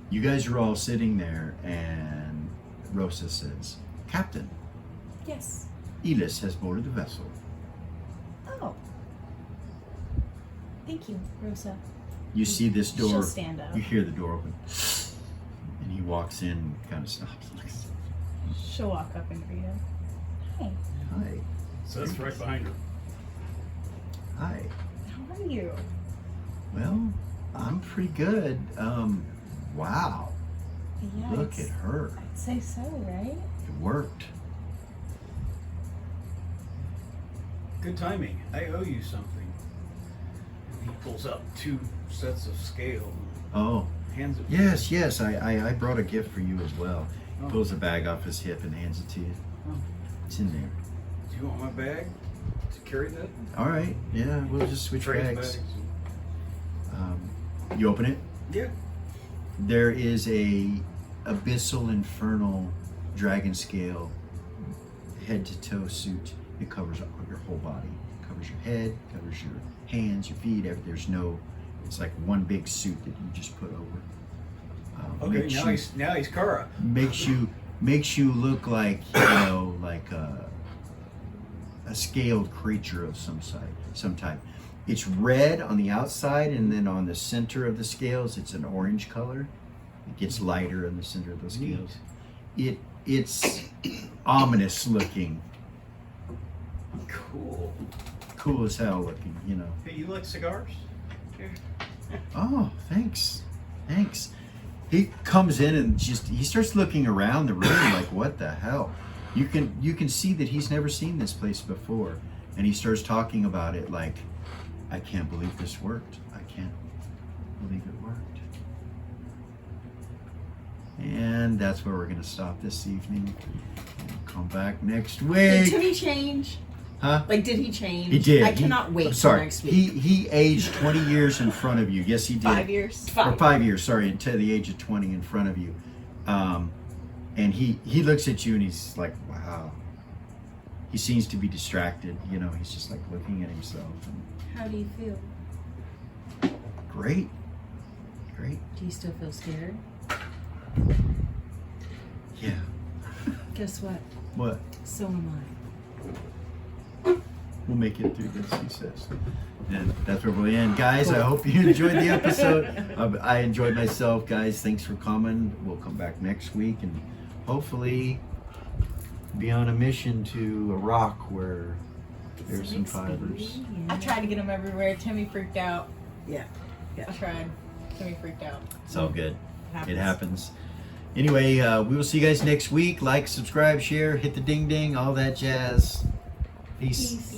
You guys are all sitting there, and Rosa says, Captain, Yes. Elis has boarded the vessel. Oh. Thank you, Rosa. You see this door, She'll stand up. you hear the door open, and he walks in and kind of stops. She'll walk up and greet him. Hey, Hi. Seth's right behind her. Hi. how are you? Well, I'm pretty good. Wow. Yeah, Look it's- at her. I'd say so, right? It worked. Good timing. I owe you something. And he pulls out 2 sets of scale Oh, and hands it. yes. I brought a gift for you as well. He Oh. pulls a bag off his hip and hands it to you. Oh. It's in there. Do you want my bag to carry that? All right. Yeah, we'll just switch Trade bags. You open it. Yeah. There is a abyssal infernal dragon scale head to toe suit. It covers your whole body. It covers your head, covers your hands, your feet. There's no. It's like one big suit that you just put over. Okay. Makes Now he's Kara. makes you look like like a scaled creature of some type. It's red on the outside, and then on the center of the scales, it's an orange color. It gets lighter in the center of the scales. It's ominous looking, cool as hell looking. Hey, you like cigars? Here. Oh, thanks. He comes in and he starts looking around the room like, what the hell? You can see that he's never seen this place before, and he starts talking about it like, I can't believe this worked. I can't believe it worked. And that's where we're gonna stop this evening. And come back next Did week. Timmy change? Huh? Like, did he change? He did. I cannot wait I'm till sorry. next week. He aged 20 years in front of you. Yes, he did. 5 years. Or 5 years, sorry, until the age of 20 in front of you. And he looks at you and he's like, wow. He seems to be distracted, he's just like looking at himself. And How do you feel? great. Do you still feel scared? Yeah. Guess what? What? So am I. We'll make it through this, he says. And that's where we'll end. Guys, I hope you enjoyed the episode. I enjoyed myself, guys. Thanks for coming. We'll come back next week and hopefully be on a mission to a rock where there's some fibers. I tried to get him everywhere. Timmy freaked out. Yeah. I tried. Timmy freaked out. It's all good. Happens. It happens. Anyway, we will see you guys next week. Like, subscribe, share, hit the ding ding, all that jazz. Peace.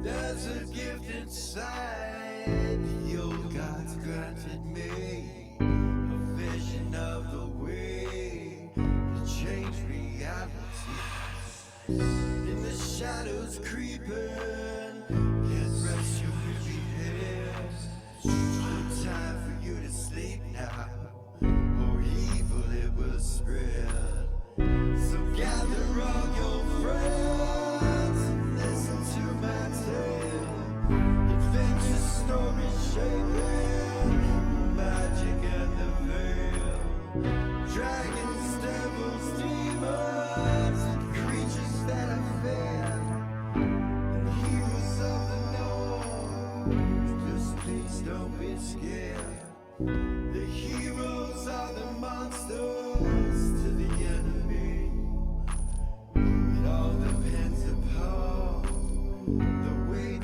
There's a gift inside the old gods granted me, a vision of the way to change reality. In the shadows creeping, can't rest your weary head. No time for you to sleep now, or evil it will spread. So gather all your friends and listen to my tale. Adventure story shaping magic and the veil. Just don't be scared. The heroes are the monsters to the enemy. It all depends upon the way